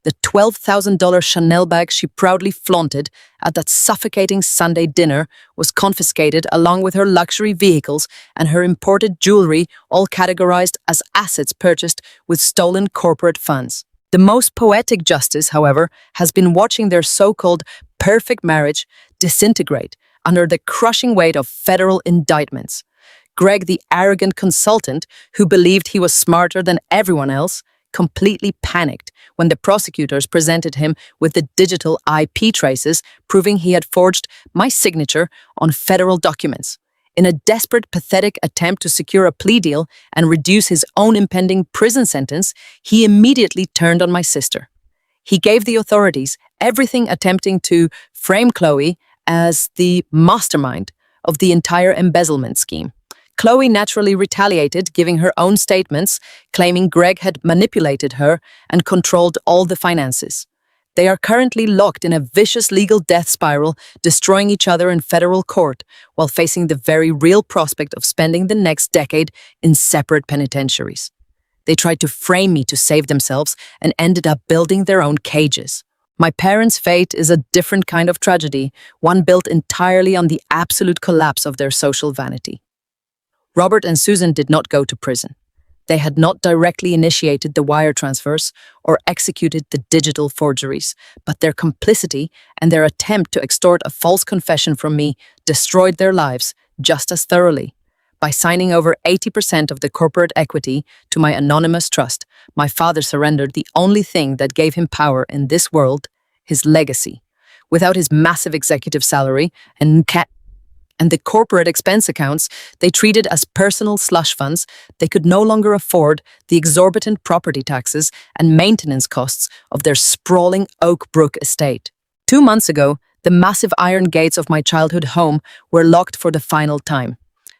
The $12,000 Chanel bag she proudly flaunted at that suffocating Sunday dinner was confiscated along with her luxury vehicles and her imported jewelry, all categorized as assets purchased with stolen corporate funds. The most poetic justice, however, has been watching their so-called perfect marriage disintegrate under the crushing weight of federal indictments. Greg, the arrogant consultant who believed he was smarter than everyone else, completely panicked when the prosecutors presented him with the digital IP traces proving he had forged my signature on federal documents. In a desperate, pathetic attempt to secure a plea deal and reduce his own impending prison sentence, he immediately turned on my sister. He gave the authorities everything, attempting to frame Chloe as the mastermind of the entire embezzlement scheme. Chloe naturally retaliated, giving her own statements, claiming Greg had manipulated her and controlled all the finances. They are currently locked in a vicious legal death spiral, destroying each other in federal court, while facing the very real prospect of spending the next decade in separate penitentiaries. They tried to frame me to save themselves and ended up building their own cages. My parents' fate is a different kind of tragedy, one built entirely on the absolute collapse of their social vanity. Robert and Susan did not go to prison. They had not directly initiated the wire transfers or executed the digital forgeries, but their complicity and their attempt to extort a false confession from me destroyed their lives just as thoroughly. By signing over 80% of the corporate equity to my anonymous trust, my father surrendered the only thing that gave him power in this world, his legacy. Without his massive executive salary and the corporate expense accounts they treated as personal slush funds, they could no longer afford the exorbitant property taxes and maintenance costs of their sprawling Oak Brook estate. 2 months ago, the massive iron gates of my childhood home were locked for the final time.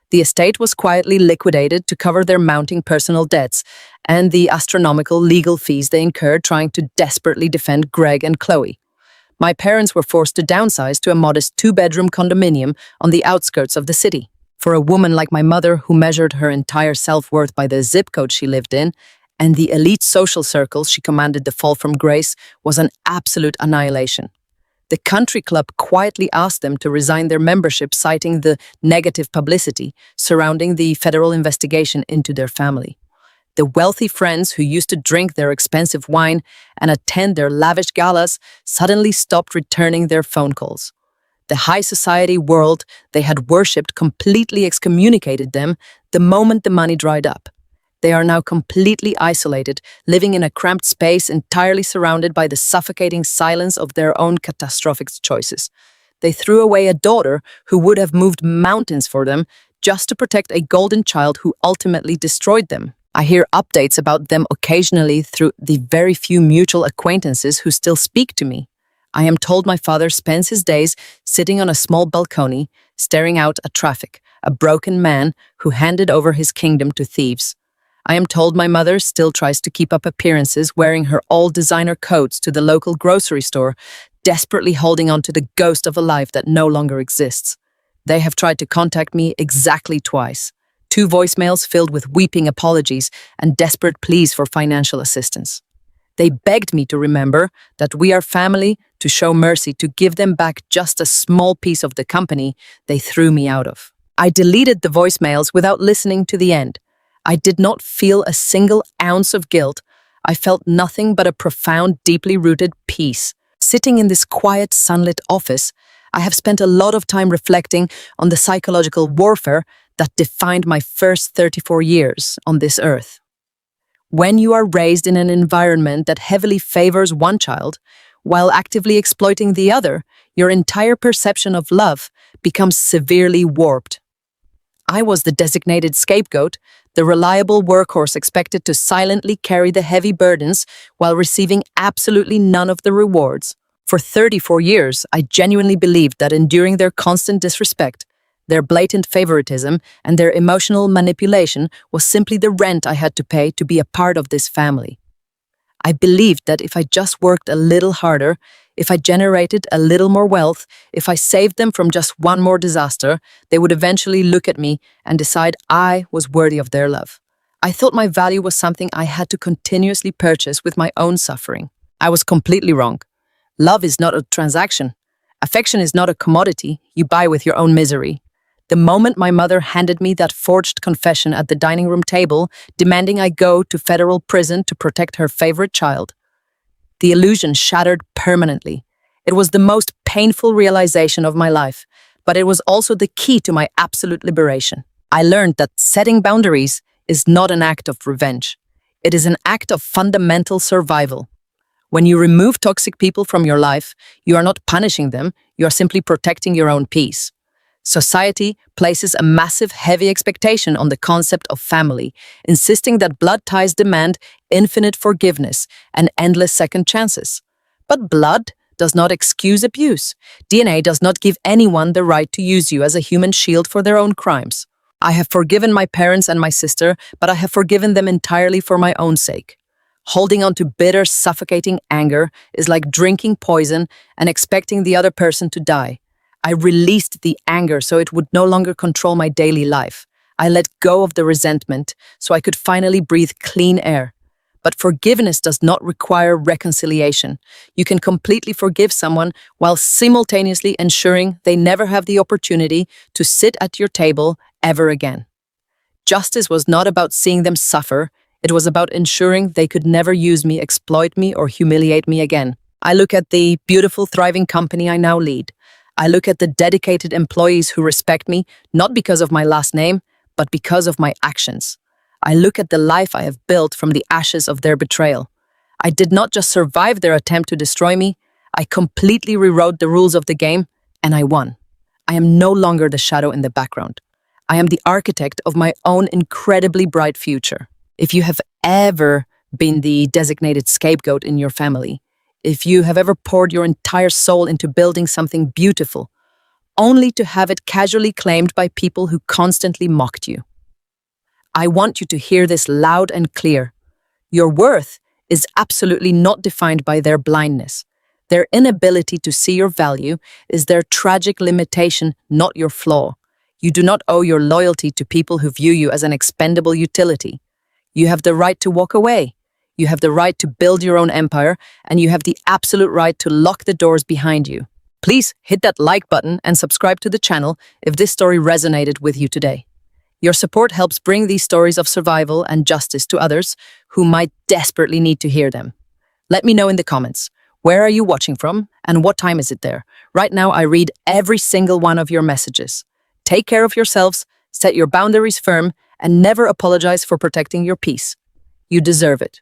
The estate was quietly liquidated to cover their mounting personal debts and the astronomical legal fees they incurred trying to desperately defend Greg and Chloe. My parents were forced to downsize to a modest 2-bedroom condominium on the outskirts of the city. For a woman like my mother, who measured her entire self-worth by the zip code she lived in and the elite social circles she commanded the fall from grace, was an absolute annihilation. The country club quietly asked them to resign their membership, citing the negative publicity surrounding the federal investigation into their family. The wealthy friends who used to drink their expensive wine and attend their lavish galas suddenly stopped returning their phone calls. The high society world they had worshipped completely excommunicated them the moment the money dried up. They are now completely isolated, living in a cramped space entirely surrounded by the suffocating silence of their own catastrophic choices. They threw away a daughter who would have moved mountains for them just to protect a golden child who ultimately destroyed them. I hear updates about them occasionally through the very few mutual acquaintances who still speak to me. I am told my father spends his days sitting on a small balcony, staring out at traffic, a broken man who handed over his kingdom to thieves. I am told my mother still tries to keep up appearances, wearing her old designer coats to the local grocery store, desperately holding on to the ghost of a life that no longer exists. They have tried to contact me exactly twice. 2 voicemails filled with weeping apologies and desperate pleas for financial assistance. They begged me to remember that we are family, to show mercy, to give them back just a small piece of the company they threw me out of. I deleted the voicemails without listening to the end. I did not feel a single ounce of guilt. I felt nothing but a profound, deeply rooted peace. Sitting in this quiet, sunlit office, I have spent a lot of time reflecting on the psychological warfare that defined my first 34 years on this earth. When you are raised in an environment that heavily favors one child, while actively exploiting the other, your entire perception of love becomes severely warped. I was the designated scapegoat, the reliable workhorse expected to silently carry the heavy burdens while receiving absolutely none of the rewards. For 34 years, I genuinely believed that enduring their constant disrespect, their blatant favoritism, and their emotional manipulation was simply the rent I had to pay to be a part of this family. I believed that if I just worked a little harder, if I generated a little more wealth, if I saved them from just one more disaster, they would eventually look at me and decide I was worthy of their love. I thought my value was something I had to continuously purchase with my own suffering. I was completely wrong. Love is not a transaction. Affection is not a commodity you buy with your own misery. The moment my mother handed me that forged confession at the dining room table, demanding I go to federal prison to protect her favorite child, the illusion shattered permanently. It was the most painful realization of my life, but it was also the key to my absolute liberation. I learned that setting boundaries is not an act of revenge. It is an act of fundamental survival. When you remove toxic people from your life, you are not punishing them, you are simply protecting your own peace. Society places a massive, heavy expectation on the concept of family, insisting that blood ties demand infinite forgiveness and endless second chances. But blood does not excuse abuse. DNA does not give anyone the right to use you as a human shield for their own crimes. I have forgiven my parents and my sister, but I have forgiven them entirely for my own sake. Holding on to bitter, suffocating anger is like drinking poison and expecting the other person to die. I released the anger so it would no longer control my daily life. I let go of the resentment so I could finally breathe clean air. But forgiveness does not require reconciliation. You can completely forgive someone while simultaneously ensuring they never have the opportunity to sit at your table ever again. Justice was not about seeing them suffer. It was about ensuring they could never use me, exploit me, or humiliate me again. I look at the beautiful, thriving company I now lead. I look at the dedicated employees who respect me, not because of my last name, but because of my actions. I look at the life I have built from the ashes of their betrayal. I did not just survive their attempt to destroy me, I completely rewrote the rules of the game, and I won. I am no longer the shadow in the background. I am the architect of my own incredibly bright future. If you have ever been the designated scapegoat in your family, if you have ever poured your entire soul into building something beautiful, only to have it casually claimed by people who constantly mocked you, I want you to hear this loud and clear. Your worth is absolutely not defined by their blindness. Their inability to see your value is their tragic limitation, not your flaw. You do not owe your loyalty to people who view you as an expendable utility. You have the right to walk away. You have the right to build your own empire, and you have the absolute right to lock the doors behind you. Please hit that like button and subscribe to the channel if this story resonated with you today. Your support helps bring these stories of survival and justice to others who might desperately need to hear them. Let me know in the comments, where are you watching from and what time is it there? Right now, I read every single one of your messages. Take care of yourselves, set your boundaries firm, and never apologize for protecting your peace. You deserve it.